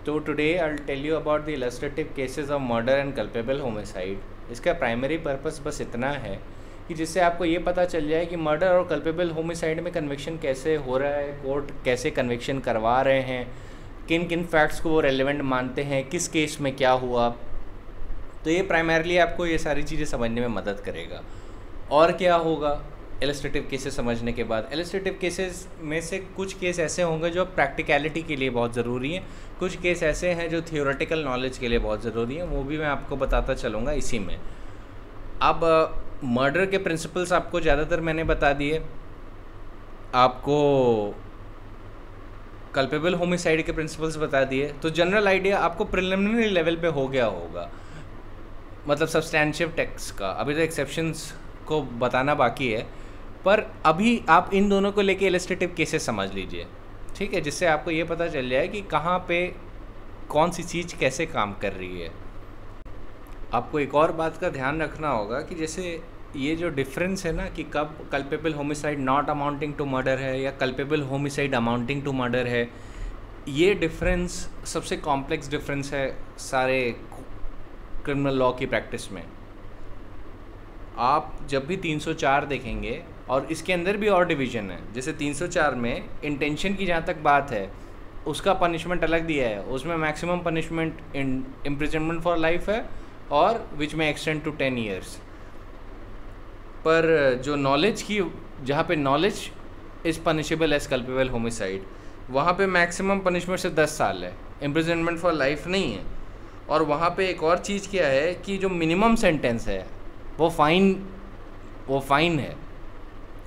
तो today I will tell you about the illustrative cases of murder and culpable homicide. इसका primary purpose बस इतना है कि जिससे आपको ये पता चल जाए कि मर्डर और कल्पेबल होमिसाइड में कन्विक्शन कैसे हो रहा है, कोर्ट कैसे कन्विक्शन करवा रहे हैं, किन किन फैक्ट्स को वो रेलेवेंट मानते हैं, किस केस में क्या हुआ। तो ये प्राइमरली आपको ये सारी चीज़ें समझने में मदद करेगा। और क्या होगा इलस्ट्रेटिव केसेस समझने के बाद? इलस्ट्रेटिव केसेस में से कुछ केस ऐसे होंगे जो प्रैक्टिकलिटी के लिए बहुत ज़रूरी हैं, कुछ केस ऐसे हैं जो थियोरेटिकल नॉलेज के लिए बहुत ज़रूरी हैं, वो भी मैं आपको बताता चलूँगा इसी में। अब मर्डर के प्रिंसिपल्स आपको ज़्यादातर मैंने बता दिए, आपको कल्पेबल होमिसाइड के प्रिंसिपल्स बता दिए, तो जनरल आइडिया आपको प्रिलिमिनरी लेवल पे हो गया होगा, मतलब सब्सटैंशियल टेक्स्ट का। अभी तो एक्सेप्शंस को बताना बाकी है, पर अभी आप इन दोनों को लेके इलस्ट्रेटिव केसेस समझ लीजिए, ठीक है, जिससे आपको ये पता चल जाए कि कहाँ पे कौन सी चीज़ कैसे काम कर रही है। आपको एक और बात का ध्यान रखना होगा कि जैसे ये जो डिफरेंस है ना कि कब culpable homicide not amounting to murder है या culpable homicide amounting to murder है, ये डिफरेंस सबसे कॉम्प्लेक्स डिफरेंस है सारे क्रिमिनल लॉ की प्रैक्टिस में। आप जब भी 304 देखेंगे, और इसके अंदर भी और डिवीज़न है, जैसे 304 में इंटेंशन की जहाँ तक बात है उसका पनिशमेंट अलग दिया है, उसमें maximum punishment imprisonment for life है और विच में एक्सटेंड टू 10 ईयर्स। पर जो नॉलेज की, जहाँ पे knowledge is punishable as culpable homicide, वहाँ पे मैक्सिमम पनिशमेंट सिर्फ 10 साल है, इम्प्रिजनमेंट फॉर लाइफ नहीं है। और वहाँ पे एक और चीज़ क्या है कि जो मिनिमम सेंटेंस है वो फाइन है,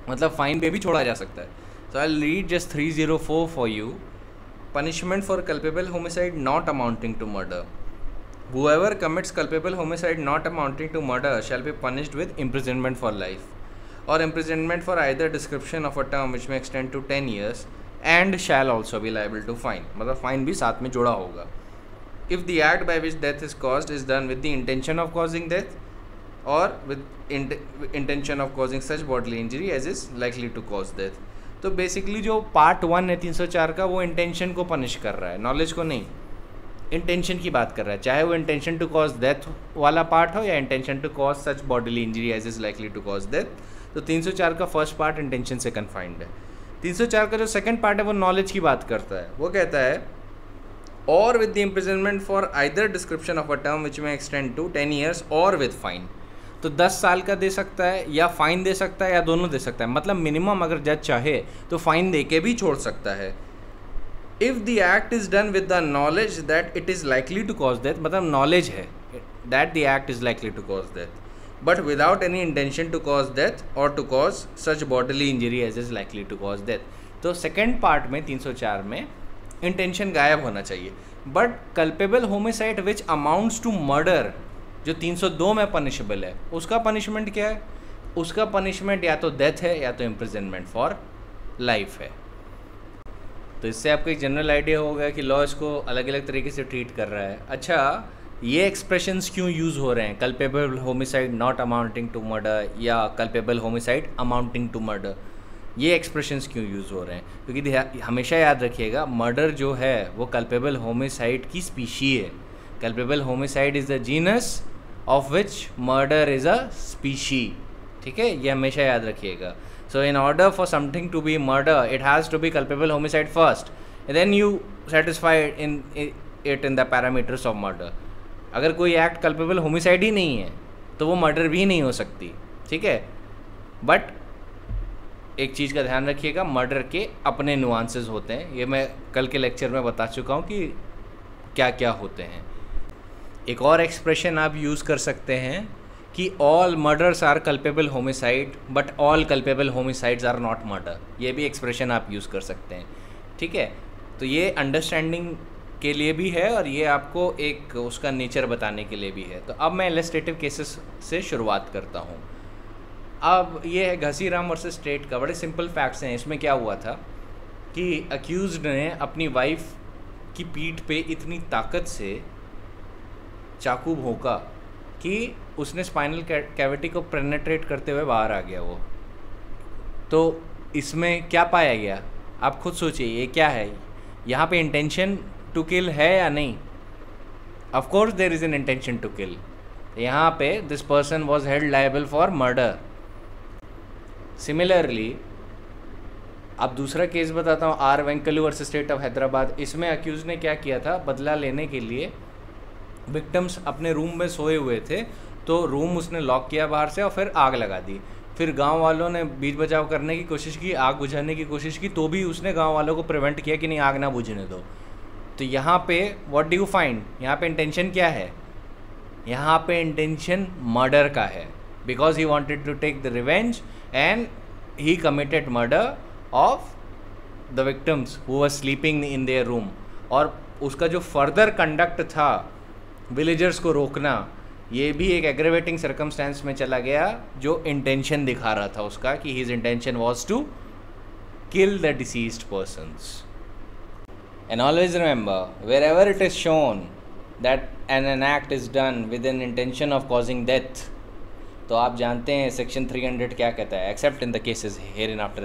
मतलब फाइन पे भी छोड़ा जा सकता है। So I read just 304 for you. Punishment for culpable homicide not amounting to murder, whoever commits culpable homicide not amounting to murder shall be punished with imprisonment for life or imprisonment for either description of a term which may extend to 10 years and shall also be liable to fine, मतलब fine भी साथ में जोड़ा होगा। if the act by which death is caused is done with the intention of causing death or with intention of causing such bodily injury as is likely to cause death। तो basically जो part 1 है 304 का, वो intention को punish कर रहा है, knowledge को नहीं। इंटेंशन की बात कर रहा है, चाहे वो इंटेंशन टू कॉज डेथ वाला पार्ट हो या intention to cause such bodily injury as is likely to cause death. तो 304 का फर्स्ट पार्ट इंटेंशन से कन्फाइंड है। 304 का जो सेकंड पार्ट है वो नॉलेज की बात करता है, वो कहता है और with the imprisonment for either description of a term which में एक्सटेंड टू 10 ईयर्स और विद फाइन। तो 10 साल का दे सकता है या फाइन दे सकता है या दोनों दे सकता है, मतलब मिनिमम अगर जज चाहे तो फाइन दे के भी छोड़ सकता है। If the act is done with the knowledge that it is likely to cause death, मतलब knowledge है that the act is likely to cause death, but without any intention to cause death or to cause such bodily injury as is likely to cause death। तो second part में 304 में intention गायब होना चाहिए। But culpable homicide which amounts to murder जो 302 में punishable है, उसका पनिशमेंट क्या है? उसका पनिशमेंट या तो डेथ है या तो इम्प्रिजनमेंट फॉर लाइफ है। तो इससे आपको एक जनरल आइडिया होगा कि लॉ इसको अलग अलग तरीके से ट्रीट कर रहा है। अच्छा, ये एक्सप्रेशंस क्यों यूज़ हो रहे हैं, culpable homicide not amounting to murder या culpable homicide amounting to murder, ये एक्सप्रेशंस क्यों यूज़ हो रहे हैं? क्योंकि हमेशा याद रखिएगा, मर्डर जो है वो कल्पेबल होमिसाइड की स्पीशी है। Culpable homicide is the genus of which murder is a species, ठीक है, ये हमेशा याद रखिएगा। So in order for something to be murder, it has to be culpable homicide first, and then you satisfy it in the parameters of murder। अगर कोई act culpable homicide ही नहीं है तो वो मर्डर भी नहीं हो सकती, ठीक है। बट एक चीज़ का ध्यान रखिएगा, मर्डर के अपने नुआंसेस होते हैं, ये मैं कल के लेक्चर में बता चुका हूँ कि क्या क्या होते हैं। एक और एक्सप्रेशन आप यूज़ कर सकते हैं कि all murders are culpable homicide but all culpable homicides are not murder, ये भी एक्सप्रेशन आप यूज़ कर सकते हैं, ठीक है। तो ये अंडरस्टैंडिंग के लिए भी है और ये आपको एक उसका नेचर बताने के लिए भी है। तो अब मैं इलस्ट्रेटिव केसेस से शुरुआत करता हूँ। अब ये है घसीराम वर्सेस स्टेट का, बड़े सिंपल फैक्ट्स हैं। इसमें क्या हुआ था कि अक्यूज्ड ने अपनी वाइफ की पीठ पे इतनी ताकत से चाकू भोंका कि उसने स्पाइनल कैविटी को पेनिट्रेट करते हुए बाहर आ गया वो। तो इसमें क्या पाया गया, आप खुद सोचिए, ये क्या है? यहाँ पे इंटेंशन टू किल है या नहीं? Of course there is an intention to kill. यहाँ पे this person was held liable for murder. Similarly अब दूसरा केस बताता हूँ, R Venkalu versus state of Hyderabad. इसमें अक्यूज ने क्या किया था, बदला लेने के लिए विक्टिम्स अपने रूम में सोए हुए थे, तो रूम उसने लॉक किया बाहर से और फिर आग लगा दी। फिर गांव वालों ने बीच बचाव करने की कोशिश की, आग बुझाने की कोशिश की, तो भी उसने गांव वालों को प्रिवेंट किया कि नहीं आग ना बुझने दो। तो यहाँ पे व्हाट डू यू फाइंड, यहाँ पे इंटेंशन क्या है? यहाँ पे इंटेंशन मर्डर का है, because he wanted to take the revenge and he committed murder of the victims who were sleeping in their room. और उसका जो फर्दर कंडक्ट था विलेजर्स को रोकना, ये भी एक एग्रेवेटिंग सर्कमस्टेंस में चला गया, जो इंटेंशन दिखा रहा था उसका कि his intention was to kill the deceased persons. And always remember, wherever it is shown that an act is done with an intention of causing death, तो आप जानते हैं सेक्शन 300 क्या कहता है, except in the cases hereinafter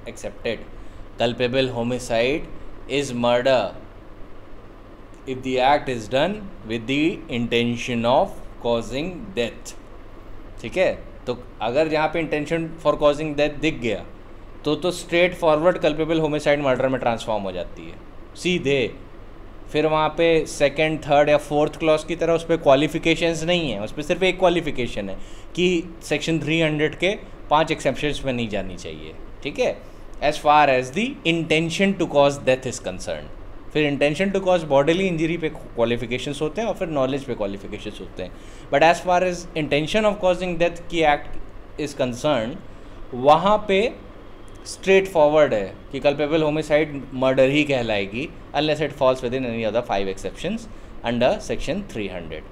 excepted, culpable homicide is murder if the act is done with the intention of causing death. ठीक है, तो अगर यहाँ पे इंटेंशन फॉर कॉजिंग डेथ दिख गया तो straight forward culpable homicide murder में ट्रांसफॉर्म हो जाती है सीधे। फिर वहाँ पे सेकंड, थर्ड या फोर्थ क्लॉज की तरह उस पर क्वालिफिकेशंस नहीं है, उस पर सिर्फ एक क्वालिफिकेशन है कि सेक्शन 300 के 5 एक्सेप्शंस में नहीं जानी चाहिए। ठीक है, as far as the intention to cause death is concern. फिर intention to cause bodily injury पे क्वालिफिकेशंस होते हैं और फिर नॉलेज पे क्वालिफिकेशंस होते हैं। But as far as intention of causing death की एक्ट इज कंसर्न, वहाँ पे स्ट्रेट फॉरवर्ड है कि कल्पेबल होमिसाइड मर्डर ही कहलाएगी unless it falls within any other 5 exceptions under section 300।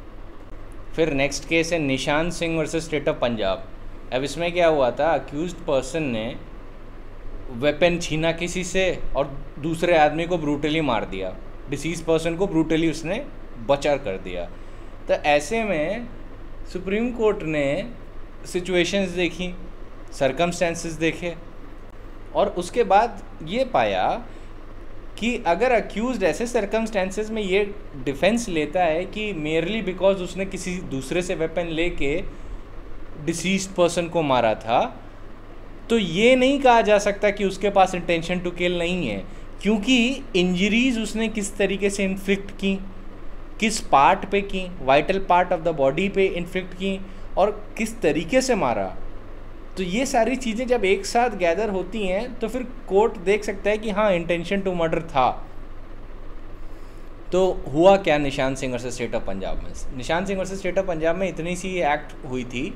फिर नेक्स्ट केस है Nishan Singh versus state of Punjab. अब इसमें क्या हुआ था, अक्यूज्ड पर्सन ने वेपन छीना किसी से और दूसरे आदमी को ब्रूटली मार दिया, डिसीज पर्सन को ब्रूटली उसने बचा कर दिया। तो ऐसे में सुप्रीम कोर्ट ने सिचुएशंस देखी, सर्कमस्टेंसेस देखे और उसके बाद ये पाया कि अगर अक्यूज्ड ऐसे सर्कमस्टेंसेस में ये डिफेंस लेता है कि मेयरली बिकॉज उसने किसी दूसरे से वेपन लेके डिसीज्ड पर्सन को मारा था, तो ये नहीं कहा जा सकता कि उसके पास इंटेंशन टू किल नहीं है, क्योंकि इंजरीज उसने किस तरीके से इन्फ्लिक्ट की, किस पार्ट पे की, vital part of the body पे इन्फ्लिक्ट की और किस तरीके से मारा। तो ये सारी चीज़ें जब एक साथ गैदर होती हैं तो फिर कोर्ट देख सकता है कि हाँ इंटेंशन टू मर्डर था। तो हुआ क्या निशान Singh versus state of Punjab में? निशान Singh versus state of Punjab में इतनी सी एक्ट हुई थी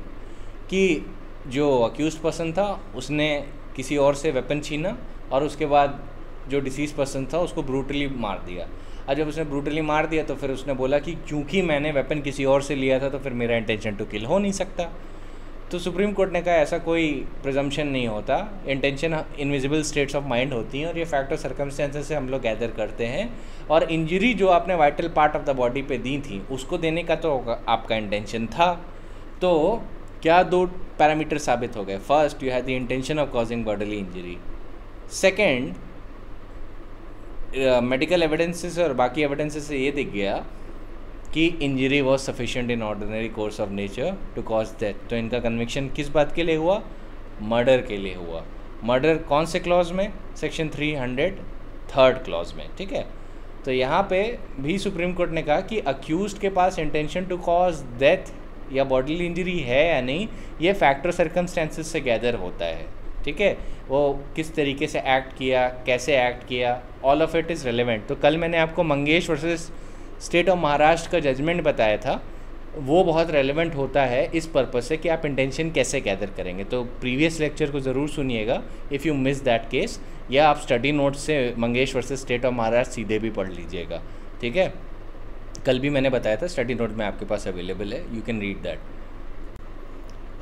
कि जो अक्यूज्ड पर्सन था उसने किसी और से वेपन छीना और उसके बाद जो डिसीज पर्सन था उसको ब्रूटली मार दिया। और जब उसने ब्रूटली मार दिया तो फिर उसने बोला कि क्योंकि मैंने वेपन किसी और से लिया था तो फिर मेरा इंटेंशन टू किल हो नहीं सकता। तो सुप्रीम कोर्ट ने कहा ऐसा कोई प्रिजम्पशन नहीं होता, intention invisible states of mind होती हैं और ये फैक्टर सर्कमस्टेंसेस से हम लोग गैदर करते हैं। और इंजरी जो आपने vital part of the body पे दी थी उसको देने का तो आपका इंटेंशन था। तो क्या 2 पैरामीटर साबित हो गए? First, you had the intention of causing bodily injury. Second, medical evidences और बाकी एविडेंसेस से ये दिख गया कि injury was sufficient in ordinary course of nature to cause death. तो इनका कन्विक्शन किस बात के लिए हुआ? मर्डर के लिए हुआ। मर्डर कौन से क्लॉज में? सेक्शन 300 3rd क्लॉज में। ठीक है, तो यहाँ पे भी सुप्रीम कोर्ट ने कहा कि अक्यूज्ड के पास इंटेंशन टू कॉज डेथ या बॉडीली इंजरी है या नहीं, ये फैक्टर सर्कमस्टेंसेस से गैदर होता है। ठीक है, वो किस तरीके से एक्ट किया, कैसे एक्ट किया, all of it is relevant. तो कल मैंने आपको Mangesh versus state of Maharashtra का जजमेंट बताया था, वो बहुत रेलेवेंट होता है इस पर्पस से कि आप इंटेंशन कैसे गैदर करेंगे। तो प्रीवियस लेक्चर को ज़रूर सुनिएगा if you miss that case, या आप स्टडी नोट से Mangesh versus state of Maharashtra सीधे भी पढ़ लीजिएगा। ठीक है, कल भी मैंने बताया था, स्टडी नोट में आपके पास अवेलेबल है, यू कैन रीड दैट।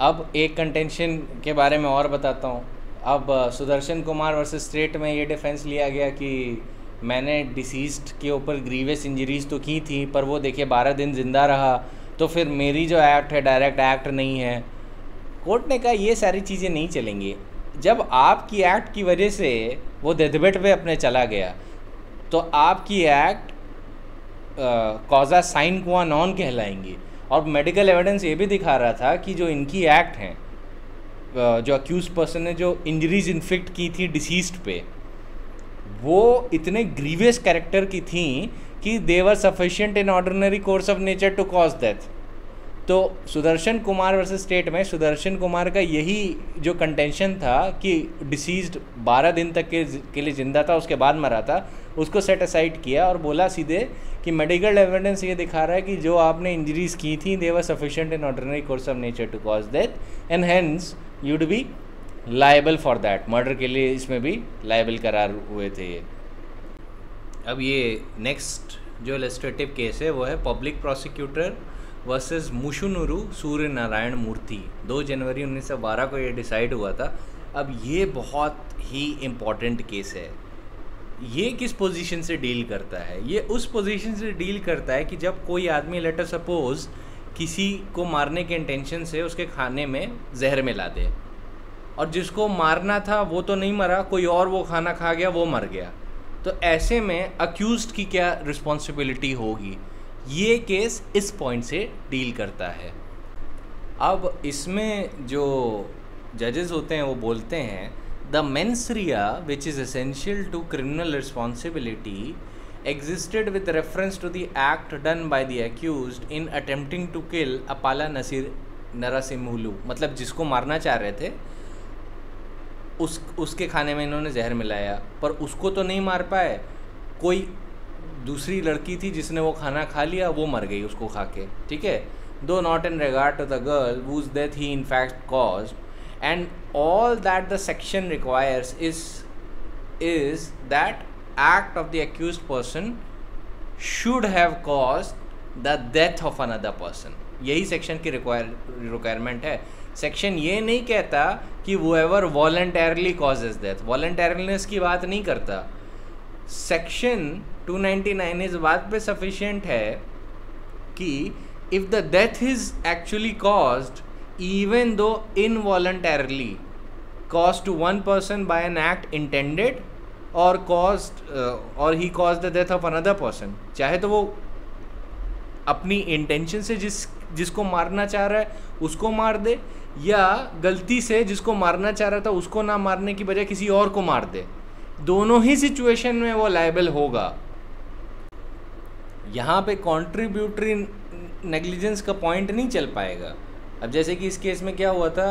अब एक कंटेंशन के बारे में और बताता हूँ। अब सुदर्शन कुमार वर्सेस स्टेट में ये डिफेंस लिया गया कि मैंने डिसीज्ड के ऊपर ग्रीवियस इंजरीज तो की थी पर वो देखिए 12 दिन ज़िंदा रहा, तो फिर मेरी जो एक्ट है डायरेक्ट एक्ट नहीं है। कोर्ट ने कहा ये सारी चीज़ें नहीं चलेंगी। जब आपकी एक्ट की वजह से वो डेथबेड पे अपने चला गया तो आपकी एक्ट कॉजा साइन क्वा नॉन कहलाएंगी। और मेडिकल एविडेंस ये भी दिखा रहा था कि जो इनकी एक्ट हैं, जो अक्यूज पर्सन ने जो इंजरीज इन्फिक्ट की थी डिसीज्ड पे, वो इतने ग्रीवियस कैरेक्टर की थी कि they were sufficient in ordinary course of nature to cause death. तो सुदर्शन कुमार वर्सेस स्टेट में सुदर्शन कुमार का यही जो कंटेंशन था कि डिसीज्ड 12 दिन तक के लिए ज़िंदा था, उसके बाद मरा था, उसको सेट असाइड किया और बोला सीधे कि मेडिकल एविडेंस ये दिखा रहा है कि जो आपने इंजरीज की थी they were sufficient in ordinary course of nature to cause death and hence you would be liable for that. Murder के लिए इसमें भी लायबल करार हुए थे ये। अब ये नेक्स्ट जो इलस्ट्रेटिव केस है वो है public prosecutor versus मुशुनुरु Surya Narayan मूर्ति। 2 जनवरी 1912 को ये डिसाइड हुआ था। अब ये बहुत ही इम्पॉर्टेंट केस है। ये किस पोजीशन से डील करता है? ये उस पोजीशन से डील करता है कि जब कोई आदमी लेटर सपोज किसी को मारने के इंटेंशन से उसके खाने में जहर मिला दे, और जिसको मारना था वो तो नहीं मरा, कोई और वो खाना खा गया, वो मर गया, तो ऐसे में अक्यूज्ड की क्या रिस्पॉन्सिबिलिटी होगी? ये केस इस पॉइंट से डील करता है। अब इसमें जो जजेस होते हैं वो बोलते हैं the mens rea which is essential to criminal responsibility existed with reference to the act done by the accused in attempting to kill Apala Narasimhulu. मतलब जिसको मारना चाह रहे थे उसके खाने में इन्होंने जहर मिलाया, पर उसको तो नहीं मार पाए, कोई दूसरी लड़की थी जिसने वो खाना खा लिया, वो मर गई उसको खा के, ठीक है। Though not in regard to the girl whose death he in fact caused, and all that the section requires is that act of the accused person should have caused the death of another person। यही section की requirement है। Section ये नहीं कहता कि whoever voluntarily causes death, वॉलंटरीनेस की बात नहीं करता। सेक्शन 299 इस बात पे सफिशिएंट है कि if the death is actually caused even though involuntarily caused to one person by an act intended or caused or he caused the death of another person, चाहे तो वो अपनी इंटेंशन से जिसको मारना चाह रहा है उसको मार दे, या गलती से जिसको मारना चाह रहा था उसको ना मारने की बजाय किसी और को मार दे, दोनों ही सिचुएशन में वो लायबल होगा। यहाँ पे कॉन्ट्रीब्यूटरी नेग्लिजेंस का पॉइंट नहीं चल पाएगा। अब जैसे कि इस केस में क्या हुआ था,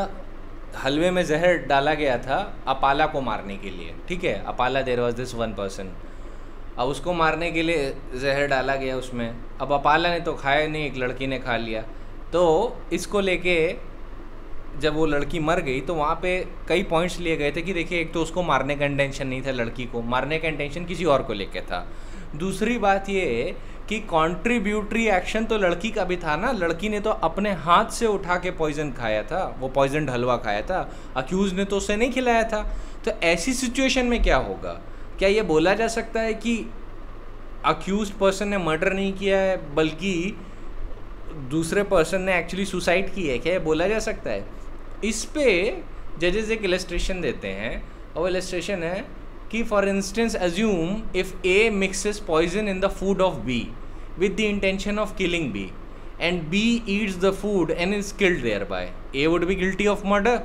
हलवे में जहर डाला गया था अपाला को मारने के लिए, ठीक है। अपाला there was this one person, अब उसको मारने के लिए जहर डाला गया उसमें। अब अपाला ने तो खाया नहीं, एक लड़की ने खा लिया। तो इसको लेके जब वो लड़की मर गई तो वहाँ पे कई पॉइंट्स लिए गए थे कि देखिए, एक तो उसको मारने का इंटेंशन नहीं था, लड़की को मारने का इंटेंशन किसी और को लेके था। दूसरी बात ये कि कॉन्ट्रीब्यूटरी एक्शन तो लड़की का भी था ना, लड़की ने तो अपने हाथ से उठा के पॉइजन खाया था, वो पॉइजन हलवा खाया था, अक्यूज ने तो उसे नहीं खिलाया था। तो ऐसी सिचुएशन में क्या होगा? क्या ये बोला जा सकता है कि अक्यूज्ड पर्सन ने मर्डर नहीं किया है बल्कि दूसरे पर्सन ने एक्चुअली सुसाइड की है? क्या ये बोला जा सकता है? इस पे जजेस एक इलस्ट्रेशन देते हैं, और वो इलस्ट्रेशन है कि for instance assume if A mixes poison in the food of B with the intention of killing B and B eats the food and is killed thereby, A would be guilty of murder.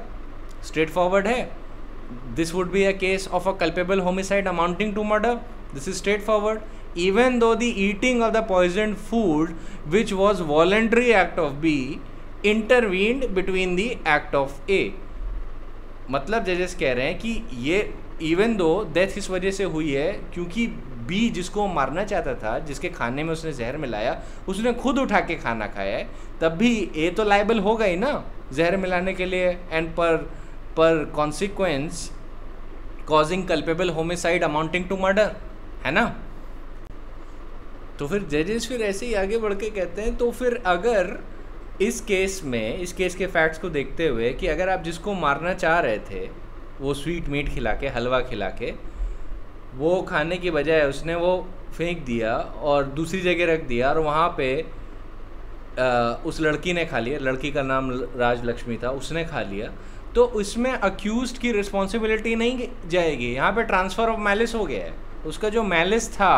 Straight forward है। This would be a case of a culpable homicide amounting to murder. This is straight forward. Even though the eating of the poisoned food, which was voluntary act of B, intervened between the act of A। मतलब जजेस कह रहे हैं कि ये even though death इस वजह से हुई है क्योंकि B जिसको मारना चाहता था, जिसके खाने में उसने जहर मिलाया, उसने खुद उठा के खाना खाया है, तब भी A तो लाइबल होगा ही ना जहर मिलाने के लिए, एंड पर consequence causing culpable homicide amounting to murder, है ना। तो फिर जजेस फिर ऐसे ही आगे बढ़ के कहते हैं, तो फिर अगर इस केस में, इस केस के फैक्ट्स को देखते हुए कि अगर आप जिसको मारना चाह रहे थे वो स्वीट मीट खिला के, हलवा खिला के, वो खाने की बजाय उसने वो फेंक दिया और दूसरी जगह रख दिया, और वहाँ पे उस लड़की ने खा लिया, लड़की का नाम राजलक्ष्मी था, उसने खा लिया, तो उसमें अक्यूज्ड की रिस्पॉन्सिबिलिटी नहीं जाएगी। यहाँ पे ट्रांसफ़र ऑफ मैलिस हो गया है। उसका जो मैलिस था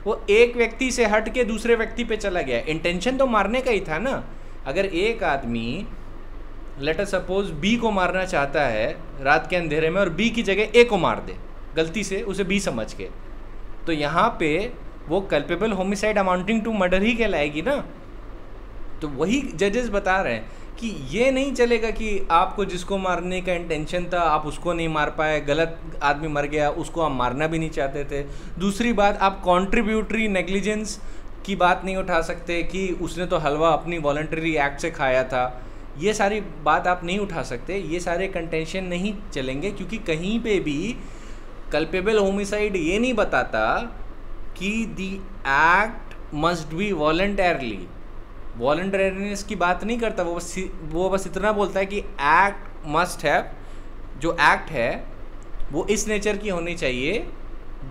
वो एक व्यक्ति से हट के दूसरे व्यक्ति पे चला गया। इंटेंशन तो मारने का ही था ना। अगर एक आदमी लेट अस सपोज बी को मारना चाहता है रात के अंधेरे में और बी की जगह ए को मार दे गलती से, उसे बी समझ के, तो यहाँ पे वो culpable homicide amounting to murder ही कहलाएगी ना। तो वही जजेस बता रहे हैं कि ये नहीं चलेगा कि आपको जिसको मारने का इंटेंशन था आप उसको नहीं मार पाए, गलत आदमी मर गया, उसको आप मारना भी नहीं चाहते थे। दूसरी बात, आप कॉन्ट्रीब्यूटरी नेग्लिजेंस की बात नहीं उठा सकते कि उसने तो हलवा अपनी वॉलंटरी एक्ट से खाया था। ये सारी बात आप नहीं उठा सकते, ये सारे कंटेंशन नहीं चलेंगे, क्योंकि कहीं पे भी कल्पेबल होमिसाइड ये नहीं बताता कि the act must be voluntarily. Voluntariness की बात नहीं करता, वो बस इतना बोलता है कि एक्ट मस्ट हैव, जो एक्ट है वो इस नेचर की होनी चाहिए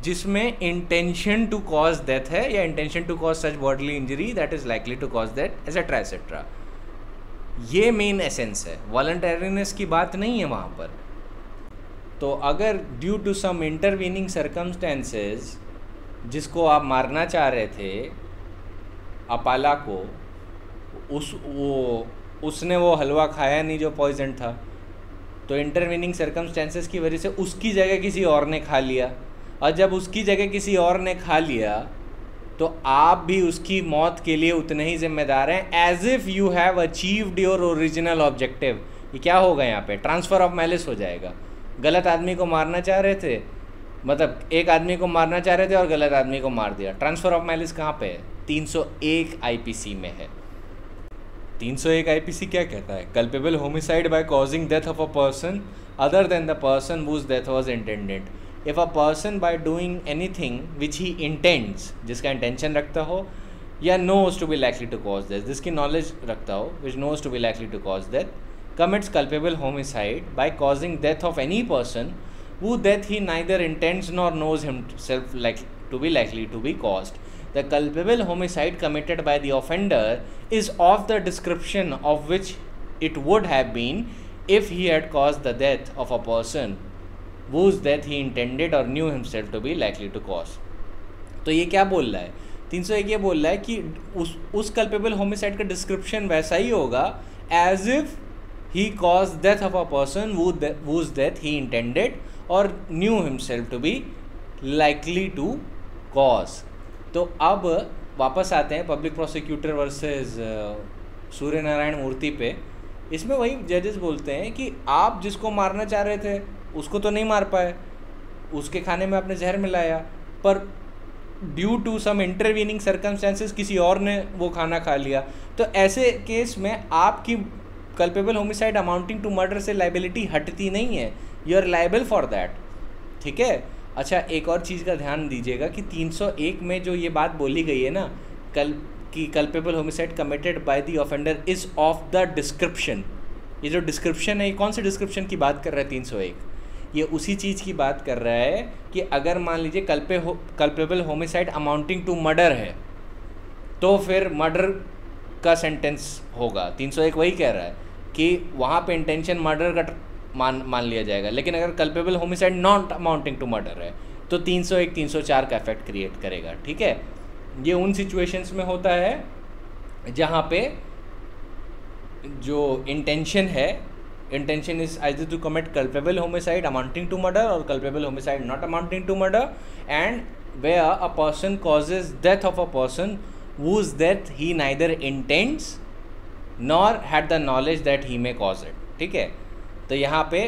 जिसमें इंटेंशन टू कॉज डेथ है या intention to cause such bodily injury that is likely to cause death etcetera etcetera. ये मेन एसेंस है, वॉलंटरीनेस की बात नहीं है वहाँ पर। तो अगर due to some intervening circumstances जिसको आप मारना चाह रहे थे अपाला को, उसने वो हलवा खाया नहीं जो पॉइजन था, तो इंटरवीनिंग सर्कमस्टेंसेस की वजह से उसकी जगह किसी और ने खा लिया, और जब उसकी जगह किसी और ने खा लिया तो आप भी उसकी मौत के लिए उतने ही जिम्मेदार हैं as if you have achieved your original objective. ये क्या होगा यहाँ पे? ट्रांसफ़र ऑफ मैलिस हो जाएगा। गलत आदमी को मारना चाह रहे थे, मतलब एक आदमी को मारना चाह रहे थे और गलत आदमी को मार दिया। ट्रांसफ़र ऑफ मैलिस कहाँ पे है? 301 आईपीसी में है। 301 आईपीसी क्या कहता है? Culpable homicide by causing death of a person other than the person whose death was intended. If a person by doing anything which he intends, जिसका इंटेंशन रखता हो, या knows to be likely to cause death, जिसकी knowledge रखता हो, which knows to be likely to cause death, commits culpable homicide by causing death of any person who death he neither intends nor knows himself to be likely to be caused. The culpable homicide committed by the offender is of the description of which it would have been if he had caused the death of a person whose death he intended or knew himself to be likely to cause. तो ये क्या बोल रहा है? 301 ये बोल रहा है कि उस culpable homicide का description वैसा ही होगा as if he caused death of a person whose death he intended or knew himself to be likely to cause. तो अब वापस आते हैं public prosecutor versus Surya Narayan मूर्ति पे। इसमें वही जजेस बोलते हैं कि आप जिसको मारना चाह रहे थे उसको तो नहीं मार पाए, उसके खाने में आपने जहर मिलाया, पर due to some intervening circumstances किसी और ने वो खाना खा लिया। तो ऐसे केस में आपकी culpable homicide amounting to murder से लाइबिलिटी हटती नहीं है, you are liable for that. ठीक है। अच्छा, एक और चीज़ का ध्यान दीजिएगा कि 301 में जो ये बात बोली गई है ना कि culpable homicide committed by the offender is of the description, ये जो डिस्क्रिप्शन है ये कौन सी डिस्क्रिप्शन की बात कर रहा है 301? ये उसी चीज़ की बात कर रहा है कि अगर मान लीजिए culpable homicide amounting to murder है तो फिर मर्डर का सेंटेंस होगा। 301 वही कह रहा है कि वहाँ पे इंटेंशन मर्डर का मान लिया जाएगा, लेकिन अगर culpable homicide not amounting to murder है तो 301 304 का इफेक्ट क्रिएट करेगा। ठीक है। ये उन सिचुएशंस में होता है जहाँ पे जो इंटेंशन है, intention is either to commit culpable homicide amounting to murder और culpable homicide not amounting to murder, and where a person causes death of a person whose death he neither intends nor had the knowledge that he may cause it. ठीक है। तो यहाँ पे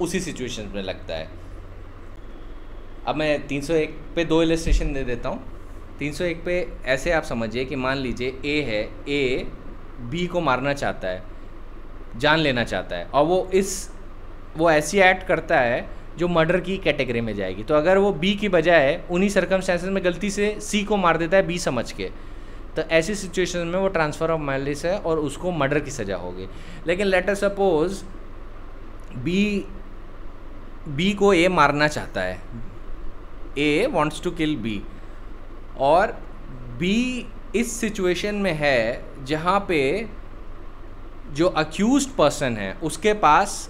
उसी situation में लगता है। अब मैं 301 पे 2 इलस्ट्रेशन दे देता हूँ। 301 पे ऐसे आप समझिए कि मान लीजिए ए है, ए बी को मारना चाहता है, जान लेना चाहता है, और वो ऐसी एक्ट करता है जो मर्डर की कैटेगरी में जाएगी। तो अगर वो बी की बजाय उन्हीं सर्कमस्टेंसेस में गलती से सी को मार देता है बी समझ के, तो ऐसी सिचुएशन में वो ट्रांसफ़र ऑफ मैलिस है और उसको मर्डर की सज़ा होगी। लेकिन लेट अस सपोज बी को ए मारना चाहता है, ए वांट्स टू किल बी, और बी इस सिचुएशन में है जहाँ पे जो अक्यूज्ड पर्सन है उसके पास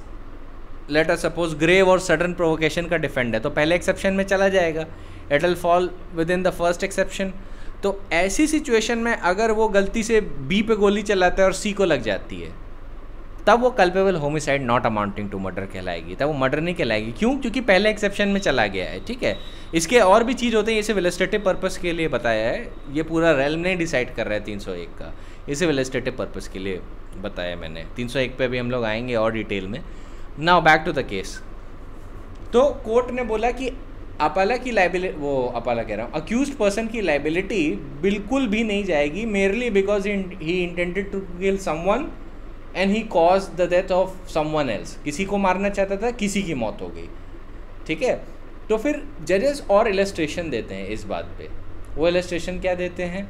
लेट अस सपोज ग्रेव और सडन प्रोवोकेशन का डिफेंड है, तो पहले एक्सेप्शन में चला जाएगा। It will fall with in the first exception. तो ऐसी सिचुएशन में अगर वो गलती से बी पे गोली चलाता है और सी को लग जाती है, तब वो culpable homicide not amounting to murder कहलाएगी, तब वो मर्डर नहीं कहलाएगी। क्यों? क्योंकि पहले एक्सेप्शन में चला गया है। ठीक है, इसके और भी चीज़ होते हैं, इसे इलस्ट्रेटिव पर्पस के लिए बताया है, ये पूरा रेल्म नहीं डिसाइड कर रहा है 301 का, इसे इलस्ट्रेटिव पर्पस के लिए बताया मैंने। 301 पे भी हम लोग आएंगे और डिटेल में। Now back to the case. तो कोर्ट ने बोला कि अपाला की लाइबिलिटी, वो अपाला कह रहा हूँ, अक्यूज्ड पर्सन की लाइबिलिटी बिल्कुल भी नहीं जाएगी, merely because he intended to kill someone and he cause the death of someone else. किसी को मारना चाहता था, किसी की मौत हो गई। ठीक है, तो फिर जजेस और इलस्ट्रेशन देते हैं इस बात पे। वो इलस्ट्रेशन क्या देते हैं?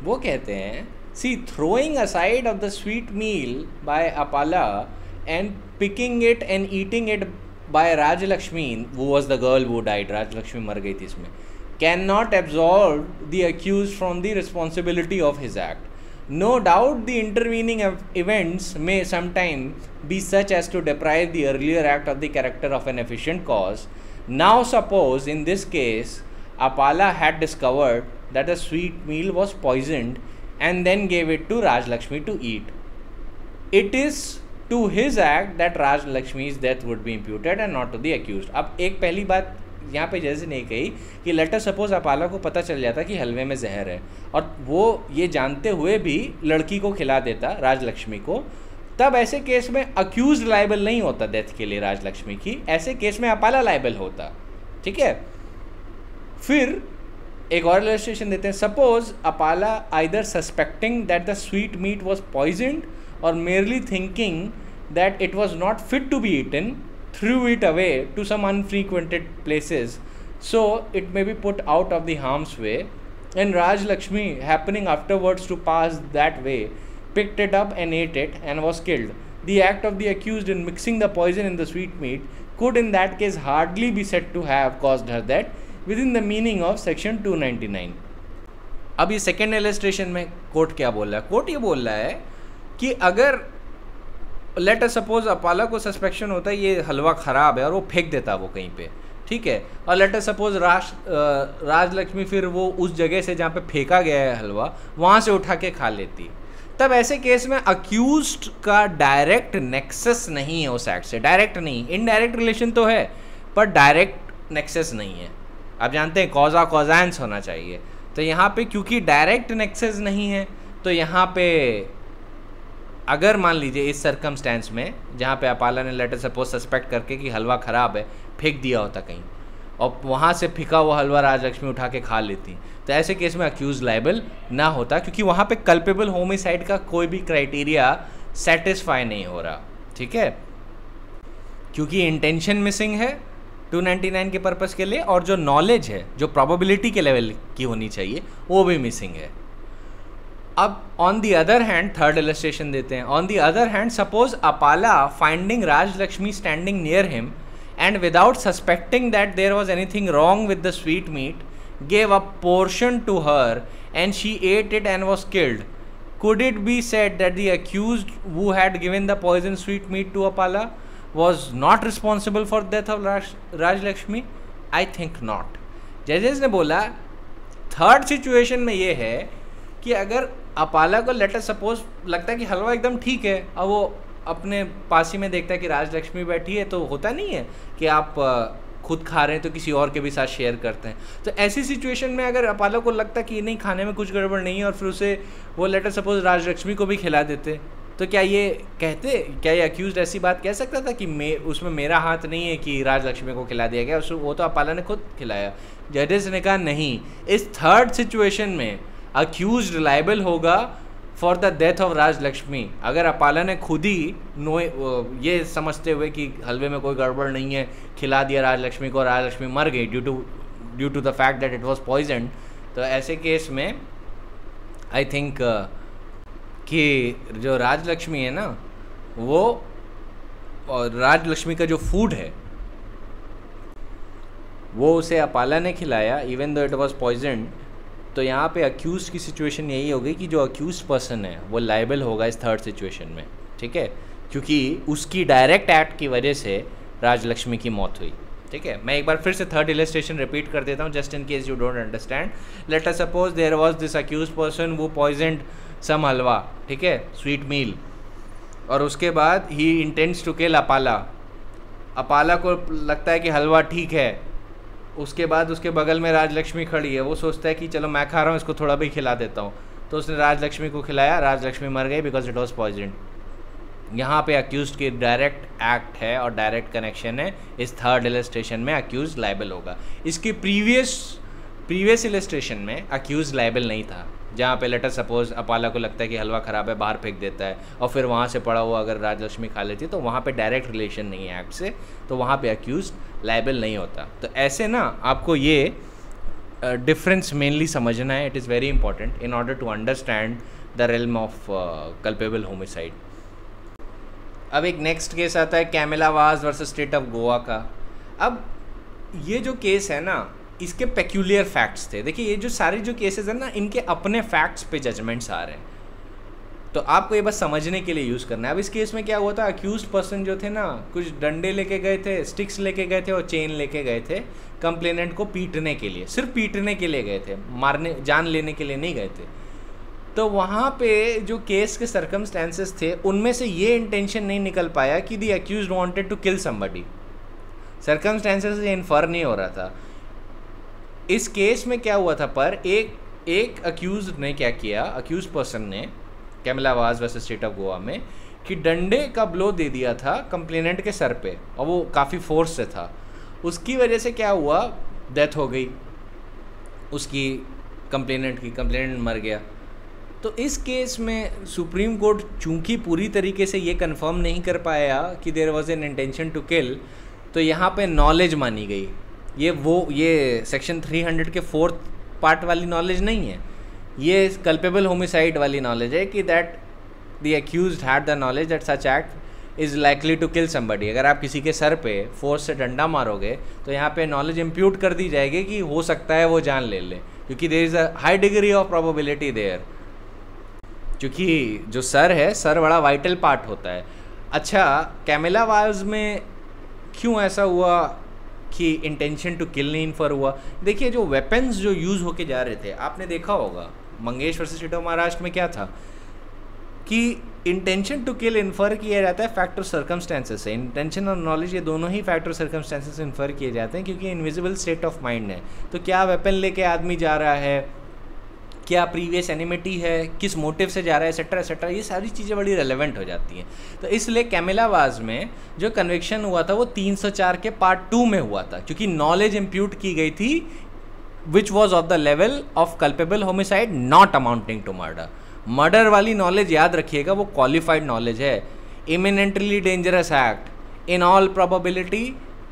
वो कहते हैं, see throwing aside of the sweet meal by Apala and picking it and eating it by Rajalakshmi, वो वॉज द गर्ल वो डाइड, राजलक्ष्मी मर गई थी इसमें, can not absolve the accused from the responsibility of his act. No doubt the intervening events may sometime be such as to deprive the earlier act of the character of an efficient cause. Now suppose in this case Apala had discovered that the sweet meal was poisoned and then gave it to Rajlakshmi to eat. It is to his act that Rajlakshmi's death would be imputed and not to the accused. अब एक पहली बात यहाँ पे जैसे नहीं कही कि लेटर सपोज अपाला को पता चल जाता कि हलवे में जहर है और वो ये जानते हुए भी लड़की को खिला देता राजलक्ष्मी को, तब ऐसे केस में अक्यूज लाइबल नहीं होता डेथ के लिए राजलक्ष्मी की, ऐसे केस में अपाला लाइबल होता। ठीक है, फिर एक और इलस्ट्रेशन देते हैं। Suppose Apala either suspecting that the sweet meat was poisoned और merely thinking that it was not fit to be eaten, threw it away to some unfrequented places, so it may be put out of the harm's way, and Rajlakshmi, happening afterwards to pass that way, picked it up and ate it and was killed. The act of the accused in mixing the poison in the sweetmeat could in that case hardly be said to have caused her death within the meaning of section 299. अब ये second illustration में court क्या बोल रहा है? Court ये बोल रहा है कि अगर लेट अस सपोज अपाला को सस्पेक्शन होता है ये हलवा ख़राब है और वो फेंक देता वो कहीं पे, ठीक है, और लेट अस सपोज राजलक्ष्मी फिर वो उस जगह से जहाँ पे फेंका गया है हलवा वहाँ से उठा के खा लेती, तब ऐसे केस में अक्यूज्ड का डायरेक्ट नेक्सस नहीं है उस एक्ट से। डायरेक्ट नहीं, इनडायरेक्ट रिलेशन तो है पर डायरेक्ट नेक्सस नहीं है। आप जानते हैं कॉजा कॉजांस होना चाहिए, तो यहाँ पे क्योंकि डायरेक्ट नेक्सस नहीं है तो यहाँ पे अगर मान लीजिए इस सर्कमस्टेंस में जहाँ पे अपाला ने लेटर सपोज सस्पेक्ट करके कि हलवा ख़राब है फेंक दिया होता कहीं और वहाँ से फेंका हुआ हलवा राजलक्ष्मी उठा के खा लेती, तो ऐसे केस में अक्यूज लाइबल ना होता क्योंकि वहाँ पे कल्पेबल होमिसाइड का कोई भी क्राइटेरिया सेटिस्फाई नहीं हो रहा। ठीक है, क्योंकि इंटेंशन मिसिंग है 299 के पर्पज़ के लिए और जो नॉलेज है जो प्रोबेबिलिटी के लेवल की होनी चाहिए वो भी मिसिंग है। अब on the other hand third illustration देते हैं। On the other hand suppose Apala finding Rajalakshmi standing near him and without suspecting that there was anything wrong with the sweet meat gave a portion to her and she ate it and was killed. Could it be said that the accused who had given the poisoned sweet meat to Apala was not responsible for death of Rajlakshmi? I think not. जजेस ने बोला third situation में ये है कि अगर अपाला को letter suppose लगता है कि हलवा एकदम ठीक है और वो अपने पास ही में देखता है कि राजलक्ष्मी बैठी है, तो होता नहीं है कि आप खुद खा रहे हैं तो किसी और के भी साथ शेयर करते हैं। तो ऐसी सिचुएशन में अगर अपाला को लगता कि नहीं खाने में कुछ गड़बड़ नहीं है और फिर उसे वो लेटर सपोज राजलक्ष्मी को भी खिला देते, तो क्या ये अक्यूज्ड ऐसी बात कह सकता था कि उसमें मेरा हाथ नहीं है कि राजलक्ष्मी को खिला दिया गया, वो तो अपाला ने खुद खिलाया। जजेस ने कहा नहीं, इस थर्ड सिचुएशन में अक्यूज्ड लाइबल होगा for the death of Rajalakshmi. अगर अपाला ने खुद ही ये समझते हुए कि हलवे में कोई गड़बड़ नहीं है खिला दिया राजलक्ष्मी को, राजलक्ष्मी मर गई due to the fact that it was poison, तो ऐसे केस में आई थिंक कि जो राजलक्ष्मी है ना वो और राजलक्ष्मी का जो फूड है वो उसे अपाला ने खिलाया even though it was poison, तो यहाँ पे अक्यूज की सिचुएशन यही होगी कि जो अक्यूज पर्सन है वो लाइबल होगा इस थर्ड सिचुएशन में। ठीक है, क्योंकि उसकी डायरेक्ट एक्ट की वजह से राजलक्ष्मी की मौत हुई। ठीक है, मैं एक बार फिर से थर्ड इलस्ट्रेशन रिपीट कर देता हूँ just in case you don't understand. Let us suppose there was this accused person वो पॉइजनड सम हलवा, ठीक है, स्वीट मील, और उसके बाद ही intents to kill Apala. Apala को लगता है कि हलवा ठीक है, उसके बाद उसके बगल में राजलक्ष्मी खड़ी है, वो सोचता है कि चलो मैं खा रहा हूँ इसको थोड़ा भी खिला देता हूँ, तो उसने राजलक्ष्मी को खिलाया, राजलक्ष्मी मर गई बिकॉज इट वॉज पॉइजन. यहाँ पे अक्यूज की डायरेक्ट एक्ट है और डायरेक्ट कनेक्शन है, इस थर्ड इलस्ट्रेशन में अक्यूज लायबल होगा. इसकी प्रीवियस इलस्ट्रेशन में अक्यूज लायबल नहीं था, जहाँ पे लेटर सपोज अपाला को लगता है कि हलवा ख़राब है, बाहर फेंक देता है, और फिर वहाँ से पड़ा हुआ अगर राजलक्ष्मी खा लेती है, तो वहाँ पे डायरेक्ट रिलेशन नहीं है एक्ट से, तो वहाँ पे अक्यूज लायबल नहीं होता. तो ऐसे ना आपको ये डिफरेंस मेनली समझना है. It is very important in order to understand the realm of culpable homicide. अब एक नेक्स्ट केस आता है Camilo Vaz versus state of Goa का. अब ये जो केस है ना, इसके पेक्यूलियर फैक्ट्स थे. देखिए ये जो सारे जो केसेस हैं ना, इनके अपने फैक्ट्स पे जजमेंट्स आ रहे हैं, तो आपको ये बस समझने के लिए यूज़ करना है. अब इस केस में क्या हुआ था, अक्यूज पर्सन जो थे ना, कुछ डंडे लेके गए थे, स्टिक्स लेके गए थे और चेन लेके गए थे कंप्लेनेंट को पीटने के लिए. सिर्फ पीटने के लिए गए थे, मारने जान लेने के लिए नहीं गए थे. तो वहाँ पे जो केस के सर्कमस्टेंसेस थे, उनमें से ये इंटेंशन नहीं निकल पाया कि the accused wanted to kill somebody. Circumstances से इन्फर नहीं हो रहा था. इस केस में क्या हुआ था, पर एक अक्यूज ने क्या किया, अक्यूज पर्सन ने Camilo Vaz versus state of Goa में, कि डंडे का ब्लो दे दिया था कंप्लेनेंट के सर पे, और वो काफ़ी फोर्स से था. उसकी वजह से क्या हुआ, डेथ हो गई उसकी, कंप्लेनेंट मर गया. तो इस केस में सुप्रीम कोर्ट चूंकि पूरी तरीके से ये कंफर्म नहीं कर पाया कि there was an intention to kill, तो यहाँ पे नॉलेज मानी गई. ये सेक्शन 300 के 4th पार्ट वाली नॉलेज नहीं है, ये कल्पेबल होमिसाइड वाली नॉलेज है कि that the accused had the knowledge that such act is likely to kill somebody. अगर आप किसी के सर पे फोर्स से डंडा मारोगे तो यहाँ पे नॉलेज इम्प्यूट कर दी जाएगी कि हो सकता है वो जान ले ले, क्योंकि there is a high degree of probability there, क्योंकि जो सर है, सर बड़ा वाइटल पार्ट होता है. अच्छा, कैमिला वाज में क्यों ऐसा हुआ कि इंटेंशन टू किल नहीं इन्फर हुआ? देखिए जो वेपन्स जो यूज़ होके जा रहे थे, आपने देखा होगा Mangesh versus state of Maharashtra में क्या था कि इंटेंशन टू किल इन्फर किया जाता है फैक्टर सर्कमस्टेंसेस से. इंटेंशन और नॉलेज ये दोनों ही फैक्टर सर्कमस्टेंसेस से इन्फर किए जाते हैं, क्योंकि इनविजिबल स्टेट ऑफ माइंड है. तो क्या वेपन लेके आदमी जा रहा है, क्या प्रीवियस एनिमिटी है, किस मोटिव से जा रहा है, एसेट्रा एसेट्रा, ये सारी चीज़ें बड़ी रेलेवेंट हो जाती हैं. तो इसलिए कैमिला वाज में जो कन्विक्शन हुआ था वो 304 के पार्ट 2 में हुआ था, क्योंकि नॉलेज इम्प्यूट की गई थी which was of the level of culpable homicide not amounting to murder. Murder वाली नॉलेज याद रखिएगा, वो क्वालिफाइड नॉलेज है. Imminently dangerous act, in all probability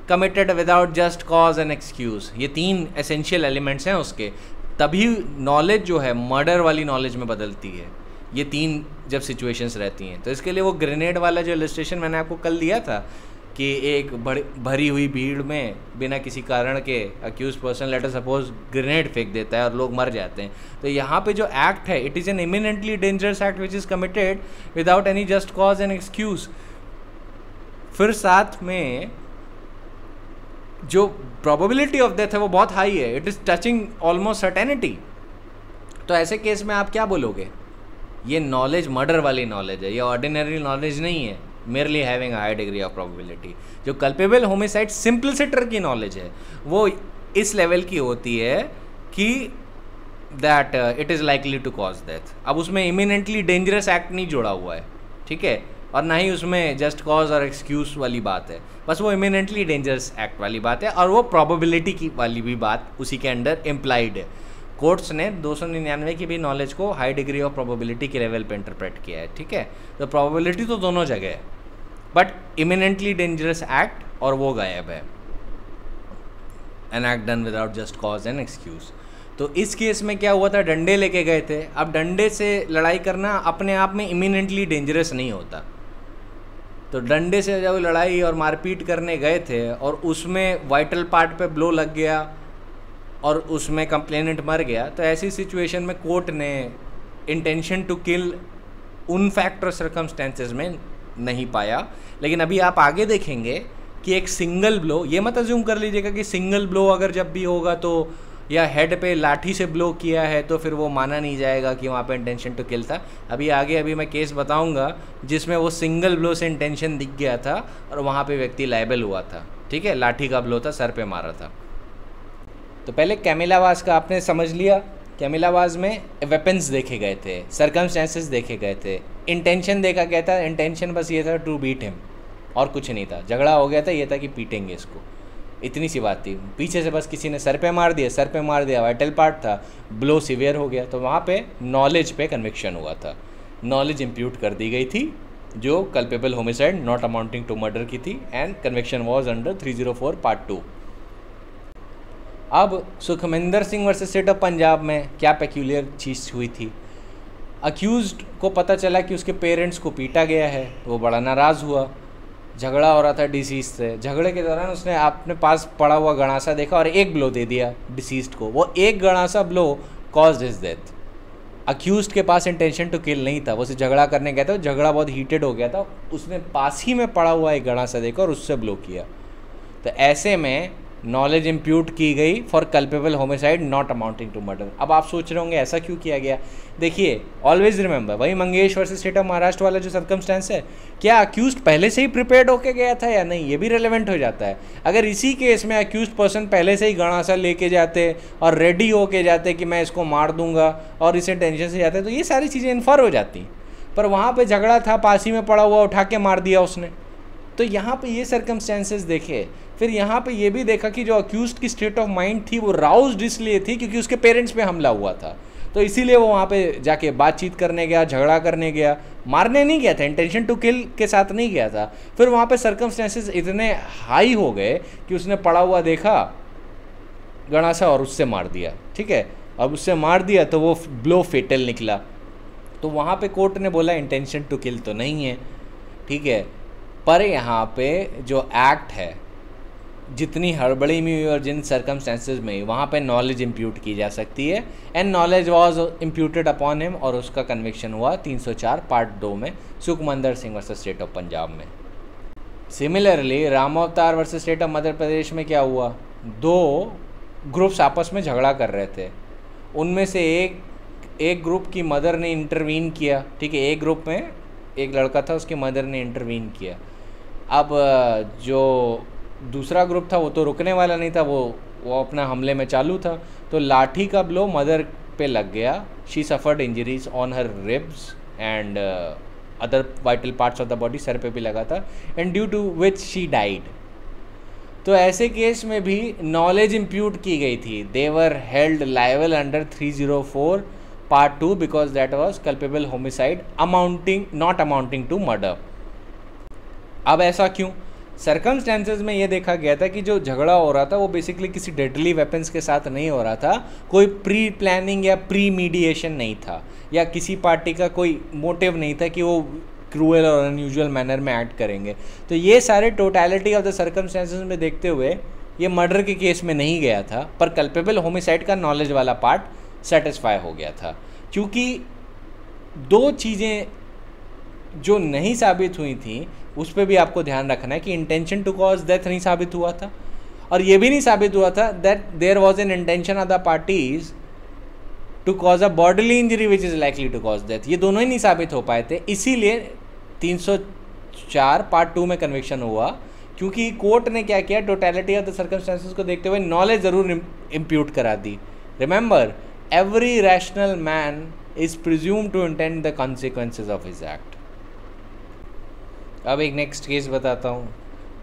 committed without just cause and excuse, ये 3 एसेंशियल एलिमेंट्स हैं उसके. तभी नॉलेज जो है मर्डर वाली नॉलेज में बदलती है, ये 3 जब सिचुएशंस रहती हैं. तो इसके लिए वो ग्रेनेड वाला जो इलस्ट्रेशन मैंने आपको कल दिया था कि एक भरी हुई भीड़ में बिना किसी कारण के accused person later suppose grenade फेंक देता है और लोग मर जाते हैं. तो यहाँ पे जो एक्ट है, it is an imminently dangerous act which is committed without any just cause and excuse. फिर साथ में जो प्रोबेबिलिटी ऑफ डेथ है वो बहुत हाई है, it is touching almost certainty. तो ऐसे केस में आप क्या बोलोगे, ये नॉलेज मर्डर वाली नॉलेज है, ये ऑर्डिनरी नॉलेज नहीं है, merely having a high degree of probability. जो कल्पेबल होमिसाइड सिंपलिसिटर की नॉलेज है वो इस लेवल की होती है कि that it is likely to cause death. अब उसमें इमिनेंटली डेंजरस एक्ट नहीं जोड़ा हुआ है, ठीक है, और ना ही उसमें जस्ट कॉज और एक्सक्यूज वाली बात है, बस वो इमिनेंटली डेंजरस एक्ट वाली बात है, और वो प्रोबेबिलिटी की वाली भी बात उसी के अंडर इम्प्लाइड है. कोर्ट्स ने 299 की भी नॉलेज को हाई डिग्री ऑफ प्रोबेबिलिटी के लेवल पे इंटरप्रेट किया है, ठीक है. तो प्रोबेबिलिटी तो दोनों जगह है, बट इमिनेंटली डेंजरस एक्ट और वो गायब है, an act done without just cause and excuse. तो इस केस में क्या हुआ था, डंडे लेके गए थे. अब डंडे से लड़ाई करना अपने आप में इमिनेंटली डेंजरस नहीं होता. तो डंडे से जब लड़ाई और मारपीट करने गए थे और उसमें वाइटल पार्ट पे ब्लो लग गया और उसमें कंप्लेनेंट मर गया, तो ऐसी सिचुएशन में कोर्ट ने इंटेंशन टू किल उन फैक्टर सर्कमस्टेंसेस में नहीं पाया. लेकिन अभी आप आगे देखेंगे कि एक सिंगल ब्लो, ये मत अज्यूम कर लीजिएगा कि सिंगल ब्लो अगर जब भी होगा तो, या हेड पे लाठी से ब्लो किया है तो फिर वो माना नहीं जाएगा कि वहाँ पे इंटेंशन टू किल था। अभी मैं केस बताऊंगा जिसमें वो सिंगल ब्लो से इंटेंशन दिख गया था और वहाँ पे व्यक्ति लायबल हुआ था, ठीक है, लाठी का ब्लो था, सर पे मारा था। तो पहले कैमिलावास का आपने समझ लिया, कैमिलावास में वेपन्स देखे गए थे, सर्कमस्टेंसेस देखे गए थे, इंटेंशन देखा गया था, इंटेंशन बस ये था टू बीट हिम और कुछ नहीं था, झगड़ा हो गया था, ये था कि पीटेंगे इसको, इतनी सी बात थी। पीछे से बस किसी ने सर पे मार दिया, वाइटल पार्ट था, ब्लो सीवियर हो गया, तो वहाँ पे नॉलेज पे कन्विक्शन हुआ था, नॉलेज इम्प्यूट कर दी गई थी जो culpable homicide not amounting to murder की थी, and conviction was under 304 part 2। अब Sukhminder Singh versus state of Punjab में क्या पेक्यूलियर चीज़ हुई थी, अक्यूज्ड को पता चला कि उसके पेरेंट्स को पीटा गया है, तो वो बड़ा नाराज़ हुआ, झगड़ा हो रहा था डिसीज से। झगड़े के दौरान उसने अपने पास पड़ा हुआ गणासा देखा और एक ब्लो दे दिया डिसीज्ड को, वो एक गणासा blow caused his death. Accused के पास इंटेंशन टू किल नहीं था, वो सिर्फ झगड़ा करने गया था, झगड़ा बहुत हीटेड हो गया था, उसने पास ही में पड़ा हुआ एक गणासा देखा और उससे ब्लो किया। तो ऐसे में नॉलेज इम्प्यूट की गई for culpable homicide not amounting to murder. अब आप सोच रहे होंगे ऐसा क्यों किया गया, देखिए ऑलवेज रिमेंबर, वही Mangesh versus state of Maharashtra वाला जो सर्कमस्टेंस है, क्या अक्यूज्ड पहले से ही प्रिपेयर्ड होके गया था या नहीं, ये भी रेलेवेंट हो जाता है। अगर इसी केस में अक्यूज्ड पर्सन पहले से ही गणासा लेके जाते और रेडी होके जाते कि मैं इसको मार दूंगा और इसे टेंशन से जाते, तो ये सारी चीज़ें इन्फर हो जाती, पर वहाँ पर झगड़ा था, पास ही में पड़ा हुआ उठा के मार दिया उसने। तो यहाँ पे ये सर्कमस्टेंसेस देखे, फिर यहाँ पे ये भी देखा कि जो अक्यूज्ड की स्टेट ऑफ माइंड थी वो राउज्ड इसलिए थी क्योंकि उसके पेरेंट्स पे हमला हुआ था, तो इसीलिए वो वहाँ पे जाके बातचीत करने गया, झगड़ा करने गया, मारने नहीं गया था, इंटेंशन टू किल के साथ नहीं गया था। फिर वहाँ पे सर्कमस्टेंसेस इतने हाई हो गए कि उसने पड़ा हुआ देखा गणासा और उससे मार दिया, ठीक है, अब उससे मार दिया तो वो ब्लो फेटल निकला, तो वहाँ पे कोर्ट ने बोला इंटेंशन टू किल तो नहीं है, ठीक है, पर यहाँ पे जो एक्ट है जितनी हड़बड़ी में हुई और जिन सर्कमस्टेंसेस में हुई वहाँ पे नॉलेज इम्प्यूट की जा सकती है, and knowledge was imputed upon him, और उसका कन्विक्शन हुआ 304 पार्ट 2 में Sukhmander Singh versus state of Punjab में। Similarly Ram Avtar versus state of Madhya Pradesh में क्या हुआ, दो ग्रुप्स आपस में झगड़ा कर रहे थे, उनमें से एक ग्रुप की मदर ने इंटरवीन किया, ठीक है, एक ग्रुप में एक लड़का था, उसकी मदर ने इंटरवीन किया। अब जो दूसरा ग्रुप था वो तो रुकने वाला नहीं था, वो अपना हमले में चालू था, तो लाठी का ब्लो मदर पे लग गया, she suffered injuries on her ribs and other vital parts of the body, सर पे भी लगा था, and due to which she died. तो ऐसे केस में भी नॉलेज इम्प्यूट की गई थी, they were held liable under 304 part 2 because that was culpable homicide not amounting to murder. अब ऐसा क्यों, सर्कमस्टेंसेस में ये देखा गया था कि जो झगड़ा हो रहा था वो बेसिकली किसी डेडली वेपन्स के साथ नहीं हो रहा था, कोई प्री प्लानिंग या प्री मीडिएशन नहीं था, या किसी पार्टी का कोई मोटिव नहीं था कि वो क्रूअल और अनयूजुअल मैनर में एक्ट करेंगे। तो ये सारे टोटलिटी ऑफ द सर्कमस्टेंसेस में देखते हुए ये मर्डर के केस में नहीं गया था, पर कल्पेबल होमिसाइड का नॉलेज वाला पार्ट सेटिस्फाई हो गया था, क्योंकि दो चीज़ें जो नहीं साबित हुई थी उस पर भी आपको ध्यान रखना है कि इंटेंशन टू कॉज डेथ नहीं साबित हुआ था, और ये भी नहीं साबित हुआ था that there was an intention of the parties to cause a bodily injury which is likely to cause death, ये दोनों ही नहीं साबित हो पाए थे। इसीलिए 304 पार्ट 2 में कन्विक्शन हुआ, क्योंकि कोर्ट ने क्या किया, टोटलिटी ऑफ द सर्कमस्टेंसेस को देखते हुए नॉलेज ज़रूर इम्प्यूट करा दी। Remember, every rational man is presume to intend the consequences of his act. अब एक नेक्स्ट केस बताता हूँ,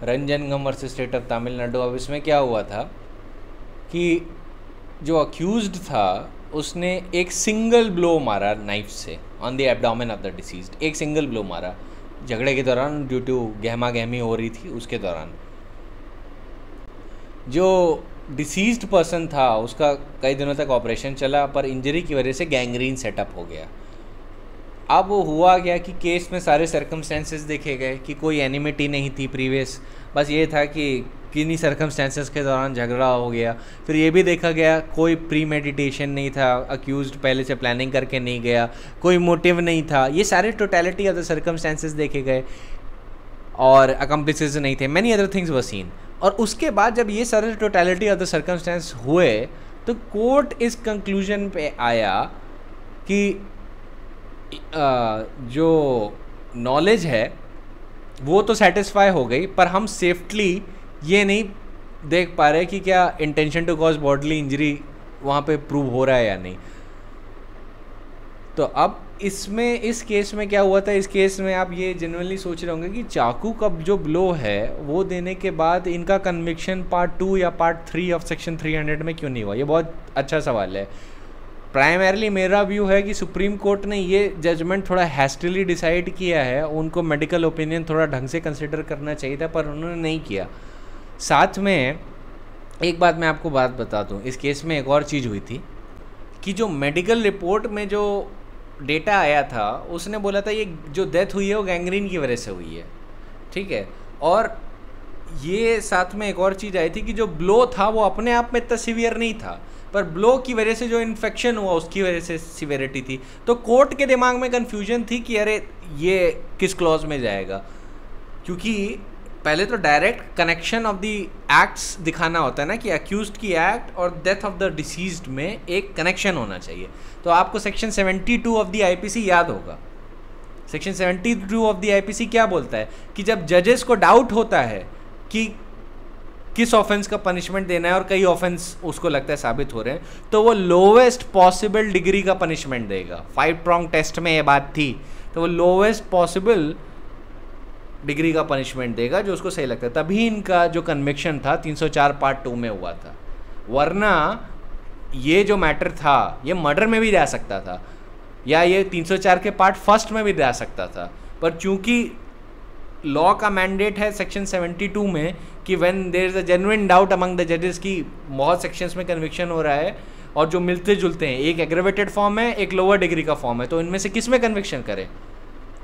Ranjangam versus state of Tamil Nadu. अब इसमें क्या हुआ था कि जो अक्यूज्ड था उसने एक सिंगल ब्लो मारा नाइफ से on the abdomen of the deceased, एक सिंगल ब्लो मारा झगड़े के दौरान, ड्यू टू गहमा गहमी हो रही थी उसके दौरान। जो डिसीज्ड पर्सन था उसका कई दिनों तक ऑपरेशन चला, पर इंजरी की वजह से गैंग्रीन सेटअप हो गया। अब वो हुआ गया कि केस में सारे सर्कमस्टेंसेस देखे गए कि कोई एनिमिटी नहीं थी प्रीवियस, बस ये था कि किन्हीं सर्कमस्टेंसेस के दौरान झगड़ा हो गया। फिर ये भी देखा गया कोई प्री मेडिटेशन नहीं था, अक्यूज्ड पहले से प्लानिंग करके नहीं गया, कोई मोटिव नहीं था, ये सारे टोटलिटी ऑफ द सर्कमस्टेंसेस देखे गए। और अकम्प्लिसेस नहीं थे, many other things were seen. और उसके बाद जब ये सारे टोटलिटी ऑफ द सर्कमस्टेंस हुए तो कोर्ट इस कंक्लूजन पे आया कि जो नॉलेज है वो तो सेटिस्फाई हो गई, पर हम सेफ्टली ये नहीं देख पा रहे कि क्या intention to cause bodily injury वहाँ पे प्रूव हो रहा है या नहीं। तो अब इसमें इस केस में क्या हुआ था, इस केस में आप ये जनरली सोच रहे होंगे कि चाकू का जो ब्लो है वो देने के बाद इनका कन्विक्शन पार्ट 2 या पार्ट 3 ऑफ सेक्शन 300 में क्यों नहीं हुआ। ये बहुत अच्छा सवाल है। प्राइमरली मेरा व्यू है कि सुप्रीम कोर्ट ने ये जजमेंट थोड़ा हैस्टिली डिसाइड किया है, उनको मेडिकल ओपिनियन थोड़ा ढंग से कंसिडर करना चाहिए था, पर उन्होंने नहीं किया। साथ में एक बात मैं आपको बात बता दूं, इस केस में एक और चीज़ हुई थी कि जो मेडिकल रिपोर्ट में जो डेटा आया था उसने बोला था ये जो डेथ हुई है वो गैंग्रीन की वजह से हुई है, ठीक है। और ये साथ में एक और चीज़ आई थी कि जो ब्लो था वो अपने आप में इतना सीवियर नहीं था, पर ब्लो की वजह से जो इन्फेक्शन हुआ उसकी वजह से सीवियरिटी थी। तो कोर्ट के दिमाग में कन्फ्यूजन थी कि अरे ये किस क्लॉज में जाएगा, क्योंकि पहले तो direct connection of the acts दिखाना होता है ना कि अक्यूज्ड की एक्ट और डेथ ऑफ द डिसीज्ड में एक कनेक्शन होना चाहिए। तो आपको सेक्शन 72 ऑफ द आईपीसी याद होगा। सेक्शन 72 ऑफ द आईपीसी क्या बोलता है कि जब जजेस को डाउट होता है कि किस ऑफेंस का पनिशमेंट देना है और कई ऑफेंस उसको लगता है साबित हो रहे हैं, तो वो लोवेस्ट पॉसिबल डिग्री का पनिशमेंट देगा। 5 prong टेस्ट में ये बात थी, तो वो लोवेस्ट पॉसिबल डिग्री का पनिशमेंट देगा जो उसको सही लगता है। तभी इनका जो कन्विक्शन था 304 पार्ट 2 में हुआ था, वरना ये जो मैटर था ये मर्डर में भी जा सकता था या ये 304 के पार्ट 1 में भी जा सकता था। पर चूंकि लॉ का मैंडेट है सेक्शन 72 में कि when there is a genuine doubt among the जजेस की बहुत सेक्शंस में कन्विक्शन हो रहा है और जो मिलते जुलते हैं, एक एग्रेवेटेड फॉर्म है एक लोअर डिग्री का फॉर्म है, तो इनमें से किस में कन्विक्शन करें।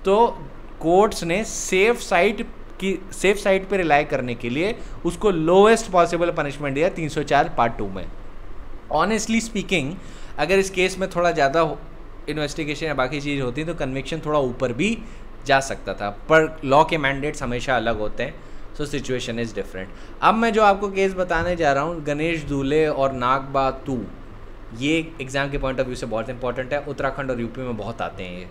तो कोर्ट्स ने सेफ साइड पे रिलाई करने के लिए उसको लोएस्ट पॉसिबल पनिशमेंट दिया 304 पार्ट 2 में। ऑनेस्टली स्पीकिंग अगर इस केस में थोड़ा ज़्यादा इन्वेस्टिगेशन या बाकी चीज़ होती तो कन्विक्शन थोड़ा ऊपर भी जा सकता था, पर लॉ के मैंडेट्स हमेशा अलग होते हैं, सो सिचुएशन इज़ डिफरेंट। अब मैं जो आपको केस बताने जा रहा हूँ गणेश दूल्हे और नागबा तू, ये एग्ज़ाम के पॉइंट ऑफ व्यू से बहुत इंपॉर्टेंट है, उत्तराखंड और यूपी में बहुत आते हैं ये।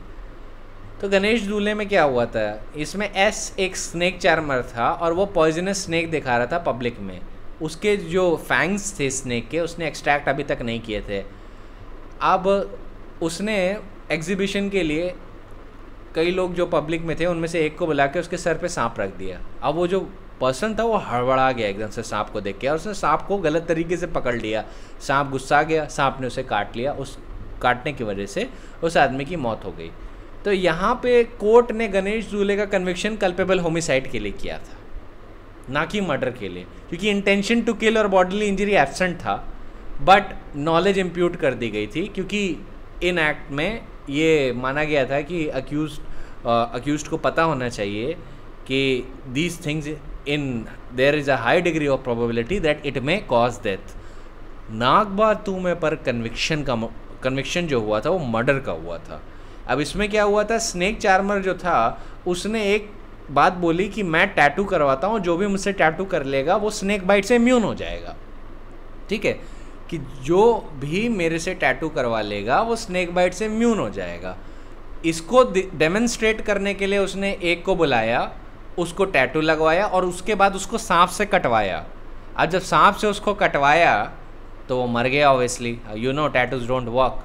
तो गणेश दूल्हे में क्या हुआ था, इसमें एस एक स्नेक चार्मर था और वो पॉइजनस स्नेक दिखा रहा था पब्लिक में। उसके जो फैंग्स थे स्नेक के उसने एक्सट्रैक्ट अभी तक नहीं किए थे। अब उसने एग्जीबिशन के लिए कई लोग जो पब्लिक में थे उनमें से एक को बुला के उसके सर पे सांप रख दिया। अब वो जो पर्सन था वो हड़बड़ा गया एकदम से सांप को देख के और उसने सांप को गलत तरीके से पकड़ लिया। सांप गुस्सा गया, सांप ने उसे काट लिया, उस काटने की वजह से उस आदमी की मौत हो गई। तो यहाँ पे कोर्ट ने गणेश दूल्हे का कन्विक्शन कल्पेबल होमिसाइड के लिए किया था, ना कि मर्डर के लिए, क्योंकि इंटेंशन टू किल और बॉडीली इंजरी एब्सेंट था बट नॉलेज इम्प्यूट कर दी गई थी, क्योंकि इन एक्ट में ये माना गया था कि अक्यूज्ड को पता होना चाहिए कि these things in there is a high degree of probability that it may cause death. Nagbatu में पर कन्विक्शन जो हुआ था वो मर्डर का हुआ था। अब इसमें क्या हुआ था, स्नेक चार्मर जो था उसने एक बात बोली कि मैं टैटू करवाता हूँ, जो भी मुझसे टैटू कर लेगा वो स्नेक बाइट से इम्यून हो जाएगा। ठीक है, कि जो भी मेरे से टैटू करवा लेगा वो स्नेक बाइट से इम्यून हो जाएगा। इसको डेमोन्स्ट्रेट करने के लिए उसने एक को बुलाया, उसको टैटू लगवाया और उसके बाद उसको सांप से कटवाया। अब जब सांप से उसको कटवाया तो वो मर गया obviously, you know tattoos don't work.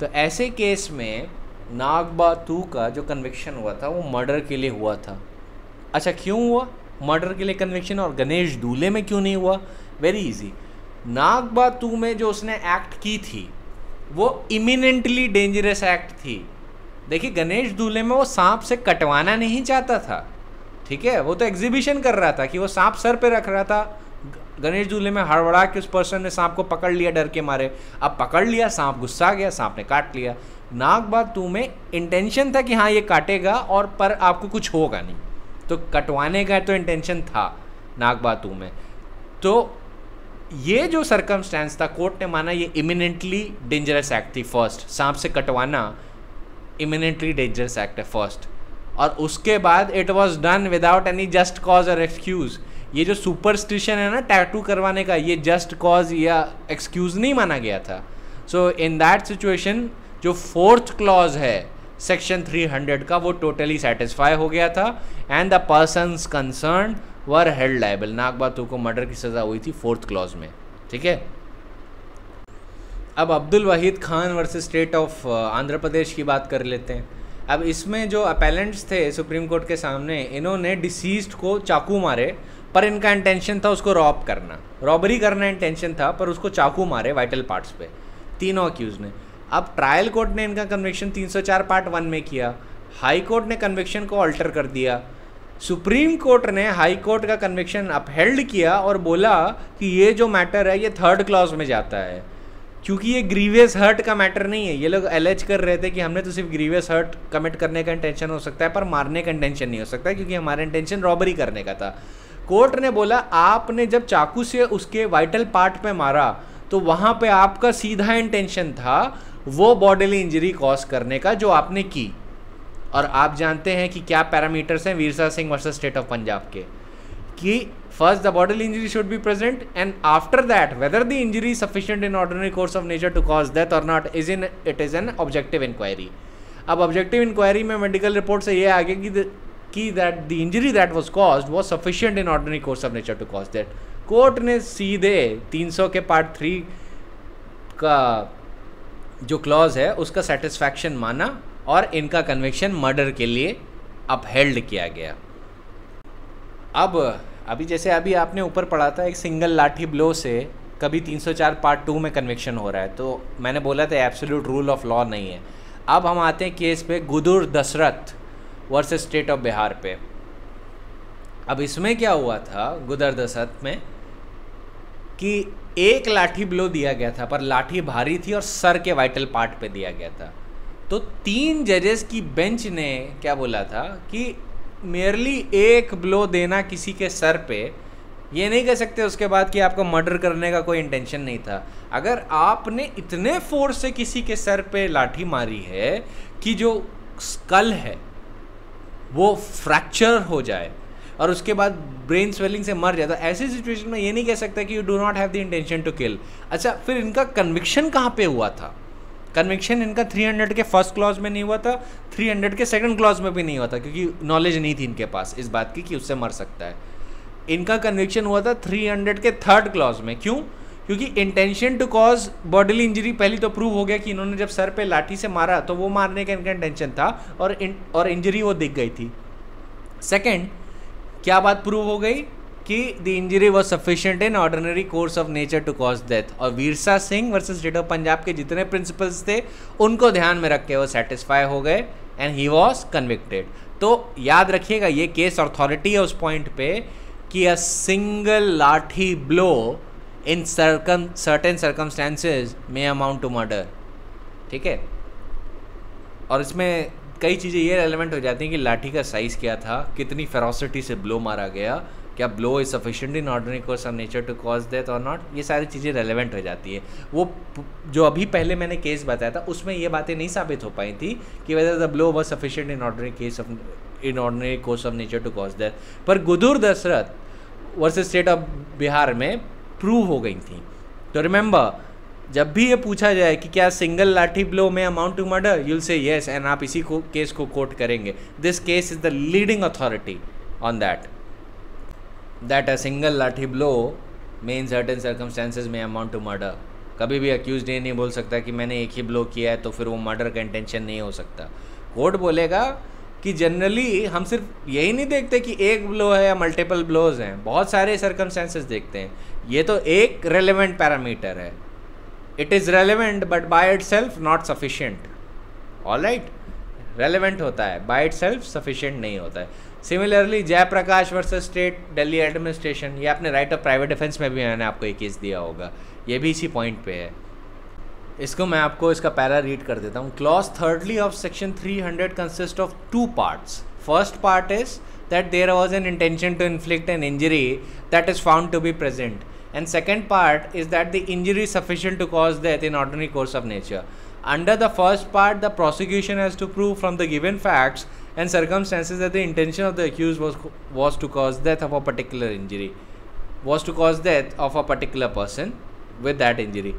तो ऐसे केस में नागबा तू का जो कन्विक्शन हुआ था वो मर्डर के लिए हुआ था। अच्छा, क्यों हुआ मर्डर के लिए कन्विक्शन और गणेश दूल्हे में क्यों नहीं हुआ? Very easy. नागबा तू में जो उसने एक्ट की थी वो इमिनेंटली डेंजरस एक्ट थी। देखिए, गणेश दूल्हे में वो सांप से कटवाना नहीं चाहता था, ठीक है, वो तो एग्जीबिशन कर रहा था कि वो सांप सर पे रख रहा था। गणेश दूल्हे में हड़बड़ा के उस पर्सन ने सांप को पकड़ लिया डर के मारे। अब पकड़ लिया, सांप गुस्सा गया, सांप ने काट लिया। नागबा तू में इंटेंशन था कि हाँ ये काटेगा और पर आपको कुछ होगा नहीं, तो कटवाने का तो इंटेंशन था नागबा तू में। तो ये जो सर्कमस्टेंस था कोर्ट ने माना ये इमिनेंटली डेंजरस एक्ट थी। फर्स्ट, सांप से कटवाना इमिनेंटली डेंजरस एक्ट है फर्स्ट। और उसके बाद it was done without any just cause और एक्सक्यूज। ये जो सुपरस्टिशन है ना टैटू करवाने का, ये जस्ट कॉज या एक्सक्यूज नहीं माना गया था। सो इन दैट सिचुएशन जो फोर्थ क्लॉज है सेक्शन 300 का वो टोटली सेटिस्फाई हो गया था and the persons concern were held liable. Nagbatu को मर्डर की सज़ा हुई थी फोर्थ क्लॉज में, ठीक है। अब Abdul Waheed Khan versus state of Andhra Pradesh की बात कर लेते हैं। अब इसमें जो अपेलेंट्स थे सुप्रीम कोर्ट के सामने, इन्होंने डिसीज्ड को चाकू मारे, पर इनका इंटेंशन था उसको रॉब करना, रॉबरी करना इंटेंशन था, पर उसको चाकू मारे वाइटल पार्ट्स पे, तीनों अक्यूज ने। अब ट्रायल कोर्ट ने इनका कन्विक्शन 304 पार्ट 1 में किया, हाई कोर्ट ने कन्विक्शन को अल्टर कर दिया, सुप्रीम कोर्ट ने हाई कोर्ट का कन्विक्शन अपहेल्ड किया और बोला कि ये जो मैटर है ये थर्ड क्लॉज में जाता है, क्योंकि ये ग्रीवियस हर्ट का मैटर नहीं है। ये लोग एलेज कर रहे थे कि हमने तो सिर्फ ग्रीवियस हर्ट कमिट करने का इंटेंशन हो सकता है, पर मारने का इंटेंशन नहीं हो सकता, क्योंकि हमारा इंटेंशन रॉबरी करने का था। कोर्ट ने बोला आपने जब चाकू से उसके वाइटल पार्ट पे मारा तो वहाँ पे आपका सीधा इंटेंशन था वो बॉडीली इंजरी कॉज करने का जो आपने की। और आप जानते हैं कि क्या पैरामीटर्स हैं Virsa Singh versus state of Punjab के, कि first the bodily injury should be present and after that whether the injury sufficient in ordinary course of nature to cause death और not it is an objective inquiry. अब objective inquiry में medical report से ये आ गया कि that the injury that was caused was sufficient in ordinary course of nature to cause death. Court ने सीधे 300 के पार्ट 3 का जो क्लॉज है उसका सेटिस्फैक्शन माना और इनका कन्विक्शन मर्डर के लिए अपहेल्ड किया गया। अब अभी जैसे अभी आपने ऊपर पढ़ा था एक सिंगल लाठी ब्लो से कभी 304 पार्ट 2 में कन्विक्शन हो रहा है, तो मैंने बोला था एब्सोल्यूट रूल ऑफ लॉ नहीं है। अब हम आते हैं केस पे Gudur Dasharath versus state of Bihar पे। अब इसमें क्या हुआ था गुदुर दशरथ में कि एक लाठी ब्लो दिया गया था, पर लाठी भारी थी और सर के वाइटल पार्ट पे दिया गया था। तो 3 जजेस की बेंच ने क्या बोला था कि मेयरली एक ब्लो देना किसी के सर पे, ये नहीं कह सकते उसके बाद कि आपको मर्डर करने का कोई इंटेंशन नहीं था। अगर आपने इतने फोर्स से किसी के सर पे लाठी मारी है कि जो स्कल है वो फ्रैक्चर हो जाए और उसके बाद ब्रेन स्वेलिंग से मर जाए, तो ऐसी सिचुएशन में ये नहीं कह सकता कि you do not have the intention to kill. अच्छा, फिर इनका कन्विक्शन कहाँ पे हुआ था? कन्विक्शन इनका 300 के फर्स्ट क्लॉज में नहीं हुआ था, 300 के सेकंड क्लॉज में भी नहीं हुआ था, क्योंकि नॉलेज नहीं थी इनके पास इस बात की कि उससे मर सकता है। इनका कन्विक्शन हुआ था 300 के थर्ड क्लॉज में। क्यों? क्योंकि intention to cause bodily injury पहली तो प्रूव हो गया कि इन्होंने जब सर पे लाठी से मारा तो वो मारने का इनका इंटेंशन था और इंजरी वो दिख गई थी। सेकेंड, क्या बात प्रूव हो गई कि the injury was sufficient in ordinary course of nature to cause death. और Virsa Singh versus state of Punjab के जितने प्रिंसिपल्स थे उनको ध्यान में रख के वो सेटिस्फाई हो गए एंड ही वॉज कन्विक्टेड। तो याद रखिएगा ये केस अथॉरिटी है उस पॉइंट पे कि a single lathi blow in certain circumstances may amount to murder. ठीक है, और इसमें कई चीज़ें ये रेलेवेंट हो जाती हैं कि लाठी का साइज़ क्या था, कितनी फेरोसिटी से ब्लो मारा गया, क्या blow is sufficient in ordinary course of nature to cause death और नॉट, ये सारी चीज़ें रेलेवेंट हो जाती है। वो जो अभी पहले मैंने केस बताया था उसमें ये बातें नहीं साबित हो पाई थी कि whether the blow was sufficient in ordinary course of nature to cause death, पर Gudur Dasharath versus state of Bihar में प्रूव हो गई थी। तो रिमेंबर, जब भी ये पूछा जाए कि क्या सिंगल लाठी ब्लो में अमाउंट टू मर्डर, यूल से येस एंड आप इसी को केस को कोट करेंगे। This case is the leading authority on that a single lathi blow में इन सर्टेन सर्कमस्टेंसेज में अमाउंट टू मर्डर। कभी भी अक्यूज ये नहीं बोल सकता कि मैंने एक ही ब्लो किया है तो फिर वो मर्डर का इंटेंशन नहीं हो सकता। कोर्ट बोलेगा कि जनरली हम सिर्फ यही नहीं देखते कि एक ब्लो है या मल्टीपल ब्लोज हैं, बहुत सारे सर्कमस्टेंसेज देखते हैं। ये तो एक रेलेवेंट पैरामीटर है, it is relevant but by itself not sufficient. Alright, relevant होता है, बाय इट सेल्फ सफिशियंट नहीं होता है। Similarly Jayprakash versus state Delhi administration, ये आपने राइट ऑफ प्राइवेट डिफेंस में भी मैंने आपको एक केस दिया होगा, ये भी इसी पॉइंट पे है। इसको मैं आपको इसका पैरा रीड कर देता हूँ। Clause thirdly of section 300 consist of 2 parts. First part is that there was an intention to inflict an injury that is found to be present, and second part is that the injury is sufficient to cause death in ordinary course of nature. Under the first part, the prosecution has to prove from the given facts and circumstances that the intention of the accused was to cause death of a particular injury, was to cause death of a particular person with that injury.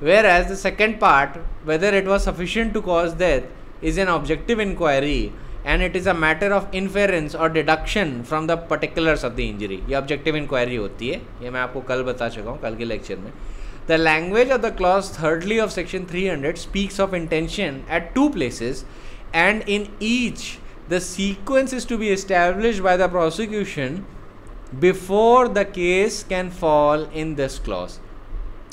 Whereas the second part, whether it was sufficient to cause death, is an objective inquiry and it is a matter of inference or deduction from the particulars of the injury. ये objective inquiry होती है, ये मैं आपको कल बता चुका हूँ, कल के लेक्चर में. The language of the clause thirdly of section 300 speaks of intention at two places, and in each the sequence is to be established by the prosecution before the case can fall in this clause.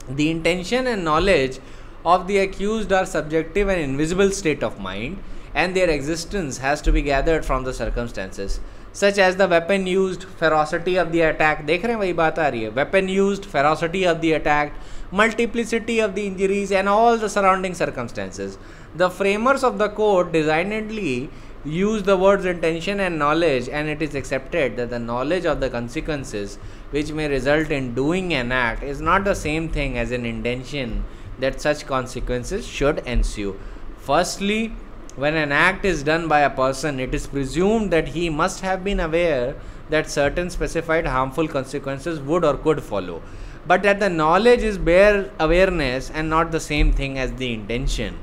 The intention and knowledge of the accused are subjective and invisible state of mind, and their existence has to be gathered from the circumstances, such as the weapon used, ferocity of the attack. देख रहे हैं वही बात आ रही है. Weapon used, ferocity of the attack, multiplicity of the injuries, and all the surrounding circumstances. The framers of the code designedly use the words intention and knowledge, and it is accepted that the knowledge of the consequences which may result in doing an act is not the same thing as an intention that such consequences should ensue. Firstly, when an act is done by a person, it is presumed that he must have been aware that certain specified harmful consequences would or could follow, but that the knowledge is bare awareness and not the same thing as the intention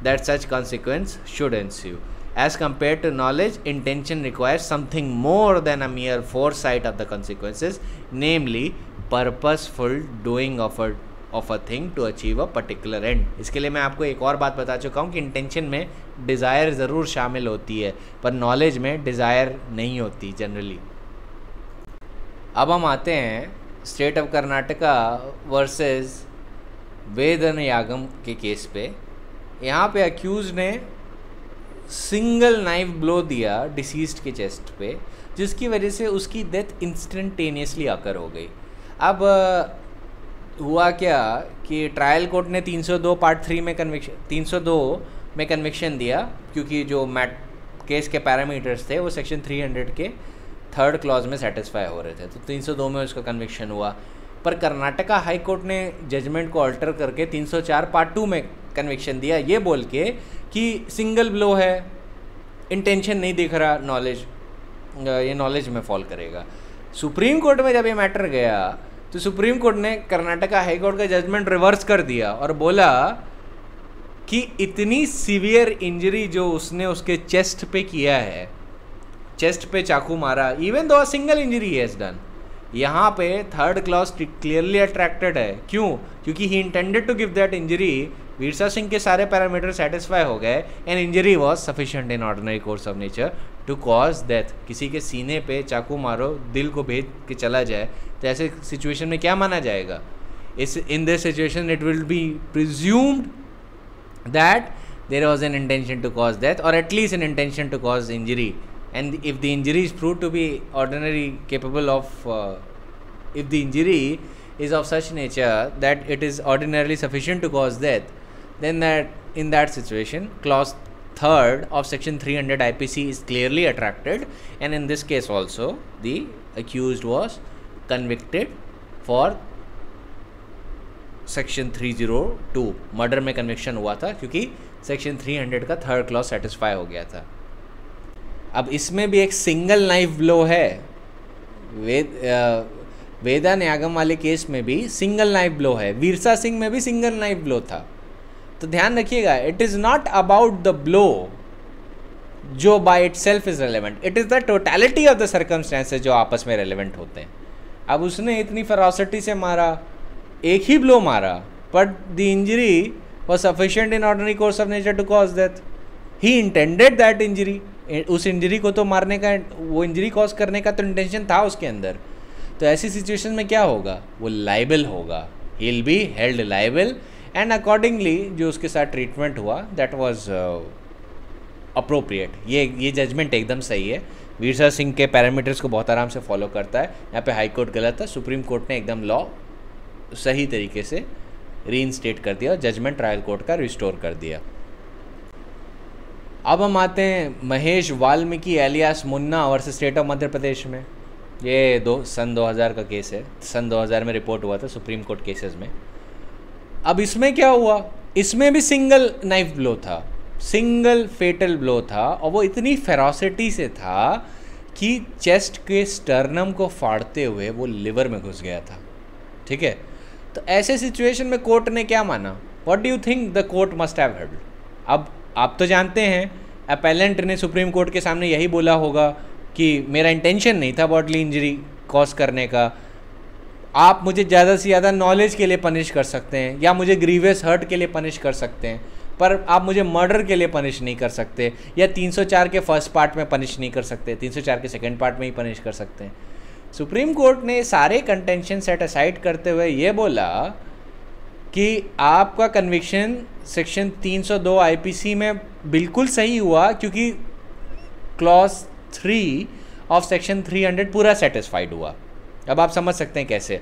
that such consequence should ensue. As compared to knowledge, intention requires something more than a mere foresight of the consequences, namely purposeful doing of a thing to achieve a particular end. इसके लिए मैं आपको एक और बात बता चुका हूँ कि इंटेंशन में डिज़ायर ज़रूर शामिल होती है, पर नॉलेज में डिज़ायर नहीं होती जनरली. अब हम आते हैं स्टेट ऑफ कर्नाटका वर्सेस वेदनयागम के केस पे. यहाँ पे अक्यूज ने सिंगल नाइफ ब्लो दिया डिसीज्ड के चेस्ट पे, जिसकी वजह से उसकी डेथ इंस्टेंटेनियसली आकर हो गई. अब हुआ क्या कि ट्रायल कोर्ट ने 302 पार्ट 3 में 302 में कन्विक्शन दिया, क्योंकि जो केस के पैरामीटर्स थे वो सेक्शन 300 के थर्ड क्लॉज में सेटिस्फाई हो रहे थे, तो 302 में उसका कन्विक्शन हुआ. पर कर्नाटका हाई कोर्ट ने जजमेंट को अल्टर करके 304 पार्ट 2 में कन्विक्शन दिया, ये बोल के कि सिंगल ब्लो है, इंटेंशन नहीं दिख रहा, नॉलेज, ये नॉलेज में फॉल करेगा. सुप्रीम कोर्ट में जब ये मैटर गया तो सुप्रीम कोर्ट ने कर्नाटका हाई कोर्ट का जजमेंट रिवर्स कर दिया और बोला कि इतनी सीवियर इंजरी जो उसने उसके चेस्ट पे किया है, चेस्ट पे चाकू मारा, even though a single injury has done, यहाँ पे थर्ड क्लॉज क्लियरली अट्रैक्टेड है. क्यों? क्योंकि he intended to give that injury. Virsa Singh के सारे पैरामीटर सेटिस्फाई हो गए and injury was sufficient in ordinary course of nature to cause death. किसी के सीने पे चाकू मारो, दिल को भेद के चला जाए, तो ऐसे सिचुएशन में क्या माना जाएगा? In this situation it will be presumed that there was an intention to cause death और at least an intention to cause injury. And if the injury is proved to be ordinary capable of, if the injury is of such nature that it is ordinarily sufficient to cause death, then that in that situation, clause 3rd of section 300 IPC is clearly attracted, and in this case also the accused was convicted for section 302 murder में conviction हुआ था क्योंकि section 300 का third clause satisfy हो गया था. अब इसमें भी एक सिंगल नाइफ ब्लो है. वेदनयागम वाले केस में भी सिंगल नाइफ ब्लो है, वीरसा सिंह में भी सिंगल नाइफ ब्लो था. तो ध्यान रखिएगा, it is not about the blow जो by itself is relevant, it is the totality of the circumstances जो आपस में रेलिवेंट होते हैं. अब उसने इतनी फेरोसिटी से मारा, एक ही ब्लो मारा, but the injury was sufficient in ordinary course of nature to cause death. He intended that injury, उस इंजरी को तो मारने का, वो इंजरी कॉज करने का तो इंटेंशन था उसके अंदर. तो ऐसी सिचुएशन में क्या होगा? वो लाइबल होगा, he will be held liable, and accordingly जो उसके साथ ट्रीटमेंट हुआ दैट वाज अप्रोप्रिएट. ये जजमेंट एकदम सही है. वीरसा सिंह के पैरामीटर्स को बहुत आराम से फॉलो करता है. यहाँ पे हाई कोर्ट गलत था, सुप्रीम कोर्ट ने एकदम लॉ सही तरीके से रीइंस्टेट कर दिया और जजमेंट ट्रायल कोर्ट का रिस्टोर कर दिया. अब हम आते हैं Mahesh Valmiki alias Munna versus state of Madhya Pradesh में. ये सन 2000 का केस है, सन 2000 में रिपोर्ट हुआ था सुप्रीम कोर्ट केसेस में. अब इसमें क्या हुआ? इसमें भी सिंगल नाइफ ब्लो था, सिंगल फेटल ब्लो था और वो इतनी फेरोसिटी से था कि चेस्ट के स्टर्नम को फाड़ते हुए वो लिवर में घुस गया था। ठीक है, तो ऐसे सिचुएशन में कोर्ट ने क्या माना? What do you think the court must have held? अब आप तो जानते हैं अपेलेंट ने सुप्रीम कोर्ट के सामने यही बोला होगा कि मेरा इंटेंशन नहीं था बॉडली इंजरी कॉज करने का, आप मुझे ज़्यादा से ज़्यादा नॉलेज के लिए पनिश कर सकते हैं या मुझे ग्रीवियस हर्ट के लिए पनिश कर सकते हैं, पर आप मुझे मर्डर के लिए पनिश नहीं कर सकते या 304 के फर्स्ट पार्ट में पनिश नहीं कर सकते, 304 के सेकंड पार्ट में ही पनिश कर सकते हैं। सुप्रीम कोर्ट ने सारे कंटेंशन सेट असाइड करते हुए ये बोला कि आपका कन्विक्शन सेक्शन 302 आईपीसी में बिल्कुल सही हुआ क्योंकि क्लॉज 3 ऑफ सेक्शन 300 पूरा सेटिस्फाइड हुआ। अब आप समझ सकते हैं कैसे।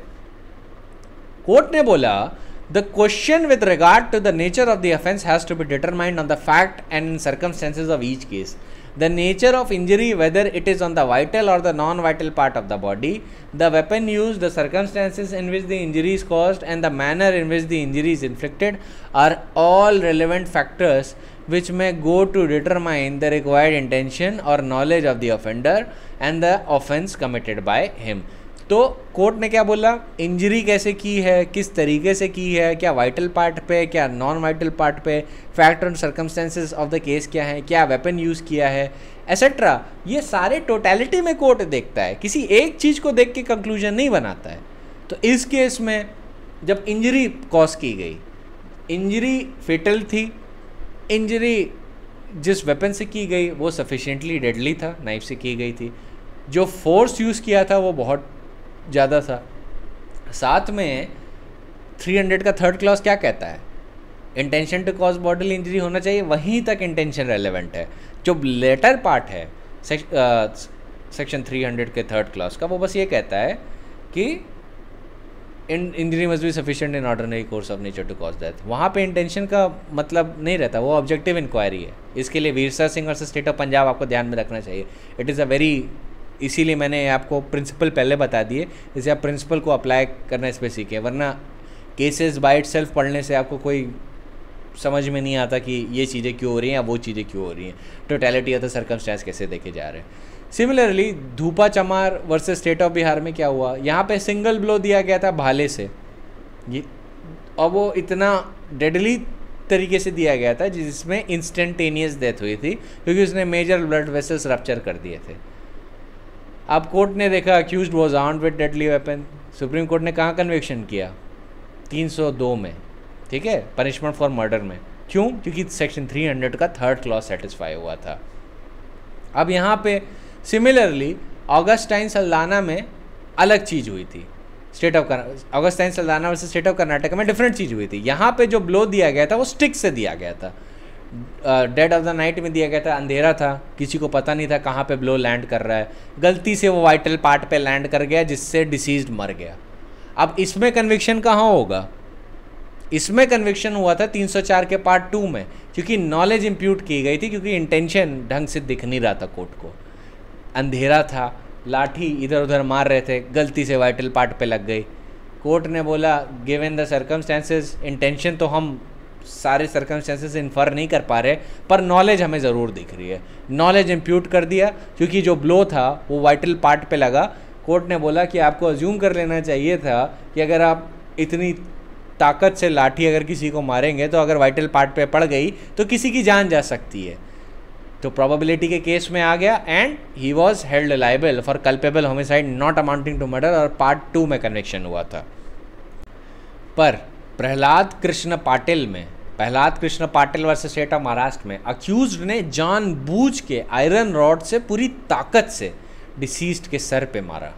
कोर्ट ने बोला the question with regard to the nature of the offence has to be determined on the fact and circumstances of each case, the nature of injury, whether it is on the vital or the non-vital part of the body, the weapon used, the circumstances in which the injury is caused, and the manner in which the injury is inflicted are all relevant factors which may go to determine the required intention or knowledge of the offender and the offense committed by him. तो court ने क्या बोला? Injury कैसे की है, किस तरीके से की है, क्या वाइटल पार्ट पे, क्या नॉन वाइटल पार्ट पे, fact and circumstances of the case क्या है, क्या वेपन यूज़ किया है, एसेट्रा। ये सारे टोटलिटी में कोर्ट देखता है, किसी एक चीज़ को देख के कंक्लूजन नहीं बनाता है। तो इस केस में जब इंजरी कॉज की गई, इंजरी फेटल थी, इंजरी जिस वेपन से की गई वो सफिशिएंटली डेडली था, नाइफ से की गई थी, जो फोर्स यूज़ किया था वो बहुत ज़्यादा था। साथ में 300 का थर्ड क्लॉज क्या कहता है? Intention to cause bodily injury होना चाहिए, वहीं तक इंटेंशन रेलेवेंट है। जो लेटर पार्ट है सेक्शन 300 के थर्ड क्लॉज का, वो बस ये कहता है कि injury must be sufficient in ordinary course of nature to cause death. वहाँ पे इंटेंशन का मतलब नहीं रहता, वो ऑब्जेक्टिव इंक्वायरी है। इसके लिए वीरसा सिंह और स्टेट ऑफ पंजाब आपको ध्यान में रखना चाहिए। इट इज़ अ वेरी, इसीलिए मैंने आपको प्रिंसिपल पहले बता दिए, इसे आप प्रिंसिपल को अप्लाई करना इस पर सीखें, वरना केसेस बाय इटसेल्फ पढ़ने से आपको कोई समझ में नहीं आता कि ये चीज़ें क्यों हो रही हैं या वो चीज़ें क्यों हो रही हैं, टोटलिटी ऑफ द सर्कमस्टेंस कैसे देखे जा रहे हैं। सिमिलरली धूपा चमार वर्सेस स्टेट ऑफ बिहार में क्या हुआ? यहाँ पे सिंगल ब्लो दिया गया था भाले से, ये और वो इतना डेडली तरीके से दिया गया था जिसमें इंस्टेंटेनियस डेथ हुई थी क्योंकि उसने मेजर ब्लड वेसल्स रप्चर कर दिए थे। अब कोर्ट ने देखा accused was armed with deadly weapon. Supreme court ने कहाँ कन्विक्शन किया? 302 में, ठीक है, पनिशमेंट फॉर मर्डर में। क्यों? क्योंकि सेक्शन 300 का थर्ड क्लॉज सेटिस्फाई हुआ था। अब यहाँ पे सिमिलरली ऑगस्टाइन सल्दाना में अलग चीज़ हुई थी। Augustine Saldanha versus state of Karnataka में डिफरेंट चीज़ हुई थी। यहाँ पे जो ब्लो दिया गया था वो स्टिक से दिया गया था, डेड ऑफ द नाइट में दिया गया था, अंधेरा था, किसी को पता नहीं था कहाँ पे ब्लो लैंड कर रहा है, गलती से वो वाइटल पार्ट पे लैंड कर गया जिससे डिसीज्ड मर गया। अब इसमें कन्विक्शन कहाँ होगा? इसमें कन्विक्शन हुआ था 304 के पार्ट 2 में, क्योंकि नॉलेज इम्प्यूट की गई थी, क्योंकि इंटेंशन ढंग से दिख नहीं रहा था कोर्ट को, अंधेरा था, लाठी इधर उधर मार रहे थे, गलती से वाइटल पार्ट पे लग गई। कोर्ट ने बोला गिवन द सर्कमस्टेंसेस, इंटेंशन तो हम सारे सर्कमस्टेंसेस इन्फर नहीं कर पा रहे, पर नॉलेज हमें ज़रूर दिख रही है। नॉलेज इम्प्यूट कर दिया क्योंकि जो ब्लो था वो वाइटल पार्ट पे लगा। कोर्ट ने बोला कि आपको अज्यूम कर लेना चाहिए था कि अगर आप इतनी ताकत से लाठी अगर किसी को मारेंगे तो अगर वाइटल पार्ट पे पड़ गई तो किसी की जान जा सकती है। तो प्रोबेबिलिटी के केस में आ गया and he was held liable for culpable homicide not amounting to murder, और पार्ट 2 में कन्विक्शन हुआ था। पर Prahlad Krishna Patil versus state of Maharashtra में अक्यूज्ड ने जानबूझ के आयरन रॉड से पूरी ताकत से डिसीज्ड के सर पे मारा,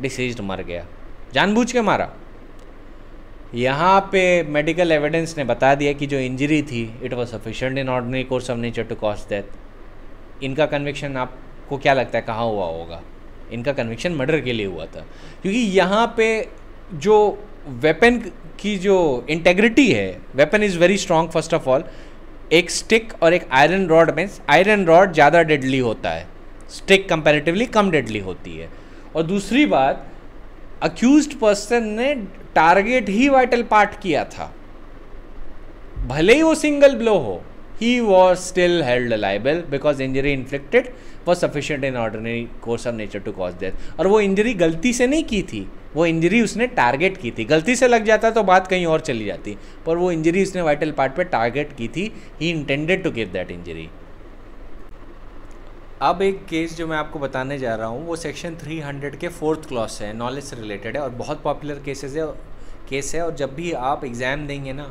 डिसीज्ड मर गया, जानबूझ के मारा। यहाँ पे मेडिकल एविडेंस ने बता दिया कि जो इंजरी थी it was sufficient in ordinary course of nature to cause death. इनका कन्विक्शन आपको क्या लगता है कहाँ हुआ होगा? इनका कन्विक्शन मर्डर के लिए हुआ था, क्योंकि यहाँ पे जो वेपन की जो इंटेग्रिटी है, weapon is very strong. First of all एक स्टिक और एक आयरन रॉड में, आयरन रॉड ज़्यादा डेडली होता है, स्टिक कंपैरेटिवली कम डेडली होती है। और दूसरी बात, अक्यूज्ड पर्सन ने टारगेट ही वाइटल पार्ट किया था, भले ही वो सिंगल ब्लो हो, he was still held liable because injury inflicted was sufficient in ordinary course of nature to cause death. और वो इंजरी गलती से नहीं की थी, वो इंजरी उसने टारगेट की थी. गलती से लग जाता तो बात कहीं और चली जाती, पर वो इंजरी उसने वाइटल पार्ट पे टारगेट की थी. He intended to give that injury. अब एक केस जो मैं आपको बताने जा रहा हूँ वो सेक्शन 300 के 4th क्लॉज से है, नॉलेज से रिलेटेड है और बहुत पॉपुलर केस है. और जब भी आप एग्ज़ाम देंगे ना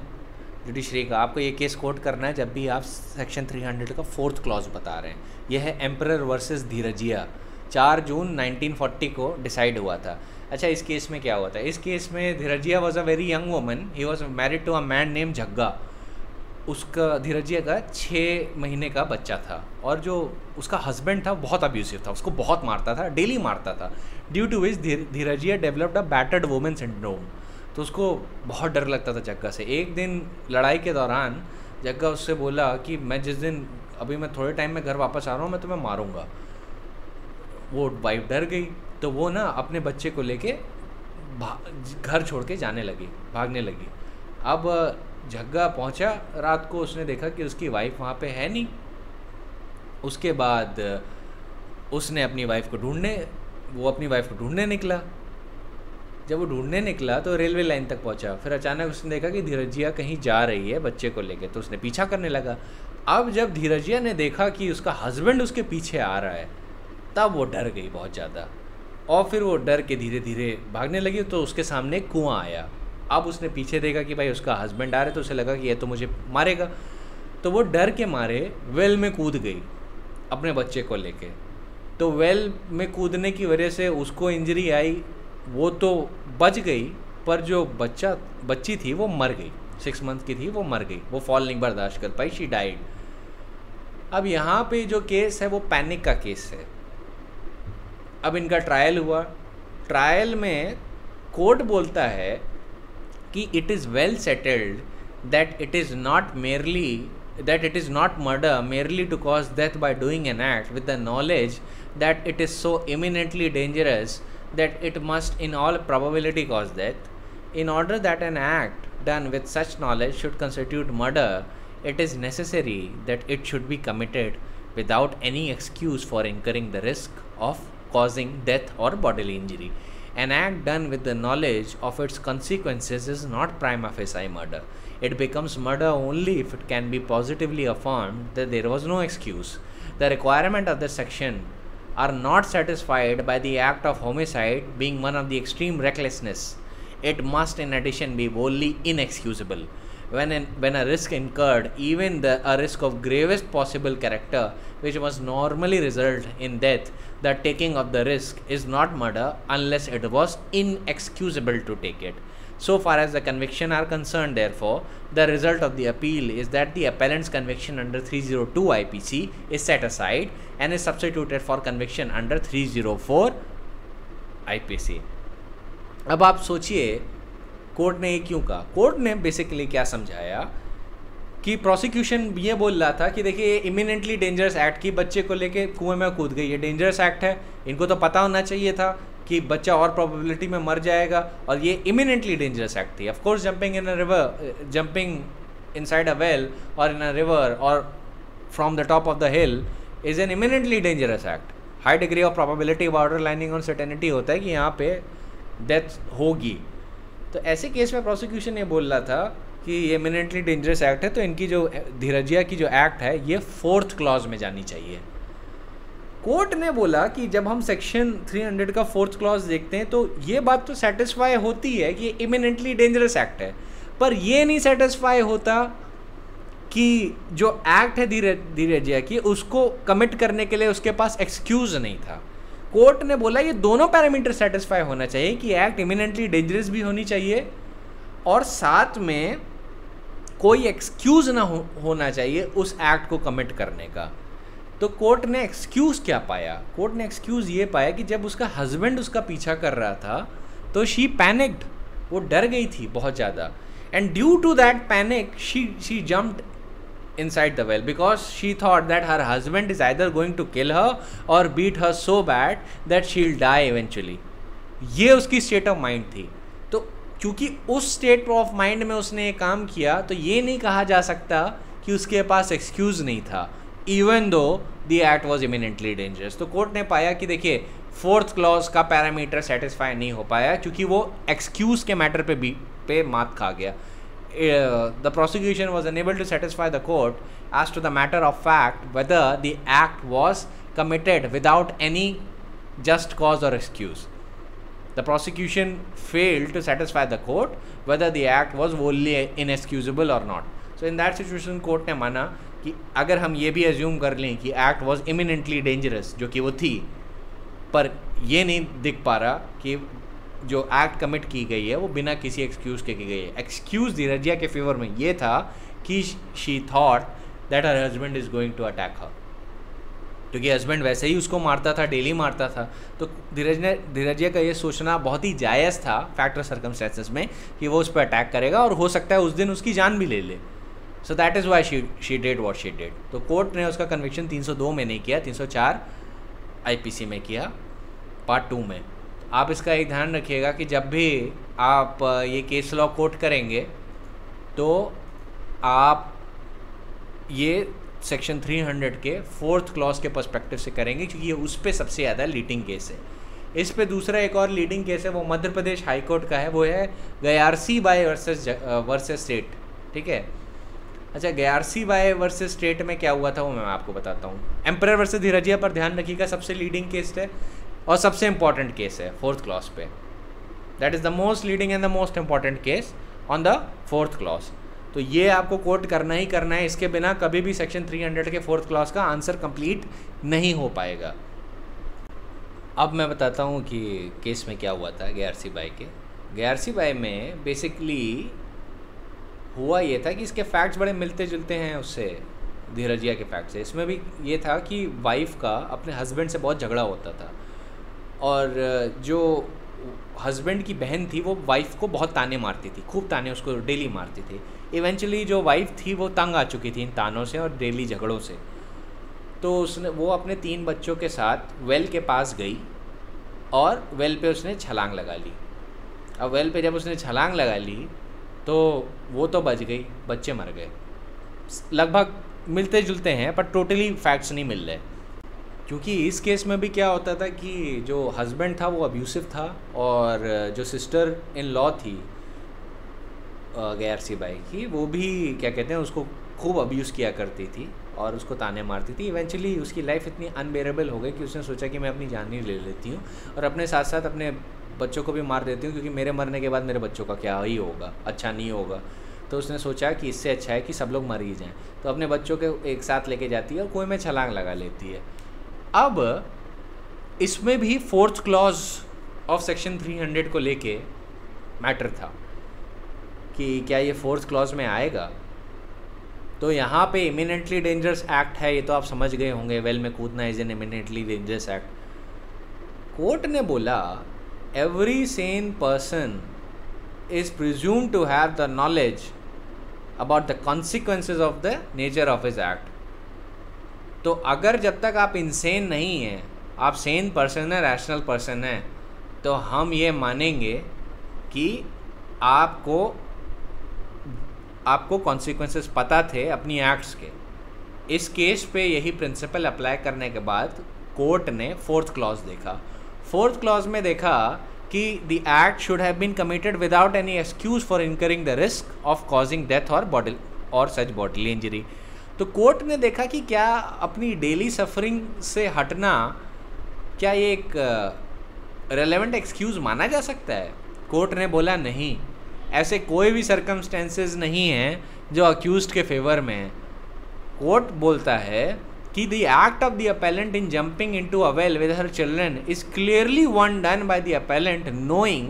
जुडिशरी का, आपको ये केस कोट करना है जब भी आप सेक्शन 300 का 4th क्लॉज बता रहे हैं. यह है एम्परर वर्सेस धीरजिया, 4 जून 1940 को डिसाइड हुआ था. अच्छा, इस केस में क्या हुआ था? इस केस में Dhirajiya was a very young woman. He was married to a man name Jhagga. उसका धीरजिया का 6 महीने का बच्चा था और जो उसका हस्बैंड था बहुत अब्यूसिव था, उसको बहुत मारता था, डेली मारता था. Due to which Dhirajia developed a battered women syndrome. तो उसको बहुत डर लगता था जग्गा से. एक दिन लड़ाई के दौरान जग्गा उससे बोला कि मैं जिस दिन अभी मैं थोड़े टाइम में घर वापस आ रहा हूँ, मैं तुम्हें मारूंगा. वो वाइफ डर गई तो वो ना अपने बच्चे को लेके घर छोड़ के जाने लगी, भागने लगी. अब जग्गा पहुंचा रात को, उसने देखा कि उसकी वाइफ वहाँ पे है नहीं. उसके बाद उसने अपनी वाइफ को ढूंढने निकला. जब वो ढूंढने निकला तो रेलवे लाइन तक पहुंचा. फिर अचानक उसने देखा कि धीरजिया कहीं जा रही है बच्चे को लेके, तो उसने पीछा करने लगा. अब जब धीरजिया ने देखा कि उसका हस्बैंड उसके पीछे आ रहा है, तब वो डर गई बहुत ज़्यादा और फिर वो डर के धीरे धीरे भागने लगी. तो उसके सामने एक कुआं आया. अब उसने पीछे देखा कि भाई उसका हस्बैंड आ रहा है, तो उसे लगा कि ये तो मुझे मारेगा. तो वो डर के मारे वेल में कूद गई अपने बच्चे को लेके. तो वेल में कूदने की वजह से उसको इंजरी आई, वो तो बच गई, पर जो बच्ची थी वो मर गई. 6 मंथ की थी, वो मर गई. वो फॉल नहीं बर्दाश्त कर पाई, शी डाइड. अब यहाँ पे जो केस है वो पैनिक का केस है. अब इनका ट्रायल हुआ. ट्रायल में कोर्ट बोलता है कि it is well settled that it is not murder merely to cause death by doing an act with the knowledge that it is so imminently dangerous that it must in all probability cause death. In order that an act done with such knowledge should constitute murder, it is necessary that it should be committed without any excuse for incurring the risk of causing death or bodily injury. An act done with the knowledge of its consequences is not prima facie murder. It becomes murder only if it can be positively affirmed that there was no excuse. The requirements of this section are not satisfied by the act of homicide being one of the extreme recklessness. It must in addition be wholly inexcusable. When a risk incurred, even a risk of gravest possible character, which must normally result in death, the taking of the risk is not murder unless it was inexcusable to take it. So far as the conviction are concerned, therefore, the result of the appeal is that the appellant's conviction under 302 IPC is set aside and is substituted for conviction under 304 IPC. अब आप सोचिए court ने ये क्यों कहा. Court ने basically क्या समझाया कि प्रोसिक्यूशन ये बोल रहा था कि देखिए ये इमिनेंटली डेंजरस एक्ट की बच्चे को लेके कुएं में कूद गई, ये डेंजरस एक्ट है, इनको तो पता होना चाहिए था कि बच्चा और प्रोबेबिलिटी में मर जाएगा, और ये इमिनेंटली डेंजरस एक्ट थी. Of course jumping inside a well और इन अ रिवर और from the top of the hill is an imminently dangerous act. High degree of probability border lining on certainty होता है कि यहाँ पे डेथ होगी. तो ऐसे केस में प्रोसिक्यूशन ये बोल रहा था कि ये इमिनेंटली डेंजरस एक्ट है, तो इनकी जो धीरजिया की जो एक्ट है ये 4th क्लॉज में जानी चाहिए. कोर्ट ने बोला कि जब हम सेक्शन 300 का 4th क्लॉज देखते हैं तो ये बात तो सेटिस्फाई होती है कि ये इमिनेंटली डेंजरस एक्ट है, पर ये नहीं सेटिस्फाई होता कि जो एक्ट है धीरजिया की उसको कमिट करने के लिए उसके पास एक्सक्यूज नहीं था. कोर्ट ने बोला ये दोनों पैरामीटर सेटिस्फाई होना चाहिए कि एक्ट इमिनेंटली डेंजरस भी होनी चाहिए और साथ में कोई एक्सक्यूज़ ना होना चाहिए उस एक्ट को कमिट करने का. तो कोर्ट ने एक्सक्यूज़ क्या पाया? कोर्ट ने एक्सक्यूज़ ये पाया कि जब उसका हस्बैंड उसका पीछा कर रहा था तो शी पैनिक्ड, वो डर गई थी बहुत ज़्यादा, and due to that panic she jumped inside the well because she thought that her husband is either going to kill her or beat her so bad that she'll die eventually. ये उसकी state of mind थी. तो क्योंकि उस state of mind में उसने ये काम किया तो ये नहीं कहा जा सकता कि उसके पास एक्सक्यूज़ नहीं था, even though the act was eminently dangerous. तो कोर्ट ने पाया कि देखिए फोर्थ क्लॉज का पैरामीटर सेटिस्फाई नहीं हो पाया क्योंकि वो एक्सक्यूज़ के मैटर पे मात खा गया। The prosecution was unable to satisfy the court as to the matter of fact whether the act was committed without any just cause or excuse. The prosecution failed to satisfy the court whether the act was wholly inexcusable or not. So in that situation court ने माना कि अगर हम ये भी assume कर लें कि act was imminently dangerous, जो कि वो थी, पर ये नहीं दिख पा रहा कि जो एक्ट कमिट की गई है वो बिना किसी एक्सक्यूज़ के की गई है। एक्सक्यूज़ धीरजिया के फेवर में ये था कि she thought that her husband is going to attack her, क्योंकि हस्बैंड वैसे ही उसको मारता था, डेली मारता था। तो धीरजिया का ये सोचना बहुत ही जायज़ था फैक्ट और सर्कमस्टेंसेस में कि वो उस पर अटैक करेगा और हो सकता है उस दिन उसकी जान भी ले ले। So that is why she did what she did. तो कोर्ट ने उसका कन्विक्शन 302 में नहीं किया, 304 IPC में किया, पार्ट 2 में। आप इसका एक ध्यान रखिएगा कि जब भी आप ये केस लॉ कोट करेंगे तो आप ये सेक्शन 300 के 4th क्लॉज के पर्सपेक्टिव से करेंगे, क्योंकि ये उस पर सबसे ज़्यादा लीडिंग केस है। इस पे दूसरा एक और लीडिंग केस है, वो मध्य प्रदेश हाई कोर्ट का है, वो है गयारसी बाई वर्सेस स्टेट। ठीक है, अच्छा, गयारसी बाई वर्सेस स्टेट में क्या हुआ था वो मैं आपको बताता हूँ। एम्परर वर्सेस धीरजिया पर ध्यान रखिएगा, सबसे लीडिंग केस है और सबसे इंपॉर्टेंट केस है 4th क्लॉज पे। That is the most leading and the most important case on the 4th clause. तो ये आपको कोट करना ही करना है, इसके बिना कभी भी सेक्शन 300 के 4th क्लॉज का आंसर कंप्लीट नहीं हो पाएगा। अब मैं बताता हूँ कि केस में क्या हुआ था गयारसी बाई के। गयारसी बाई में बेसिकली हुआ ये था कि इसके फैक्ट्स बड़े मिलते जुलते हैं उससे, धीरजिया के फैक्ट से। इसमें भी ये था कि वाइफ का अपने हस्बैंड से बहुत झगड़ा होता था और जो हस्बैंड की बहन थी वो वाइफ को बहुत ताने मारती थी, खूब ताने उसको डेली मारती थी। इवेंचुअली जो वाइफ थी वो तंग आ चुकी थी इन तानों से और डेली झगड़ों से। तो वो अपने 3 बच्चों के साथ वेल के पास गई और वेल पे उसने छलांग लगा ली। अब वेल पे जब उसने छलांग लगा ली तो वो तो बच गई, बच्चे मर गए। लगभग मिलते जुलते हैं पर टोटली फैक्ट्स नहीं मिल रहे, क्योंकि इस केस में भी क्या होता था कि जो हस्बैंड था वो अब्यूसिव था और जो सिस्टर इन लॉ थी गयारसी बाई की, वो भी क्या कहते हैं उसको खूब अब्यूज़ किया करती थी और उसको ताने मारती थी। इवेंचुअली उसकी लाइफ इतनी अनबेरेबल हो गई कि उसने सोचा कि मैं अपनी जान ही ले लेती हूँ और अपने साथ साथ अपने बच्चों को भी मार देती हूँ, क्योंकि मेरे मरने के बाद मेरे बच्चों का क्या ही होगा, अच्छा नहीं होगा। तो उसने सोचा कि इससे अच्छा है कि सब लोग मर ही जाएँ। तो अपने बच्चों के एक साथ लेके जाती है और कुएं में छलांग लगा लेती है। अब इसमें भी 4th क्लॉज ऑफ सेक्शन 300 को लेके मैटर था कि क्या ये 4th क्लॉज में आएगा। तो यहाँ पे इमिनेंटली डेंजरस एक्ट है, ये तो आप समझ गए होंगे, वेल में कूदना is an imminently dangerous act. Court ने बोला every sane person is presumed to have the knowledge about the consequences of the nature of his act. तो अगर जब तक आप इंसेन नहीं हैं, आप सेन पर्सन है, रैशनल पर्सन है, तो हम ये मानेंगे कि आपको कॉन्सिक्वेंसेस पता थे अपनी एक्ट्स के। इस केस पे यही प्रिंसिपल अप्लाई करने के बाद कोर्ट ने 4th क्लॉज देखा। 4th क्लॉज में देखा कि the act should have been committed without any excuse for incurring the risk of causing death और सच बॉडीली इंजरी। तो कोर्ट ने देखा कि क्या अपनी डेली सफरिंग से हटना, क्या ये एक रेलेवेंट एक्सक्यूज़ माना जा सकता है। कोर्ट ने बोला नहीं, ऐसे कोई भी सर्कमस्टेंसेस नहीं हैं जो अक्यूज्ड के फेवर में है। कोर्ट बोलता है कि the act of the appellant in jumping into a well with her children is clearly one done by the appellant knowing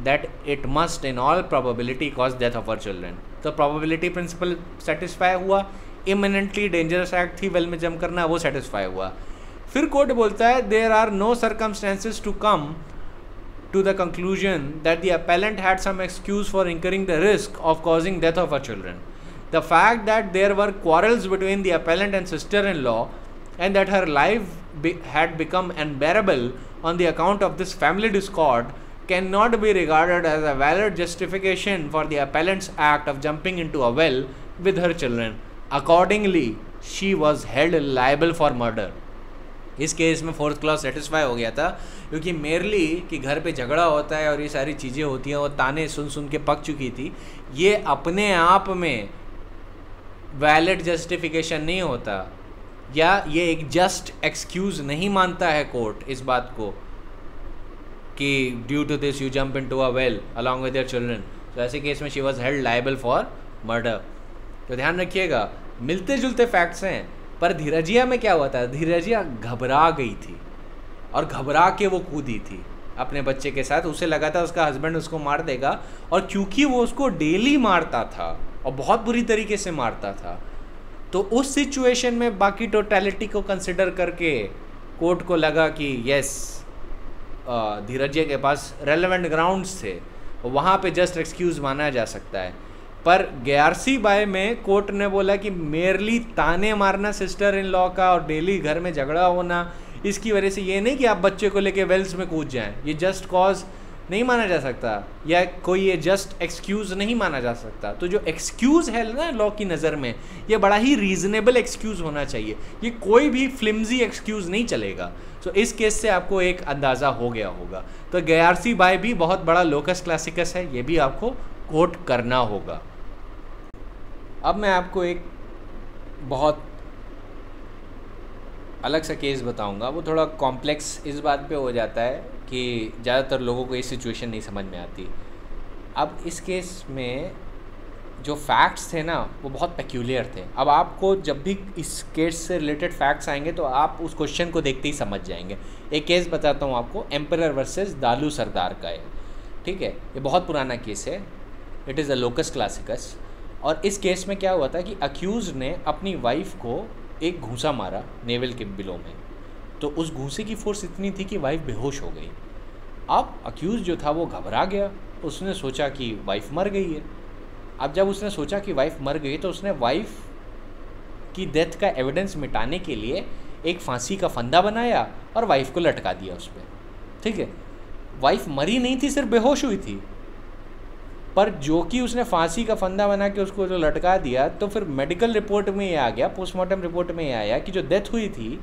that it must in all probability cause death of her children. तो probability principle satisfy हुआ, imminently dangerous act थी well में jump करना, वो satisfy हुआ। फिर court बोलता है there are no circumstances to come to the conclusion that the appellant had some excuse for incurring the risk of causing death of her children. The fact that there were quarrels between the appellant and sister-in-law and that her life had become unbearable on the account of this family discord cannot be regarded as a valid justification for the appellant's act of jumping into a well with her children. Accordingly she was held liable for murder. इस case में fourth clause satisfy हो गया था, क्योंकि merely कि घर पे झगड़ा होता है और ये सारी चीज़ें होती हैं, वो ताने सुन सुन के पक चुकी थी। ये अपने आप में वैलिड जस्टिफिकेशन नहीं होता, या ये एक जस्ट एक्सक्यूज़ नहीं मानता है कोर्ट इस बात को कि due to this you jump into a well along with your children. तो ऐसे केस में she was held liable for murder. तो ध्यान रखिएगा, मिलते जुलते फैक्ट्स हैं, पर धीरजिया में क्या हुआ था, धीरजिया घबरा गई थी और घबरा के वो कूदी थी अपने बच्चे के साथ। उसे लगा था उसका हस्बैंड उसको मार देगा, और क्योंकि वो उसको डेली मारता था और बहुत बुरी तरीके से मारता था, तो उस सिचुएशन में बाकी टोटलिटी को कंसिडर करके कोर्ट को लगा कि यस धीरजिया के पास रेलेवेंट ग्राउंड्स थे, वहाँ पे जस्ट एक्सक्यूज़ माना जा सकता है। पर ग्यारसी बाय में कोर्ट ने बोला कि मेरली ताने मारना सिस्टर इन लॉ का और डेली घर में झगड़ा होना, इसकी वजह से ये नहीं कि आप बच्चे को लेके वेल्स में कूद जाएं, ये जस्ट कॉज नहीं माना जा सकता, या कोई ये जस्ट एक्सक्यूज़ नहीं माना जा सकता। तो जो एक्सक्यूज़ है ना लॉ की नज़र में, ये बड़ा ही रीज़नेबल एक्सक्यूज़ होना चाहिए, ये कोई भी फ्लिम्जी एक्सक्यूज़ नहीं चलेगा। तो इस केस से आपको एक अंदाज़ा हो गया होगा। तो ग्यारसी बाय भी बहुत बड़ा लोकस क्लासिकस है, ये भी आपको कोट करना होगा। अब मैं आपको एक बहुत अलग सा केस बताऊंगा, वो थोड़ा कॉम्प्लेक्स इस बात पे हो जाता है कि ज़्यादातर लोगों को ये सिचुएशन नहीं समझ में आती। अब इस केस में जो फैक्ट्स थे ना वो बहुत पेक्यूलियर थे। अब आपको जब भी इस केस से रिलेटेड फैक्ट्स आएंगे तो आप उस क्वेश्चन को देखते ही समझ जाएंगे। एक केस बताता हूँ आपको, एम्परर वर्सेस दालू सरदार का है, ठीक है। ये बहुत पुराना केस है, इट इज़ अ लोकस क्लासिकस। और इस केस में क्या हुआ था कि अक्यूज़ ने अपनी वाइफ को एक घूंसा मारा नेवल के बिलो में, तो उस घूंसे की फोर्स इतनी थी कि वाइफ बेहोश हो गई। अब अक्यूज़ जो था वो घबरा गया, उसने सोचा कि वाइफ मर गई है। अब जब उसने सोचा कि वाइफ मर गई तो उसने वाइफ की डेथ का एविडेंस मिटाने के लिए एक फांसी का फंदा बनाया और वाइफ को लटका दिया उस पर, ठीक है। वाइफ मरी नहीं थी, सिर्फ बेहोश हुई थी, पर जो कि उसने फांसी का फंदा बना के उसको जो लटका दिया, तो फिर मेडिकल रिपोर्ट में ये आ गया, पोस्टमार्टम रिपोर्ट में ये आया कि जो डेथ हुई थी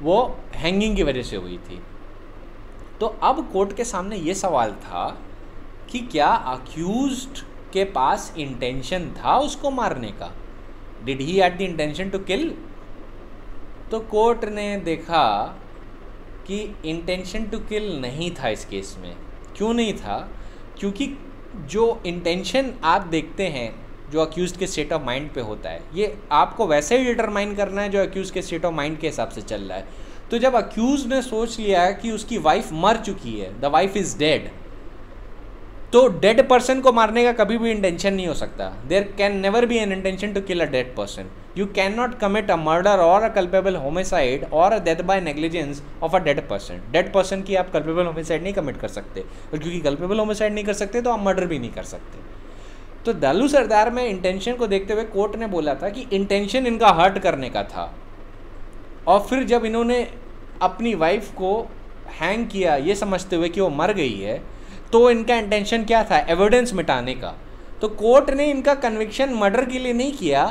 वो हैंगिंग की वजह से हुई थी। तो अब कोर्ट के सामने ये सवाल था कि क्या अक्यूज्ड के पास इंटेंशन था उसको मारने का, did he had the intention to kill. तो कोर्ट ने देखा कि इंटेंशन टू किल नहीं था इस केस में। क्यों नहीं था? क्योंकि जो इंटेंशन आप देखते हैं जो अक्यूज्ड के स्टेट ऑफ माइंड पे होता है, ये आपको वैसे ही डिटरमाइन करना है जो अक्यूज्ड के स्टेट ऑफ माइंड के हिसाब से चल रहा है। तो जब अक्यूज्ड ने सोच लिया कि उसकी वाइफ मर चुकी है, द वाइफ इज डेड, तो डेड पर्सन को मारने का कभी भी इंटेंशन नहीं हो सकता। There can never be an intention to kill a dead person. You can not commit a murder और अ कल्पेबल होमिसाइड और a death by negligence of a dead person. Dead person की आप culpable homicide नहीं commit कर सकते, और क्योंकि culpable homicide नहीं कर सकते तो आप मर्डर भी नहीं कर सकते। तो दालू सरदार में इंटेंशन को देखते हुए कोर्ट ने बोला था कि इंटेंशन इनका हर्ट करने का था, और फिर जब इन्होंने अपनी वाइफ को हैंग किया ये समझते हुए कि वो मर गई है, तो इनका इंटेंशन क्या था? एविडेंस मिटाने का। तो कोर्ट ने इनका कन्विक्शन मर्डर के लिए नहीं किया,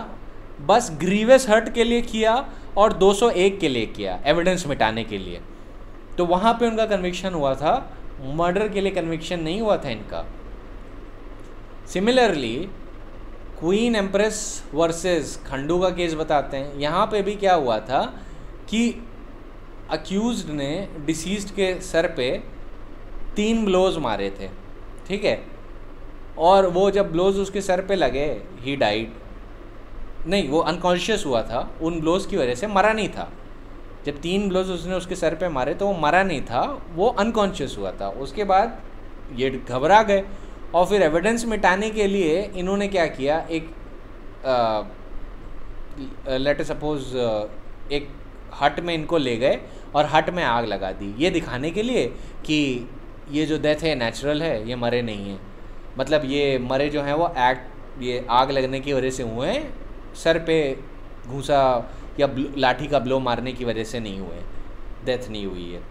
बस ग्रीवियस हर्ट के लिए किया और 201 के लिए किया, एविडेंस मिटाने के लिए। तो वहाँ पे उनका कन्विक्शन हुआ था, मर्डर के लिए कन्विक्शन नहीं हुआ था इनका। Similarly queen empress versus Khandu का केस बताते हैं। यहाँ पे भी क्या हुआ था कि अक्यूज्ड ने डिसीज्ड के सर पे 3 ब्लोज मारे थे, ठीक है। और वो जब ब्लोज उसके सर पे लगे, ही डाइड, नहीं वो अनकॉन्शियस हुआ था, उन ब्लोज की वजह से मरा नहीं था। जब 3 ब्लोज उसने उसके सर पे मारे तो वो मरा नहीं था, वो अनकॉन्शियस हुआ था। उसके बाद ये घबरा गए और फिर एविडेंस मिटाने के लिए इन्होंने क्या किया, एक लेट सपोज एक हट में इनको ले गए और हट में आग लगा दी, ये दिखाने के लिए कि ये जो डेथ है नेचुरल है, ये मरे नहीं हैं। मतलब ये मरे जो हैं वो ये आग लगने की वजह से हुए हैं, सर पे घूंसा या लाठी का ब्लो मारने की वजह से नहीं हुए, डेथ नहीं हुई है।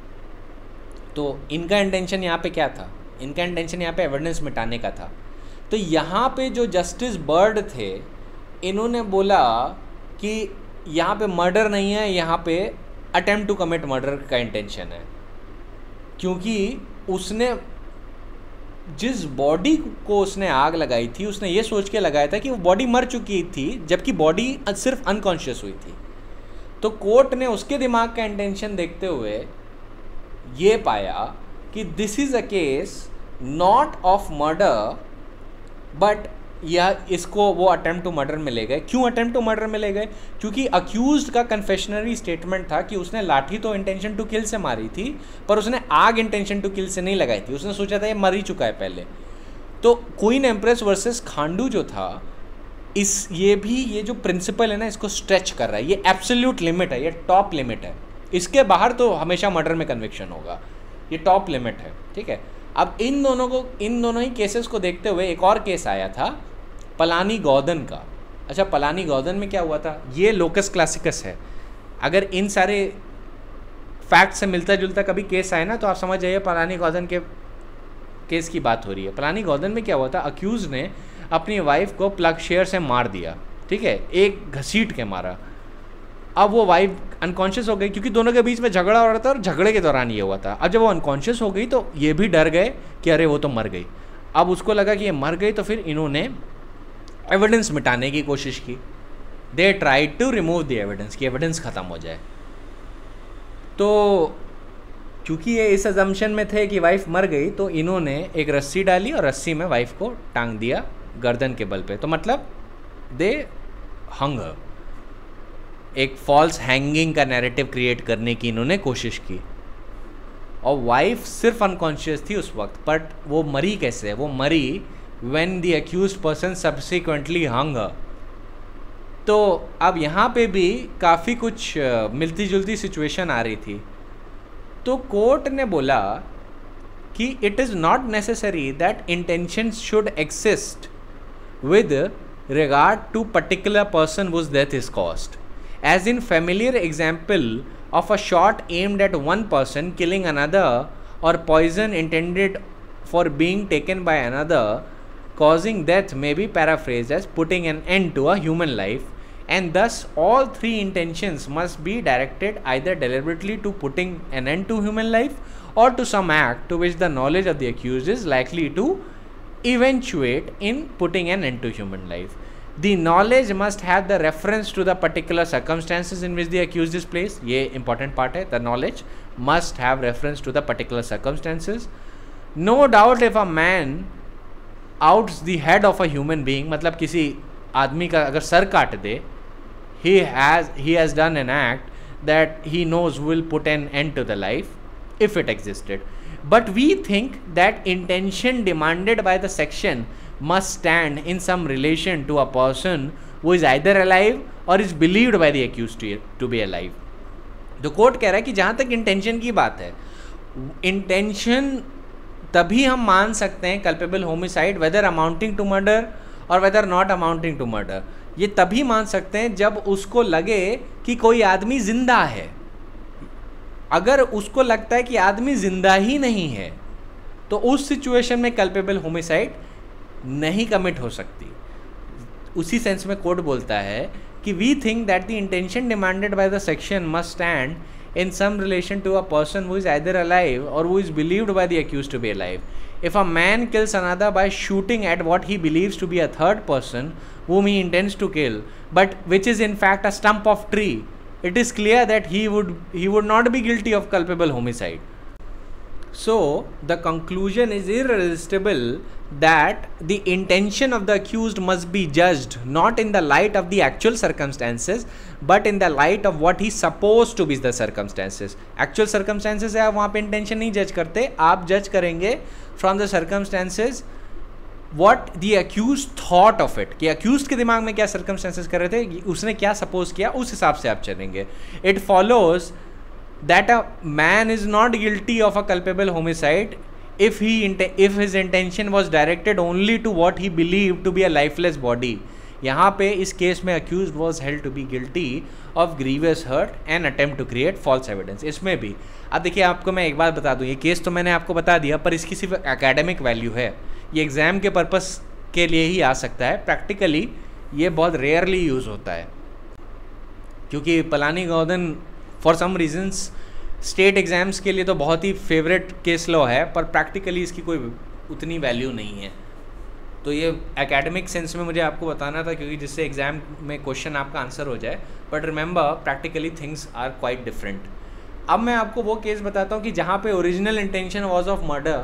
तो इनका इंटेंशन यहाँ पे क्या था? इनका इंटेंशन यहाँ पे एविडेंस मिटाने का था। तो यहाँ पे जो जस्टिस बर्ड थे, इन्होंने बोला कि यहाँ पे मर्डर नहीं है, यहाँ पे अटेम्प्ट टू कमिट मर्डर का इंटेंशन है, क्योंकि उसने जिस बॉडी को उसने आग लगाई थी उसने ये सोच के लगाया था कि वो बॉडी मर चुकी थी, जबकि बॉडी सिर्फ अनकॉन्शियस हुई थी। तो कोर्ट ने उसके दिमाग का इंटेंशन देखते हुए ये पाया कि this is a case not of murder, but या इसको वो अटेम्प्ट टू मर्डर में ले गए। क्यों अटेम्प्ट टू मर्डर में ले गए? क्योंकि अक्यूज्ड का कन्फेशनरी स्टेटमेंट था कि उसने लाठी तो इंटेंशन टू किल से मारी थी, पर उसने आग इंटेंशन टू किल से नहीं लगाई थी। उसने सोचा था ये मर ही चुका है पहले। तो क्वीन एम्प्रेस वर्सेस खांडू जो था, ये जो प्रिंसिपल है ना, इसको स्ट्रेच कर रहा है। ये एब्सोल्यूट लिमिट है, ये टॉप लिमिट है। इसके बाहर तो हमेशा मर्डर में कन्विक्शन होगा, ये टॉप लिमिट है, ठीक है। अब इन दोनों ही केसेस को देखते हुए एक और केस आया था पलानी गौदन का। अच्छा, पलानी गौदन में क्या हुआ था? ये लोकस क्लासिकस है। अगर इन सारे फैक्ट से मिलता जुलता कभी केस आए ना, तो आप समझ जाइए पलानी गौदन के केस की बात हो रही है। पलानी गौदन में क्या हुआ था? अक्यूज ने अपनी वाइफ को प्लग शेयर से मार दिया, ठीक है, एक घसीट के मारा। अब वो वाइफ अनकॉन्शियस हो गई, क्योंकि दोनों के बीच में झगड़ा हो रहा था और झगड़े के दौरान ये हुआ था। अब जब वो अनकॉन्शियस हो गई तो ये भी डर गए कि अरे वो तो मर गई। अब उसको लगा कि ये मर गई, तो फिर इन्होंने एविडेंस मिटाने की कोशिश की। They tried to remove the evidence, कि एविडेंस ख़त्म हो जाए। तो क्योंकि ये इस अजम्पशन में थे कि वाइफ मर गई, तो इन्होंने एक रस्सी डाली और रस्सी में वाइफ को टांग दिया गर्दन के बल पे। तो मतलब दे हंग, एक फॉल्स हैंगिंग का नैरेटिव क्रिएट करने की इन्होंने कोशिश की। और वाइफ सिर्फ अनकॉन्शियस थी उस वक्त, बट वो मरी कैसे? वो मरी when the accused person subsequently hung her। तो अब यहाँ पे भी काफ़ी कुछ मिलती जुलती सिचुएशन आ रही थी। तो कोर्ट ने बोला कि it is not necessary that intentions should exist with regard to particular person whose death is caused, as in familiar example of a shot aimed at one person killing another, or poison intended for being taken by another causing death may be paraphrased as putting an end to a human life, and thus all three intentions must be directed either deliberately to putting an end to human life or to some act to which the knowledge of the accused is likely to eventuate in putting an end to human life. The knowledge must have the reference to the particular circumstances in which the accused is placed. ये important part है. The knowledge must have reference to the particular circumstances. No doubt if a man outs the head of a human being, मतलब किसी आदमी का अगर sir काट दे, he has done an act that he knows will put an end to the life if it existed. But we think that intention demanded by the section must stand in some relation to a person who is either alive or is believed by the accused to be alive. तो court कह रहा है कि जहाँ तक intention की बात है, इंटेंशन तभी हम मान सकते हैं culpable homicide, whether amounting to murder और whether not amounting to murder, ये तभी मान सकते हैं जब उसको लगे कि कोई आदमी जिंदा है। अगर उसको लगता है कि आदमी जिंदा ही नहीं है, तो उस सिचुएशन में कल्पेबल होमिसाइड नहीं कमिट हो सकती। उसी सेंस में कोर्ट बोलता है कि we think that the intention demanded by the section must stand in some relation to a person who is either alive or who is believed by the accused to be alive. If a man kills another by shooting at what he believes to be a third person whom he intends to kill, but which is in fact a stump of tree, it is clear that he would not be guilty of culpable homicide. So the conclusion is irresistible that the intention of the accused must be judged not in the light of the actual circumstances but in the light of what he supposed to be the circumstances. Actual circumstances है, आप वहाँ पे intention नहीं judge करते, आप judge करेंगे from the circumstances what the accused thought of it, कि accused के दिमाग में क्या circumstances कर रहे थे, उसने क्या suppose किया, उस हिसाब से आप चलेंगे. It follows that a man is not guilty of a culpable homicide if his intention was directed only to what he believed to be a lifeless body. यहाँ पे इस केस में accused was held to be guilty of grievous hurt and attempt to create false evidence. इसमें भी अब देखिए, आपको मैं एक बात बता दूँ, ये केस तो मैंने आपको बता दिया, पर इसकी सिर्फ एकेडमिक वैल्यू है, ये एग्ज़ाम के पर्पस के लिए ही आ सकता है, प्रैक्टिकली ये बहुत रेयरली यूज़ होता है। क्योंकि Palani Goundan for some reasons state exams के लिए तो बहुत ही फेवरेट केस लॉ है, पर प्रैक्टिकली इसकी कोई उतनी वैल्यू नहीं है। तो ये एकेडमिक सेंस में मुझे आपको बताना था, क्योंकि जिससे एग्ज़ाम में क्वेश्चन आपका आंसर हो जाए, but remember practically things are quite different. अब मैं आपको वो केस बताता हूँ कि जहाँ पे original intention was of murder,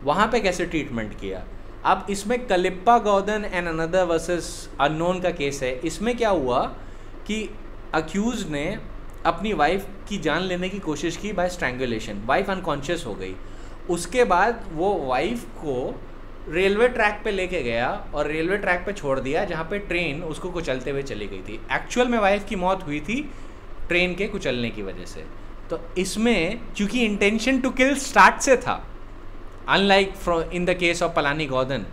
वहाँ पे कैसे ट्रीटमेंट किया। अब इसमें कलिप्पा गौदन एंड अनदर वर्सेस अननोन का केस है। इसमें क्या हुआ कि अक्यूज ने अपनी वाइफ की जान लेने की कोशिश की बाय स्ट्रैंगुलेशन। वाइफ अनकॉन्शियस हो गई। उसके बाद वो वाइफ को रेलवे ट्रैक पे लेके गया और रेलवे ट्रैक पे छोड़ दिया, जहाँ पे ट्रेन उसको कुचलते हुए चली गई थी। एक्चुअल में वाइफ की मौत हुई थी ट्रेन के कुचलने की वजह से। तो इसमें क्योंकि इंटेंशन टू किल स्टार्ट से था, unlike in the case of Palani Goundan,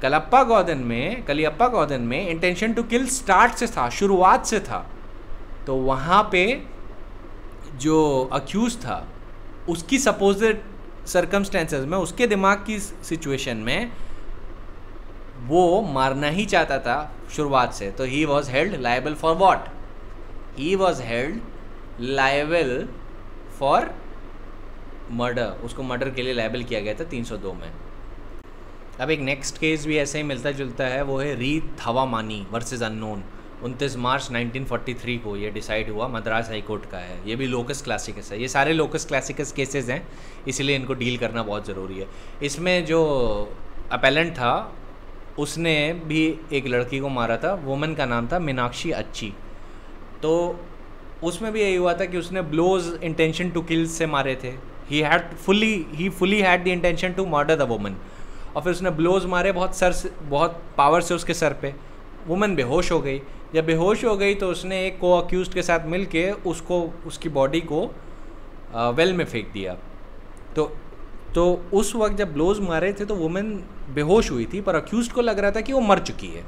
Kalippa Goundan में इंटेंशन टू किल स्टार्ट से था, शुरुआत से था। तो वहाँ पे जो अक्यूज था उसकी सपोज्ड सर्कमस्टेंसेस में, उसके दिमाग की सिचुएशन में वो मारना ही चाहता था शुरुआत से। तो ही was held liable for what? He was held liable for murder. उसको मर्डर के लिए लायबल किया गया था 302 में। अब एक नेक्स्ट केस भी ऐसे ही मिलता जुलता है, वो है री थावामानी वर्सेस अननोन। 29 मार्च 1943 को ये डिसाइड हुआ, मद्रास हाई कोर्ट का है। ये भी लोकस क्लासिकस है। ये सारे लोकस क्लासिकस केसेस हैं, इसलिए इनको डील करना बहुत ज़रूरी है। इसमें जो अपेलेंट था उसने भी एक लड़की को मारा था। वुमन का नाम था मीनाक्षी अच्छी। तो उसमें भी यही हुआ था कि उसने ब्लोज इंटेंशन टू किल से मारे थे। He fully had the intention to murder the woman. और फिर उसने ब्लोज मारे बहुत पावर से उसके सर पे। वुमन बेहोश हो गई। जब बेहोश हो गई तो उसने एक को अक्यूज्ड के साथ मिलके उसकी बॉडी को वेल में फेंक दिया। तो उस वक्त जब ब्लोज मारे थे तो वुमन बेहोश हुई थी, पर अक्यूज्ड को लग रहा था कि वो मर चुकी है।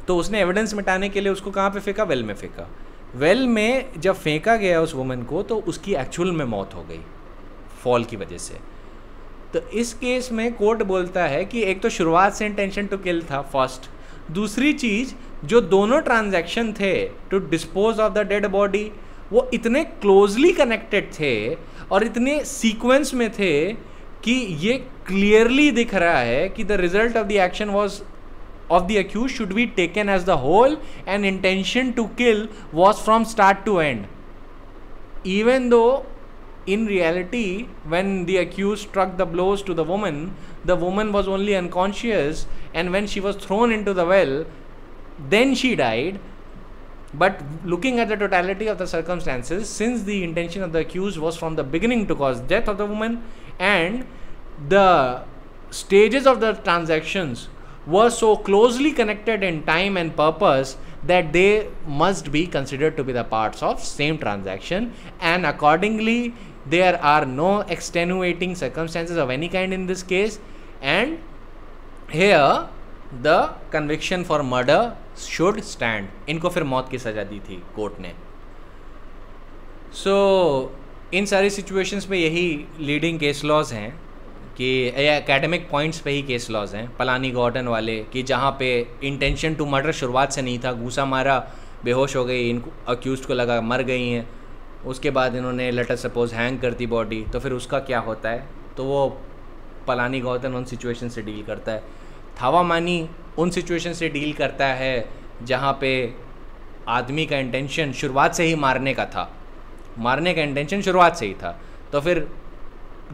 तो उसने एविडेंस मिटाने के लिए उसको कहाँ पे फेंका? वेल में फेंका। वेल में जब फेंका गया उस वुमन को, तो उसकी एक्चुअल में मौत हो गई फॉल की वजह से। तो इस केस में कोर्ट बोलता है कि एक तो शुरुआत से इंटेंशन टू किल था फर्स्ट, दूसरी चीज़ जो दोनों ट्रांजैक्शन थे to dispose of the dead body, वो इतने क्लोजली कनेक्टेड थे और इतने सीक्वेंस में थे कि ये क्लियरली दिख रहा है कि the result of the action was of the accused should be taken as the whole and intention to kill was from start to end. Even though in reality when the accused struck the blows to the woman was only unconscious, and when she was thrown into the well then she died. But looking at the totality of the circumstances, since the intention of the accused was from the beginning to cause death of the woman, and the stages of the transactions were so closely connected in time and purpose that they must be considered to be the parts of same transaction, and accordingly there are no extenuating circumstances of any kind in this case, and here the conviction for murder should stand. इनको फिर मौत की सज़ा दी थी court ने। इन सारी situations पे यही लीडिंग केस लॉज हैं कि एकेडमिक पॉइंट्स पे ही केस लॉज हैं पलानी गौदन वाले, कि जहाँ पे इंटेंशन टू मर्डर शुरुआत से नहीं था, घूसा मारा, बेहोश हो गई, इनको अक्यूज्ड को लगा मर गई हैं, उसके बाद इन्होंने लेटर सपोज हैंग कर दी बॉडी, तो फिर उसका क्या होता है? तो वो पलानी गौदन उन सिचुएशन से डील करता है। थावामानी उन सिचुएशन से डील करता है जहाँ पे आदमी का इंटेंशन शुरुआत से ही मारने का था, मारने का इंटेंशन शुरुआत से ही था। तो फिर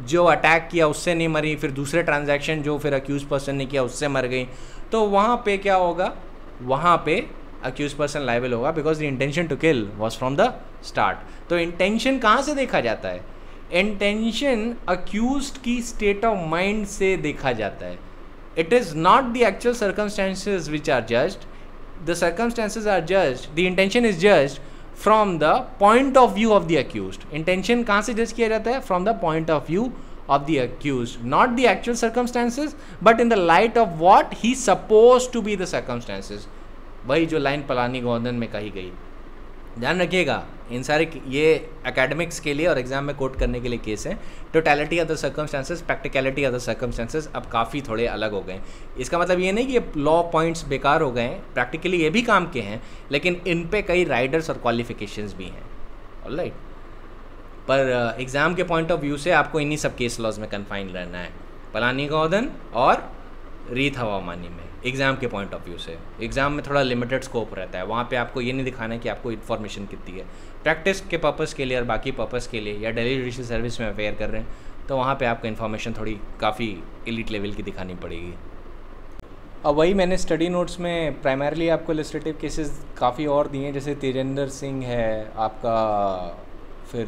जो अटैक किया उससे नहीं मरी, फिर दूसरे ट्रांजैक्शन जो फिर अक्यूज पर्सन ने किया उससे मर गई। तो वहाँ पे क्या होगा? वहाँ पे अक्यूज पर्सन लायबल होगा because the intention to kill was from the start. तो इंटेंशन कहाँ से देखा जाता है? इंटेंशन अक्यूज्ड की स्टेट ऑफ माइंड से देखा जाता है। It is not the actual circumstances which are judged, the circumstances are judged, the intention is judged from the point of view of the accused. Intention कहाँ से जज किया जाता है? From the point of view of the accused, not the actual circumstances, but in the light of what he supposed to be the circumstances. वही जो line Palani गौदन में कही गई। ध्यान रखिएगा, इन सारे ये एकेडमिक्स के लिए और एग्जाम में कोट करने के लिए केस हैं। Totality of the circumstances, practicality of the circumstances अब काफ़ी थोड़े अलग हो गए। इसका मतलब ये नहीं कि ये लॉ पॉइंट्स बेकार हो गए हैं, प्रैक्टिकली ये भी काम के हैं, लेकिन इन पे कई राइडर्स और क्वालिफिकेशंस भी हैं। ऑलराइट, पर एग्ज़ाम के पॉइंट ऑफ व्यू से आपको इन्हीं सब केस लॉज में कन्फाइन रहना है, पलानी गौदन और रीत हवामानी में। एग्ज़ाम के पॉइंट ऑफ व्यू से एग्ज़ाम में थोड़ा लिमिटेड स्कोप रहता है, वहाँ पे आपको ये नहीं दिखाना है कि आपको इन्फॉर्मेशन कितनी है। प्रैक्टिस के पर्पज़ के लिए और बाकी पर्पज़ के लिए या डेली जुडिशल सर्विस में अफेयर कर रहे हैं तो वहाँ पे आपको इन्फॉर्मेशन थोड़ी काफ़ी एलीट लेवल की दिखानी पड़ेगी। अब वही मैंने स्टडी नोट्स में प्राइमरली आपको इलस्ट्रेटिव केसेस काफ़ी और दिए हैं, जैसे तेजेंद्र सिंह है आपका, फिर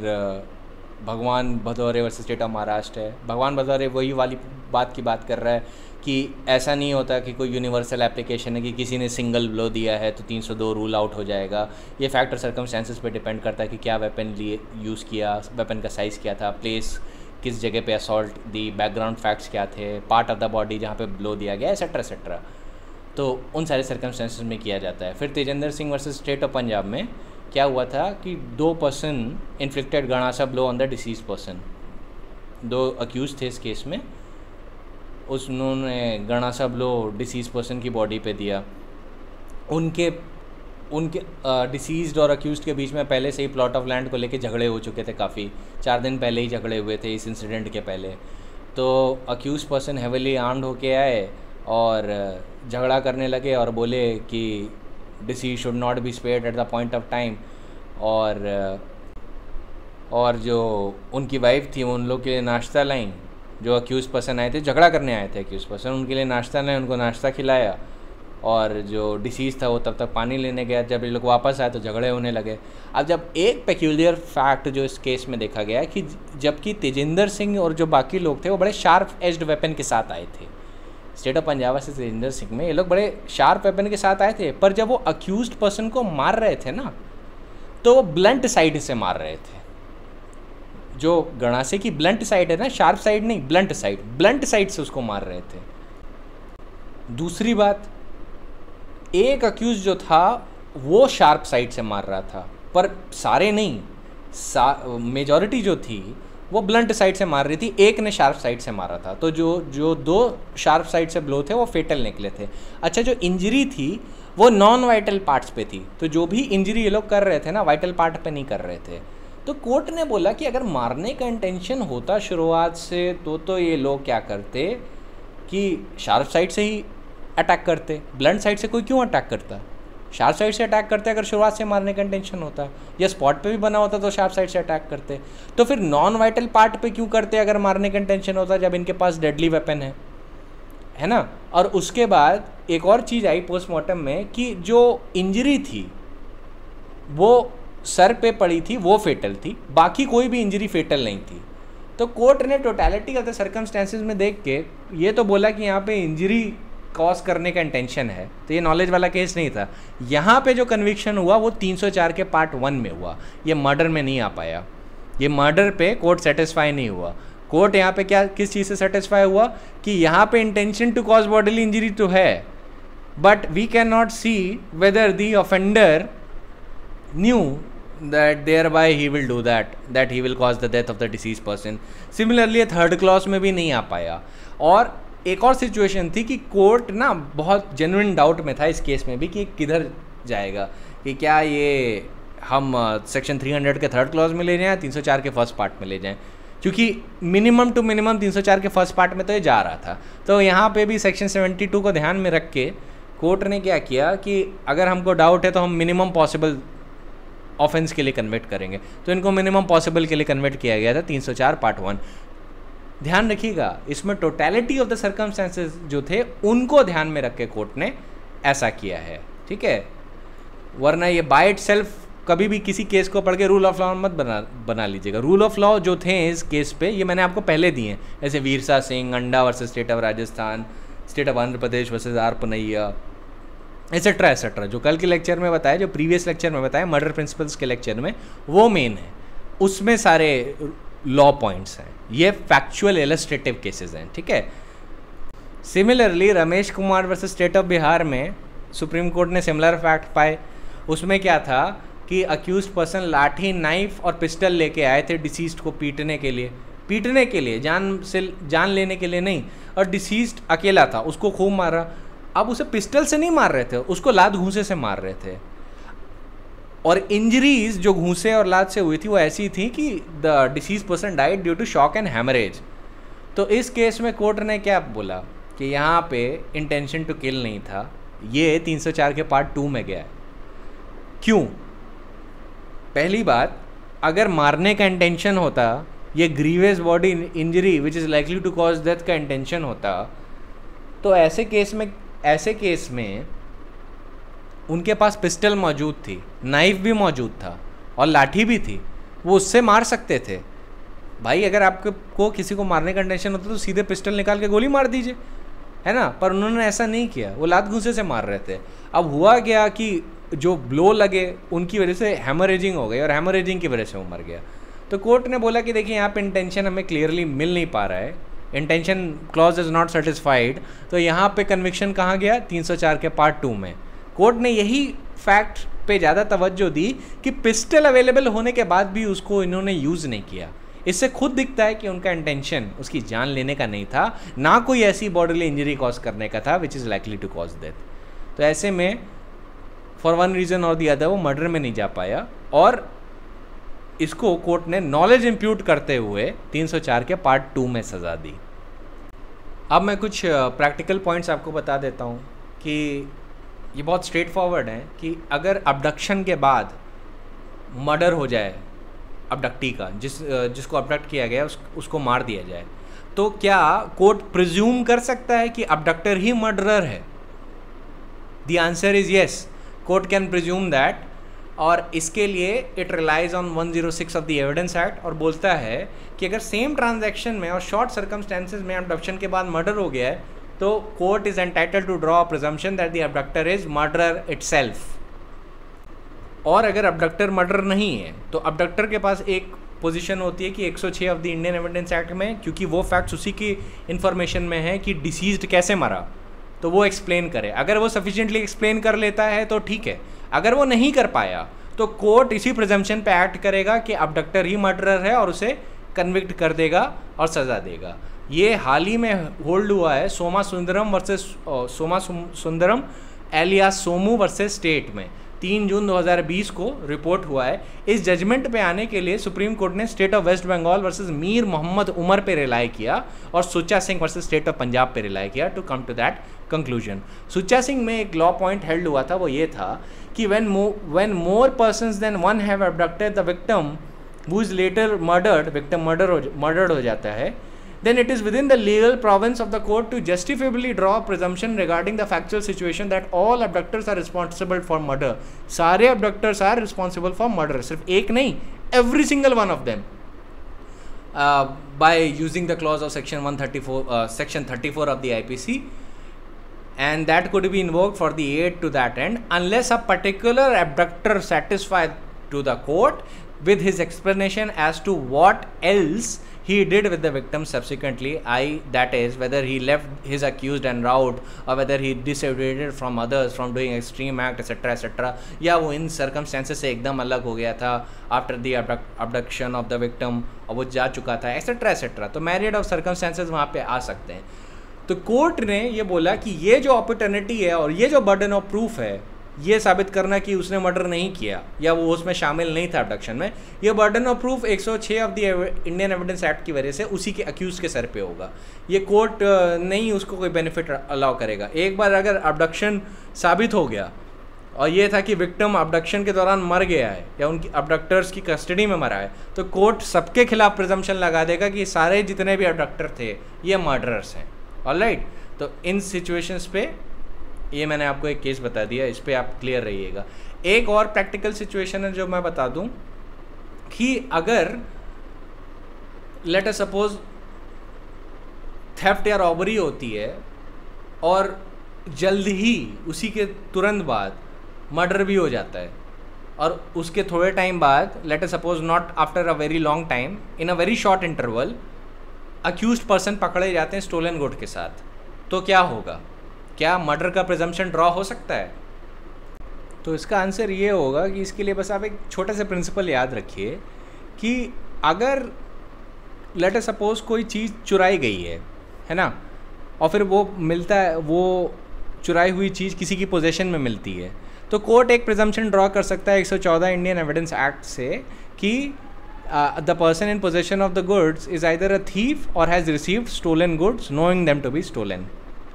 भगवान Bhadaure versus state of Maharashtra है। भगवान भदौरे वही वाली बात की बात कर रहा है कि ऐसा नहीं होता कि कोई यूनिवर्सल एप्लीकेशन है कि किसी ने सिंगल ब्लो दिया है तो 302 रूल आउट हो जाएगा। ये फैक्टर सर्कमस्टेंसेस पे डिपेंड करता है कि क्या वेपन लिए यूज़ किया, वेपन का साइज़ क्या था, प्लेस किस जगह पे असॉल्ट दी, बैकग्राउंड फैक्ट्स क्या थे, पार्ट ऑफ द बॉडी जहाँ पे ब्लो दिया गया, एसेट्रा। तो उन सारे सर्कमस्टेंसेस में किया जाता है। फिर Tejendra Singh versus state of Punjab में क्या हुआ था कि 2 person inflicted gandasa blow on the deceased person. 2 accused थे इस केस में, उन्होंने गणासा ब्लो डिसीज पर्सन की बॉडी पे दिया। उनके डिसीज्ड और अक्यूज्ड के बीच में पहले से ही प्लॉट ऑफ लैंड को लेके झगड़े हो चुके थे, काफ़ी 4 दिन पहले ही झगड़े हुए थे इस इंसिडेंट के पहले। तो अक्यूज पर्सन हेविली आर्म्ड होके आए और झगड़ा करने लगे और बोले कि disease should not be spared at the point of time. और जो उनकी वाइफ थी उन लोग के लिए नाश्ता लाइन, जो अक्यूज पर्सन आए थे, झगड़ा करने आए थे अक्यूज पर्सन, उनके लिए नाश्ता लाए, उनको नाश्ता खिलाया। और जो डिसीज़ था वो तब तक पानी लेने गया, जब ये लोग वापस आए तो झगड़े होने लगे। अब जब एक पेक्यूलियर फैक्ट जो इस केस में देखा गया है कि जबकि तेजेंद्र सिंह और जो बाकी लोग थे वो बड़े शार्प एज्ड वेपन के साथ आए थे, स्टेट ऑफ पंजाब से तेजेंद्र सिंह में ये लोग बड़े शार्प वेपन के साथ आए थे, पर जब वो अक्यूज्ड पर्सन को मार रहे थे ना तो वो ब्लंट साइड से मार रहे थे। जो गणासे की ब्लंट साइड है ना, शार्प साइड नहीं, ब्लंट साइड से उसको मार रहे थे। दूसरी बात, एक अक्यूज जो था वो शार्प साइड से मार रहा था, पर सारे नहीं, मेजॉरिटी जो थी वो ब्लंट साइड से मार रही थी, एक ने शार्प साइड से मारा था। तो जो 2 शार्प साइड से ब्लो थे वो फेटल निकले थे। अच्छा, जो इंजरी थी वो नॉन वाइटल पार्ट्स पे थी, तो जो भी इंजरी ये लोग कर रहे थे ना वाइटल पार्ट पे नहीं कर रहे थे। तो कोर्ट ने बोला कि अगर मारने का इंटेंशन होता शुरुआत से तो ये लोग क्या करते कि शार्प साइड से ही अटैक करते, ब्लंट साइड से कोई क्यों अटैक करता, शार्प साइड से अटैक करते अगर शुरुआत से मारने का इंटेंशन होता, या स्पॉट पे भी बना होता तो शार्प साइड से अटैक करते। तो फिर नॉन वाइटल पार्ट पे क्यों करते अगर मारने का इंटेंशन होता, जब इनके पास डेडली वेपन है ना। और उसके बाद एक और चीज़ आई पोस्टमार्टम में कि जो इंजरी थी वो सर पे पड़ी थी, वो फेटल थी, बाकी कोई भी इंजरी फेटल नहीं थी। तो कोर्ट ने टोटलिटी ऑफ द सर्कमस्टेंसेस में देख के ये तो बोला कि यहाँ पे इंजरी कॉज करने का इंटेंशन है, तो ये नॉलेज वाला केस नहीं था। यहाँ पे जो कन्विक्शन हुआ वो 304 के पार्ट 1 में हुआ, ये मर्डर में नहीं आ पाया। ये मर्डर पे कोर्ट सेटिस्फाई नहीं हुआ। कोर्ट यहाँ पे क्या किस चीज़ से सेटिस्फाई हुआ कि यहाँ पे intention to cause bodily injury तो है, but we can not see whether the offender knew that thereby he will do that he will cause the death of the deceased person. Similarly third clause में भी नहीं आ पाया। और एक और situation थी कि कोर्ट ना बहुत जेन्युइन डाउट में था इस केस में भी कि किधर जाएगा, कि क्या ये हम सेक्शन 300 के थर्ड क्लॉज में ले जाएं, 304 के फर्स्ट पार्ट में ले जाएं, क्योंकि मिनिमम टू मिनिमम 304 के फर्स्ट पार्ट में तो ये जा रहा था। तो यहाँ पे भी सेक्शन 72 को ध्यान में रख के कोर्ट ने क्या किया कि अगर हमको डाउट है तो हम मिनिमम पॉसिबल ऑफेंस के लिए कन्वर्ट करेंगे, तो इनको मिनिमम पॉसिबल के लिए कन्वर्ट किया गया था 304 पार्ट 1। ध्यान रखिएगा, इसमें टोटलिटी ऑफ द सर्कमस्टेंसेस जो थे उनको ध्यान में रख के कोर्ट ने ऐसा किया है, ठीक है। वरना ये बाय इटसेल्फ कभी भी किसी केस को पढ़ के रूल ऑफ लॉ मत बना लीजिएगा। रूल ऑफ लॉ जो थे इस केस पे ये मैंने आपको पहले दिए हैं, जैसे Virsa Singh, Anda versus state of Rajasthan, state of Andhra Pradesh versus R Punnayya, etcetera जो कल के लेक्चर में बताया, जो प्रीवियस लेक्चर में बताया मर्डर प्रिंसिपल्स के लेक्चर में, वो मेन है, उसमें सारे लॉ पॉइंट्स हैं, ये फैक्चुअल इलस्ट्रेटिव केसेस हैं, ठीक है। Similarly Ramesh Kumar versus state of Bihar में सुप्रीम कोर्ट ने सिमिलर फैक्ट पाए। उसमें क्या था कि अक्यूज्ड पर्सन लाठी, नाइफ और पिस्टल लेके आए थे डिसीज्ड को पीटने के लिए, जान लेने के लिए नहीं, और डिसीज्ड अकेला था, उसको खूब मारा। अब उसे पिस्टल से नहीं मार रहे थे, उसको लात घूंसे से मार रहे थे, और इंजरीज जो घूंसे और लात से हुई थी वो ऐसी थी कि the deceased person died due to shock and haemorrhage. तो इस केस में कोर्ट ने क्या बोला कि यहाँ पे इंटेंशन टू किल नहीं था, ये 304 के पार्ट 2 में गया है। क्यों? पहली बात, अगर मारने का इंटेंशन होता, ये grievous bodily injury which is likely to cause death का इंटेंशन होता, तो ऐसे केस में उनके पास पिस्टल मौजूद थी, नाइफ भी मौजूद था और लाठी भी थी, वो उससे मार सकते थे। भाई अगर आपको किसी को मारने का इंटेंशन होता तो सीधे पिस्टल निकाल के गोली मार दीजिए, है ना, पर उन्होंने ऐसा नहीं किया, वो लात घूंसे से मार रहे थे। अब हुआ क्या कि जो ब्लो लगे उनकी वजह से हैमरेजिंग हो गई, और हैमरेजिंग की वजह से वो मर गया। तो कोर्ट ने बोला कि देखिए यहाँ पे इंटेंशन हमें क्लियरली मिल नहीं पा रहा है, intention clause is not satisfied, तो यहाँ पे कन्विक्शन कहाँ गया? 304 के पार्ट 2 में। कोर्ट ने यही फैक्ट पे ज़्यादा तवज्जो दी कि पिस्टल अवेलेबल होने के बाद भी उसको इन्होंने यूज़ नहीं किया। इससे खुद दिखता है कि उनका इंटेंशन उसकी जान लेने का नहीं था, ना कोई ऐसी बॉडीली इंजरी कॉज करने का था which is likely to cause death. तो ऐसे में फॉर वन रीज़न और दी अदर वो मर्डर में नहीं जा पाया, और इसको कोर्ट ने नॉलेज इम्प्यूट करते हुए 304 के पार्ट 2 में सज़ा दी। अब मैं कुछ प्रैक्टिकल पॉइंट्स आपको बता देता हूँ कि ये बहुत स्ट्रेट फॉरवर्ड है कि अगर अबडक्शन के बाद मर्डर हो जाए अबडक्टी का, जिसको अबडक्ट किया गया उसको मार दिया जाए, तो क्या कोर्ट प्रिज्यूम कर सकता है कि अबडक्टर ही मर्डरर है? The answer is yes, court can presume that, और इसके लिए it relies on 106 of the evidence act, और बोलता है कि अगर सेम ट्रांजैक्शन में और शॉर्ट सर्कमस्टेंसेज में अबडक्शन के बाद मर्डर हो गया है तो court is entitled to draw a presumption that the abductor is murderer itself. और अगर अबडक्टर मर्डर नहीं है तो अबडक्टर के पास एक पोजीशन होती है कि 106 of the Indian evidence act में, क्योंकि वो फैक्ट्स उसी की इन्फॉर्मेशन में है कि डिसीज्ड कैसे मरा, तो वो एक्सप्लेन करे। अगर वो सफिशिएंटली एक्सप्लेन कर लेता है तो ठीक है, अगर वो नहीं कर पाया तो कोर्ट इसी प्रिजम्पशन पे एक्ट करेगा कि अबडक्टर ही मर्डरर है और उसे कन्विक्ट कर देगा और सज़ा देगा। ये हाल ही में होल्ड हुआ है Soma Sundaram alias Somu versus state में, 3 जून 2020 को रिपोर्ट हुआ है। इस जजमेंट पे आने के लिए सुप्रीम कोर्ट ने state of west Bengal versus Mir Mohammad Umar पे रिलाई किया और Sucha Singh versus state of Punjab पे रिलाई किया to come to that conclusion. Sucha Singh में एक लॉ पॉइंट हेल्ड हुआ था, वो ये था कि when more persons than one have abducted the victim who is later murdered, victim murdered हो जाता है, then it is within the legal province of the court to justifiably draw a presumption regarding the factual situation that all abductors are responsible for murder. सारे abductors are responsible for murder, सिर्फ एक नहीं, every single one of them, by using the clause of section 34 of the IPC, and that could be invoked for the aid to that end unless a particular abductor satisfied to the court with his explanation as to what else he did with the victim subsequently, that is whether he left his accused en route or whether he disassociated from others from doing extreme act etc, या वो इन circumstances से एकदम अलग हो गया था after the abduction of the victim और वो जा चुका था etc, तो myriad of circumstances वहाँ पे आ सकते हैं। तो कोर्ट ने ये बोला कि ये जो अपॉर्चुनिटी है और ये जो बर्डन ऑफ प्रूफ है, ये साबित करना कि उसने मर्डर नहीं किया या वो उसमें शामिल नहीं था अबडक्शन में, ये burden of proof 106 of the Indian evidence act की वजह से उसी के अक्यूज के सर पे होगा। ये कोर्ट नहीं उसको कोई बेनिफिट अलाउ करेगा। एक बार अगर अबडक्शन साबित हो गया और ये था कि विक्टिम अबडक्शन के दौरान मर गया है या उनकी अबडक्टर्स की कस्टडी में मरा है, तो कोर्ट सबके खिलाफ प्रिजम्पशन लगा देगा कि सारे जितने भी अबडक्टर थे ये मर्डरर्स हैं। ऑलराइट, तो इन सिचुएशंस पे ये मैंने आपको एक केस बता दिया, इस पे आप क्लियर रहिएगा। एक और प्रैक्टिकल सिचुएशन है जो मैं बता दूं कि अगर लेट अस सपोज थेफ्ट या रॉबरी होती है और जल्द ही उसी के तुरंत बाद मर्डर भी हो जाता है और उसके थोड़े टाइम बाद late us suppose not after a very long time, in a very short interval accused person पकड़े जाते हैं स्टोलन गुड के साथ, तो क्या होगा? क्या मर्डर का प्रिजम्पशन ड्रॉ हो सकता है? तो इसका आंसर ये होगा कि इसके लिए बस आप एक छोटा सा प्रिंसिपल याद रखिए कि अगर लेट अस सपोज कोई चीज़ चुराई गई है ना, और फिर वो मिलता है, वो चुराई हुई चीज़ किसी की पोजेशन में मिलती है, तो कोर्ट एक प्रिजम्पशन ड्रॉ कर सकता है 114 इंडियन एविडेंस एक्ट से कि the person in possession of the goods is either a thief or has received stolen goods knowing them to be stolen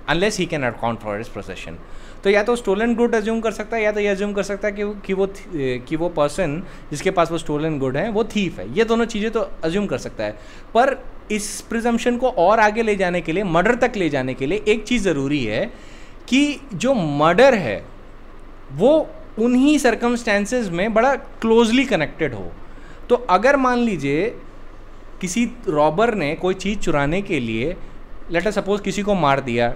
unless he can account for his possession. तो या तो stolen good assume कर सकता है या तो ये assume कर सकता है कि वो पर्सन जिसके पास वो स्टोलन गुड है वो थीफ है। ये दोनों चीज़ें तो अज्यूम कर सकता है, पर इस प्रिजम्पशन को और आगे ले जाने के लिए, मर्डर तक ले जाने के लिए एक चीज़ ज़रूरी है कि जो मर्डर है वो उन्हीं सर्कमस्टेंसेस में बड़ा क्लोजली कनेक्टेड हो। तो अगर मान लीजिए किसी रॉबर ने कोई चीज़ चुराने के लिए लेट अस सपोज किसी को मार दिया,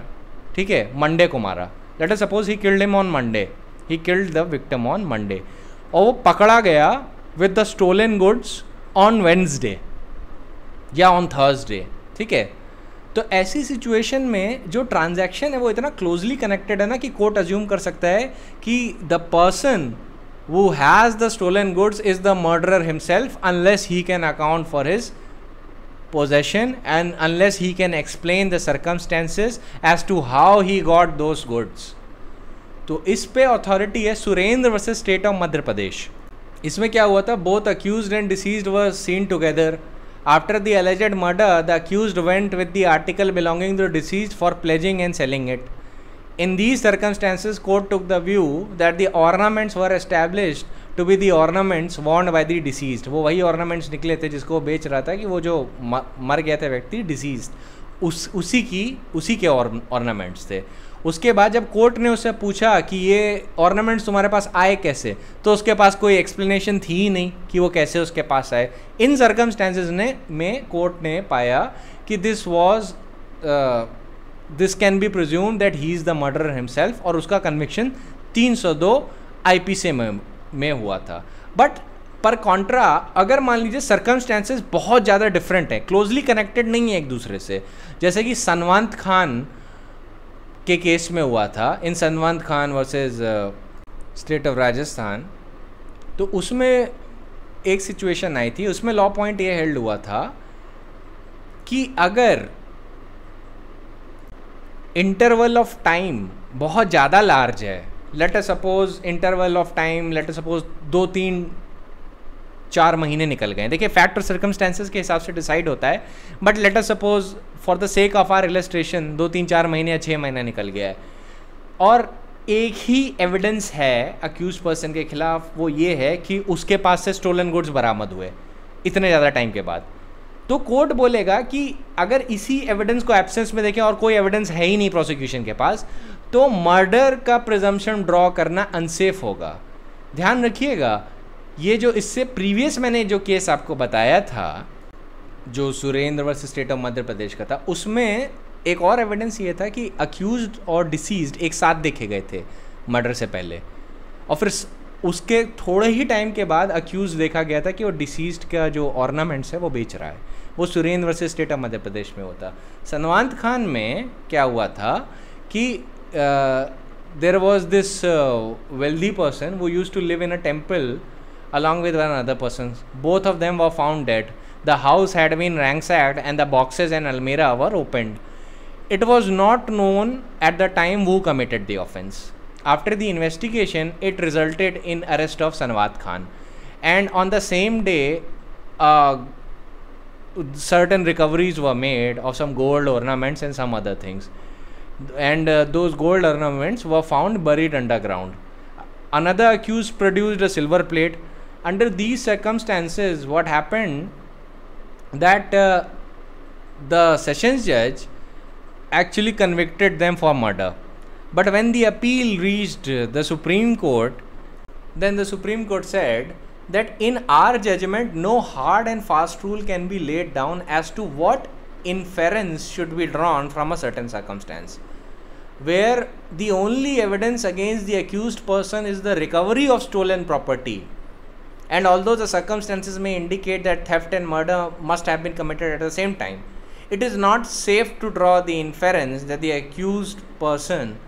ठीक है, मंडे को मारा, let us suppose he killed him on Monday, he killed the victim on Monday, और वो पकड़ा गया with the stolen goods on Wednesday या ऑन थर्सडे, ठीक है। तो ऐसी सिचुएशन में जो ट्रांजैक्शन है वो इतना क्लोजली कनेक्टेड है ना कि कोर्ट अज्यूम कर सकता है कि the person who has the stolen goods is the murderer himself unless he can account for his possession and unless he can explain the circumstances as to how he got those goods। तो इस पे authority है Surendra versus state of Madhya प्रदेश। इसमें क्या हुआ था, both accused and deceased were seen together. After the alleged murder, the accused went with the article belonging to the deceased for pledging and selling it. In these circumstances, court took the view that the ornaments were established to be the ornaments worn by the deceased। वो वही ornaments निकले थे जिसको बेच रहा था कि वो जो मर गया था व्यक्ति deceased, उसी के ornaments थे। उसके बाद जब कोर्ट ने उससे पूछा कि ये ऑर्नामेंट्स तुम्हारे पास आए कैसे, तो उसके पास कोई एक्सप्लेनेशन थी ही नहीं कि वो कैसे उसके पास आए। इन सर्कमस्टेंसेस में कोर्ट ने पाया कि this can be presume that he is the murderer himself, और उसका कन्विक्शन 302 IPC में हुआ था। बट पर कॉन्ट्रा अगर मान लीजिए सर्कमस्टेंसेस बहुत ज़्यादा डिफरेंट है, क्लोजली कनेक्टेड नहीं है एक दूसरे से, जैसे कि सनवंत खान के केस में हुआ था, in Sanwant Khan versus state of Rajasthan, तो उसमें एक सिचुएशन आई थी, उसमें लॉ पॉइंट ये हेल्ड हुआ था कि अगर इंटरवल ऑफ टाइम बहुत ज़्यादा लार्ज है, late us suppose interval of time let us suppose 2-3-4 महीने निकल गए, देखिए फैक्ट और सर्कमस्टेंसेस के हिसाब से डिसाइड होता है, but let us suppose for the sake of our illustration 2-3-4 महीने या 6 महीना निकल गया है, और एक ही एविडेंस है अक्यूज पर्सन के खिलाफ, वो ये है कि उसके पास से स्टोलन गुड्स बरामद हुए इतने ज़्यादा टाइम के बाद। तो कोर्ट बोलेगा कि अगर इसी एविडेंस को एब्सेंस में देखें और कोई एविडेंस है ही नहीं प्रोसिक्यूशन के पास, तो मर्डर का प्रिजम्पशन ड्रॉ करना अनसेफ होगा। ध्यान रखिएगा, ये जो इससे प्रीवियस मैंने जो केस आपको बताया था, जो Surendra versus state of Madhya प्रदेश का था, उसमें एक और एविडेंस ये था कि अक्यूज्ड और डिसीज्ड एक साथ देखे गए थे मर्डर से पहले, और फिर उसके थोड़े ही टाइम के बाद अक्यूज देखा गया था कि वो डिसीज्ड का जो ऑर्नामेंट्स है वो बेच रहा है। वो Surendra versus state of Madhya Pradesh में होता। सनवंत खान में क्या हुआ था कि there was this wealthy person who used to live in a temple along with one other person. Both of them were found dead. The house had been ransacked and the boxes and almirah were opened. It was not known at the time who committed the offence. After the investigation, it resulted in arrest of Sanwat Khan. And on the same day, certain recoveries were made of some gold ornaments and some other things. And those gold ornaments were found buried underground. Another accused produced a silver plate. Under these circumstances, what happened that the sessions judge actually convicted them for murder. But when the appeal reached the Supreme Court, then the Supreme Court said that in our judgment, no hard and fast rule can be laid down as to what inference should be drawn from a certain circumstance, where the only evidence against the accused person is the recovery of stolen property. And although the circumstances may indicate that theft and murder must have been committed at the same time, it is not safe to draw the inference that the accused person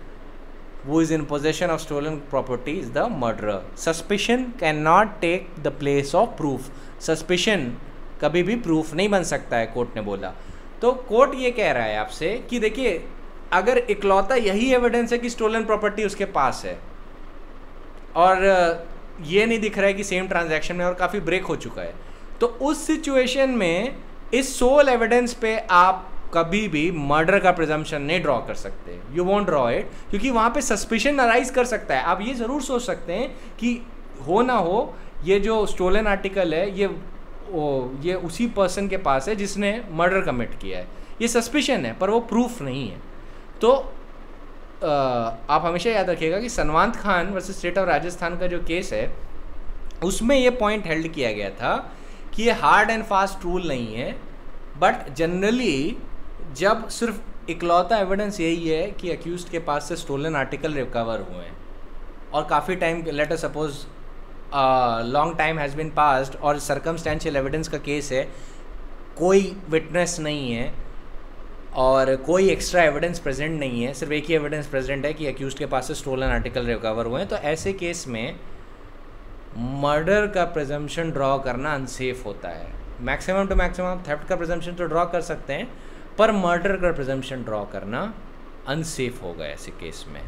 who is in possession of stolen property is the murderer. Suspicion cannot take the place of proof. Suspicion कभी भी proof नहीं बन सकता है, court ने बोला। तो court ये कह रहा है आपसे कि देखिए, अगर इकलौता यही एविडेंस है कि स्टोलन प्रॉपर्टी उसके पास है और ये नहीं दिख रहा है कि सेम ट्रांजैक्शन में और काफ़ी ब्रेक हो चुका है, तो उस सिचुएशन में इस सोल एविडेंस पे आप कभी भी मर्डर का प्रिजम्पशन नहीं ड्रॉ कर सकते। यू वोंट ड्रॉ इट, क्योंकि वहाँ पे सस्पिशन अराइज कर सकता है। आप ये ज़रूर सोच सकते हैं कि हो ना हो ये जो स्टोलन आर्टिकल है ये उसी पर्सन के पास है जिसने मर्डर कमिट किया है, ये सस्पिशन है पर वो प्रूफ नहीं है। तो आप हमेशा याद रखिएगा कि Sanwant Khan versus state of Rajasthan का जो केस है उसमें ये पॉइंट हेल्ड किया गया था कि ये हार्ड एंड फास्ट रूल नहीं है, बट जनरली जब सिर्फ इकलौता एविडेंस यही है कि अक्यूज्ड के पास से स्टोलन आर्टिकल रिकवर हुए हैं और काफ़ी time, let us suppose long time has been passed और सर्कमस्टेंशियल एविडेंस का केस है, कोई विटनेस नहीं है और कोई एक्स्ट्रा एविडेंस प्रेजेंट नहीं है, सिर्फ एक ही एविडेंस प्रेजेंट है कि अक्यूज्ड के पास से स्टोलन आर्टिकल रिकवर हुए हैं, तो ऐसे केस में मर्डर का प्रिजम्पशन ड्रॉ करना अनसेफ होता है। मैक्सिमम टू मैक्सिमम थेफ्ट का प्रिजम्पशन तो ड्रॉ कर सकते हैं, पर मर्डर का प्रिजम्पशन ड्रॉ करना अनसेफ होगा ऐसे केस में।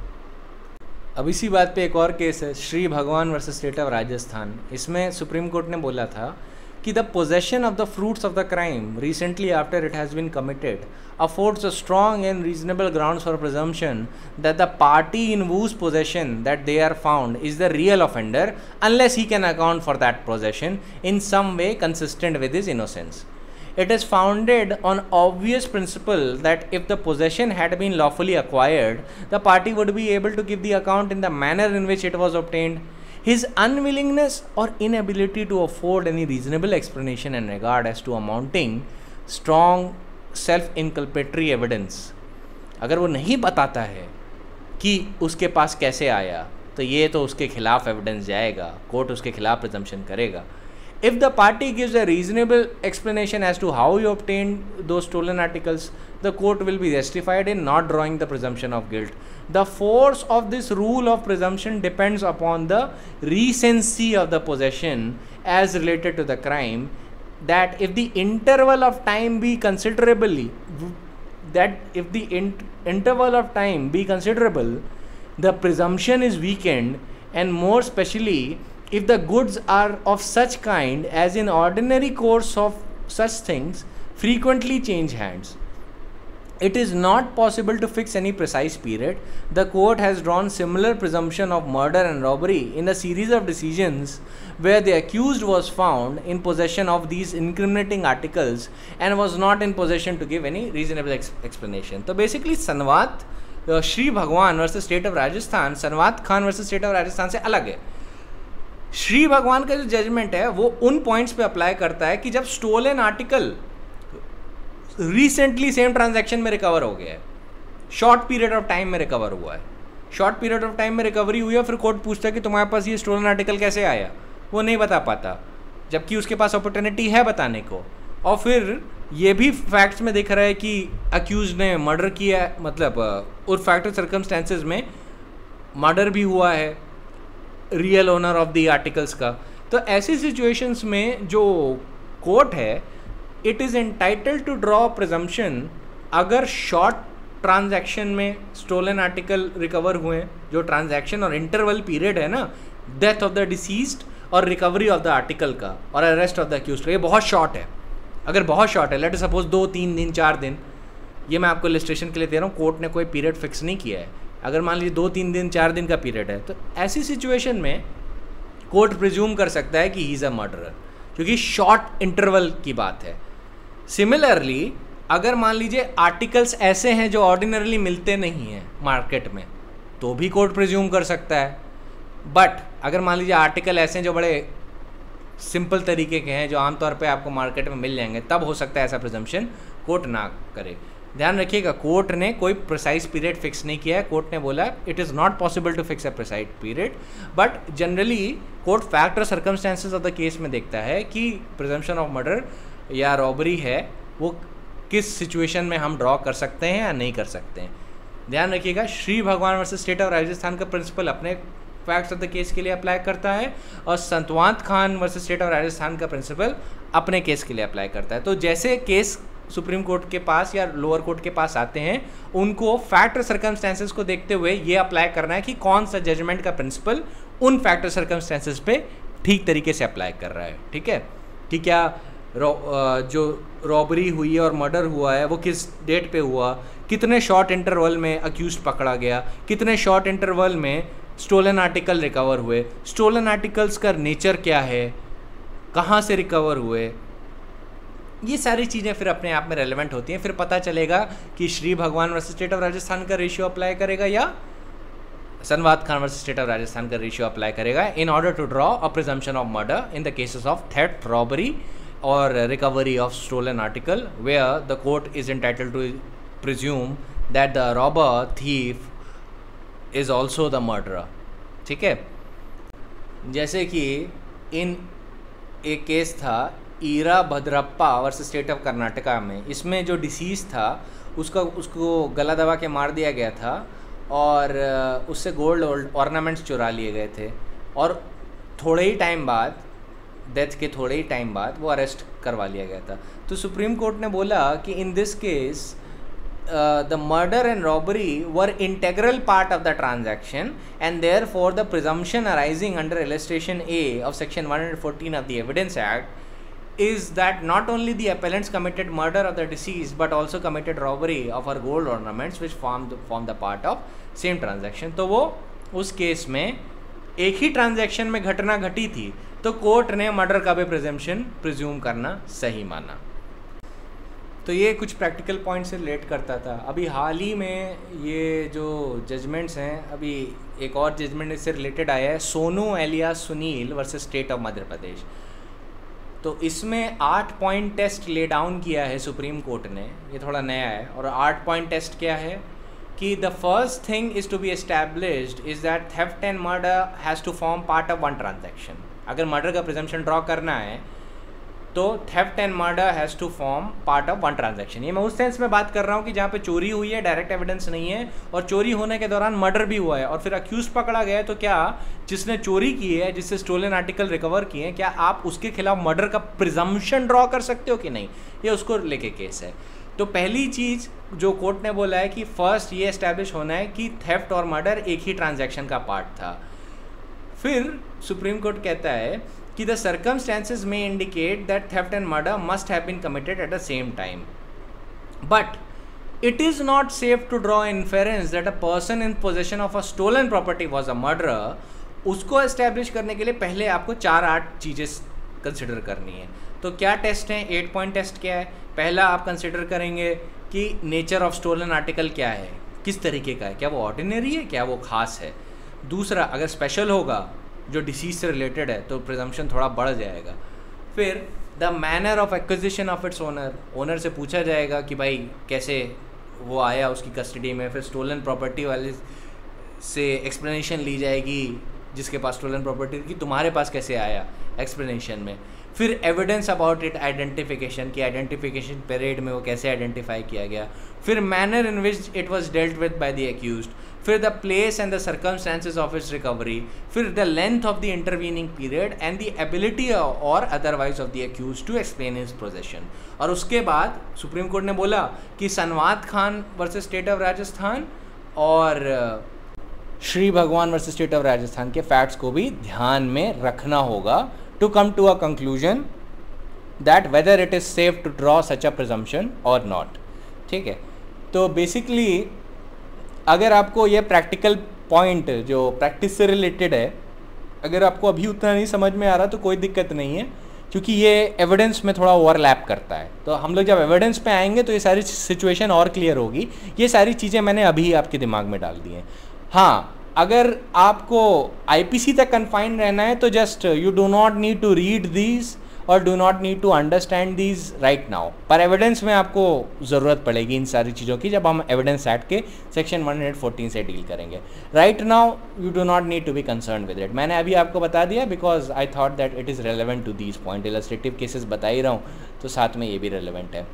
अब इसी बात पे एक और केस है, Shri Bhagwan versus state of Rajasthan. इसमें सुप्रीम कोर्ट ने बोला था कि the possession of the fruits of the crime recently after it has been committed affords a strong and reasonable grounds for presumption that the party in whose possession that they are found is the real offender unless he can account for that possession in some way consistent with his innocence. It is founded on obvious principle that if the possession had been lawfully acquired, the party would be able to give the account in the manner in which it was obtained. His unwillingness or inability to afford any reasonable explanation in regard as to amounting strong self inculpatory evidence, अगर वो नहीं बताता है कि उसके पास कैसे आया, तो ये तो उसके खिलाफ एविडेंस जाएगा, कोर्ट उसके खिलाफ प्रिजम्पशन करेगा। If the party gives a reasonable explanation as to how you obtain those stolen articles, the court will be justified in not drawing the presumption of guilt. The force of this rule of presumption depends upon the recency of the possession as related to the crime, that if the interval of time be considerable, the presumption is weakened, and more specially if the goods are of such kind as in ordinary course of such things frequently change hands. It is not possible to fix any precise period. The court has drawn similar presumption of murder and robbery in a series of decisions where the accused was found in possession of these incriminating articles and was not in possession to give any reasonable explanation. तो basically Sanwat Shri Bhagwan versus state of Rajasthan, Sanwat Khan versus state of Rajasthan से अलग है। श्री भगवान का जो judgement है वो उन पॉइंट्स पे अप्लाई करता है कि जब stolen article recently same transaction में रिकवर हो गया है, शॉर्ट पीरियड ऑफ टाइम में रिकवर हुआ है, शॉर्ट पीरियड ऑफ टाइम में रिकवरी हुई है, फिर कोर्ट पूछता है कि तुम्हारे पास ये स्टोलन आर्टिकल कैसे आया, वो नहीं बता पाता, जबकि उसके पास अपॉर्चुनिटी है बताने को, और फिर ये भी फैक्ट्स में दिख रहा है कि अक्यूज ने मर्डर किया है, मतलब उस फैक्ट सर्कमस्टेंसेज में मर्डर भी हुआ है real owner of the articles का। तो ऐसी सिचुएशंस में जो कोर्ट है it is entitled to draw presumption अगर शॉर्ट ट्रांजैक्शन में स्टोलन आर्टिकल रिकवर हुए हैं, जो ट्रांजैक्शन और इंटरवल पीरियड है ना, डेथ ऑफ द डिसीज्ड और रिकवरी ऑफ द आर्टिकल का और अरेस्ट ऑफ द अक्यूज्ड, ये बहुत शॉर्ट है। अगर बहुत शॉर्ट है, लेट अस सपोज 2-3 दिन 4 दिन, ये मैं आपको इलस्ट्रेशन के लिए दे रहा हूँ, कोर्ट ने कोई पीरियड फिक्स नहीं किया है, अगर मान लीजिए 2-3 दिन 4 दिन का पीरियड है, तो ऐसी सिचुएशन में कोर्ट प्रिज्यूम कर सकता है कि ही इज़ अ मर्डरर, क्योंकि शॉर्ट इंटरवल की बात है। सिमिलरली अगर मान लीजिए आर्टिकल्स ऐसे हैं जो ऑर्डिनरली मिलते नहीं हैं मार्केट में, तो भी कोर्ट प्रिज्यूम कर सकता है। बट अगर मान लीजिए आर्टिकल ऐसे हैं जो बड़े सिंपल तरीके के हैं, जो आमतौर पे आपको मार्केट में मिल जाएंगे, तब हो सकता है ऐसा प्रिजम्पशन कोर्ट ना करे। ध्यान रखिएगा, कोर्ट ने कोई प्रिसाइज पीरियड फिक्स नहीं किया है। कोर्ट ने बोला it is not possible to fix a precise period, but generally court fact और सर्कमस्टेंसेज ऑफ द केस में देखता है कि प्रिजम्पशन ऑफ मर्डर या रॉबरी है वो किस सिचुएशन में हम ड्रॉ कर सकते हैं या नहीं कर सकते हैं। ध्यान रखिएगा, Shri Bhagwan versus state of Rajasthan का प्रिंसिपल अपने फैक्ट्स ऑफ द केस के लिए अप्लाई करता है और Santwat Khan versus state of Rajasthan का प्रिंसिपल अपने केस के लिए अप्लाई करता है। तो जैसे केस सुप्रीम कोर्ट के पास या लोअर कोर्ट के पास आते हैं, उनको फैक्ट और सर्कमस्टेंसेस को देखते हुए ये अप्लाई करना है कि कौन सा जजमेंट का प्रिंसिपल उन फैक्ट और सर्कमस्टेंसेस पे ठीक तरीके से अप्लाई कर रहा है। ठीक है, कि क्या जो रॉबरी हुई है और मर्डर हुआ है वो किस डेट पे हुआ, कितने शॉर्ट इंटरवल में अक्यूज्ड पकड़ा गया, कितने शॉर्ट इंटरवल में स्टोलन आर्टिकल रिकवर हुए, स्टोलन आर्टिकल्स का नेचर क्या है, कहाँ से रिकवर हुए, ये सारी चीज़ें फिर अपने आप में रेलेवेंट होती हैं। फिर पता चलेगा कि Shri Bhagwan versus state of Rajasthan का रेशियो अप्लाई करेगा या Santwat Khan versus state of Rajasthan का रेशियो अप्लाई करेगा in order to draw a presumption of murder in the cases of theft, robbery और recovery of stolen article, where the court is entitled to presume that the robber, thief is also the murderer. ठीक है, जैसे कि in एक case था Earabhadrappa versus state of Karnataka में, इसमें जो डिसीज था उसको गला दबा के मार दिया गया था और उससे गोल्ड ऑर्नामेंट्स चुरा लिए गए थे और थोड़े ही टाइम बाद, डेथ के थोड़े ही टाइम बाद वो अरेस्ट करवा लिया गया था। तो सुप्रीम कोर्ट ने बोला कि in this case the murder and robbery were integral part of the transaction and therefore the presumption arising under illustration A of section 114 of the Evidence Act is that not only the appellants committed murder of the deceased but also committed robbery of her gold ornaments which form the part of same transaction। तो वो उस case में एक ही transaction में घटना घटी थी, तो कोर्ट ने मर्डर का भी प्रिजम्पशन प्रिज्यूम करना सही माना। तो ये कुछ प्रैक्टिकल पॉइंट से रिलेट करता था। अभी हाल ही में ये जो जजमेंट्स हैं, अभी एक और जजमेंट इससे रिलेटेड आया है, Sonu alias Sunil versus state of Madhya Pradesh. तो इसमें 8 पॉइंट टेस्ट ले डाउन किया है सुप्रीम कोर्ट ने, ये थोड़ा नया है। और 8 पॉइंट टेस्ट क्या है कि the first thing is to be established is that theft and murder has to form part of one transaction. अगर मर्डर का प्रिजम्पशन ड्रॉ करना है तो theft and murder has to form part of one transaction. ये मैं उस sense में बात कर रहा हूँ कि जहाँ पे चोरी हुई है, डायरेक्ट एविडेंस नहीं है, और चोरी होने के दौरान मर्डर भी हुआ है और फिर अक्यूज पकड़ा गया है, तो क्या जिसने चोरी की है, जिससे स्टोलन आर्टिकल रिकवर किए हैं, क्या आप उसके खिलाफ मर्डर का प्रिजम्पशन ड्रॉ कर सकते हो कि नहीं, ये उसको लेके केस है। तो पहली चीज़ जो कोर्ट ने बोला है कि फर्स्ट ये एस्टैब्लिश होना है कि थेफ्ट और मर्डर एक ही ट्रांजैक्शन का पार्ट था। फिर सुप्रीम कोर्ट कहता है कि the circumstances may indicate that theft and murder must have been committed at the same time, but it is not safe to draw inference that a person in possession of a stolen property was a murderer। उसको establish करने के लिए पहले आपको 4-8 चीज़ें consider करनी है। तो क्या टेस्ट हैं? 8 पॉइंट टेस्ट क्या है? पहला आप कंसिडर करेंगे कि नेचर ऑफ स्टोलन आर्टिकल क्या है, किस तरीके का है, क्या वो ऑर्डिनरी है, क्या वो खास है। दूसरा, अगर स्पेशल होगा जो डिसीज से रिलेटेड है तो प्रिजम्पशन थोड़ा बढ़ जाएगा। फिर the manner of acquisition of its owner से पूछा जाएगा कि भाई कैसे वो आया उसकी कस्टडी में। फिर स्टोलन प्रॉपर्टी वाले से एक्सप्लेनेशन ली जाएगी, जिसके पास स्टोलन प्रॉपर्टी की, तुम्हारे पास कैसे आया, एक्सप्लेनेशन में। फिर एविडेंस अबाउट इट आइडेंटिफिकेशन की, आइडेंटिफिकेशन पीरियड में वो कैसे आइडेंटिफाई किया गया। फिर manner in which it was dealt with by the accused. फिर the place and the circumstances of its recovery. फिर the length of the intervening period and the ability or otherwise of the accused to explain his possession. और उसके बाद supreme court ने बोला कि Santwat Khan versus state of Rajasthan और Shri Bhagwan versus state of Rajasthan के facts को भी ध्यान में रखना होगा to come to a conclusion that whether it is safe to draw such a presumption or not। ठीक है, तो बेसिकली अगर आपको ये प्रैक्टिकल पॉइंट जो प्रैक्टिस से रिलेटेड है, अगर आपको अभी उतना नहीं समझ में आ रहा तो कोई दिक्कत नहीं है, क्योंकि ये एविडेंस में थोड़ा ओवरलैप करता है। तो हम लोग जब एविडेंस पे आएंगे तो ये सारी सिचुएशन और क्लियर होगी। ये सारी चीज़ें मैंने अभी आपके दिमाग में डाल दी हैं। हाँ, अगर आपको आईपीसी तक कन्फाइंड रहना है तो just you do not need to read these और do not need to understand these right now. पर एविडेंस में आपको ज़रूरत पड़ेगी इन सारी चीज़ों की जब हम एविडेंस एक्ट के सेक्शन 114 से डील करेंगे। Right now you do not need to be concern with it. मैंने अभी आपको बता दिया because I thought that it is relevant to these point. Illustrative cases बता ही रहा हूँ तो साथ में ये भी रेलेवेंट है।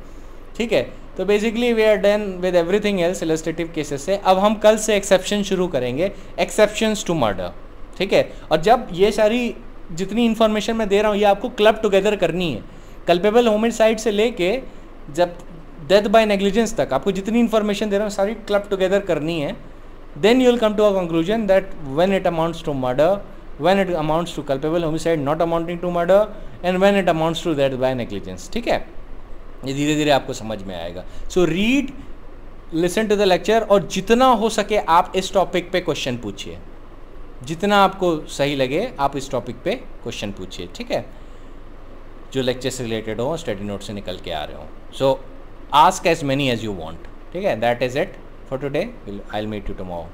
ठीक है, तो basically we are done with everything else illustrative cases से। अब हम कल से एक्सेप्शन शुरू करेंगे, एक्सेप्शंस टू मर्डर, ठीक है। और जब ये सारी जितनी इन्फॉर्मेशन मैं दे रहा हूँ ये आपको क्लब टुगेदर करनी है, कल्पेबल होमिसाइड से लेके जब डेथ बाय नेग्लिजेंस तक आपको जितनी इन्फॉर्मेशन दे रहा हूँ सारी क्लब टुगेदर करनी है। Then you will come to a conclusion that when it amounts to murder, when it amounts to culpable homicide not amounting to murder, and when it amounts to death by negligence, ठीक है। ये धीरे धीरे आपको समझ में आएगा। So read, listen to the lecture, और जितना हो सके आप इस टॉपिक पे क्वेश्चन पूछिए, जितना आपको सही लगे आप इस टॉपिक पे क्वेश्चन पूछिए, ठीक है, जो लेक्चर से रिलेटेड हो, स्टडी नोट से निकल के आ रहे हो। So ask as many as you want, ठीक है। That is it for today, I will meet you tomorrow.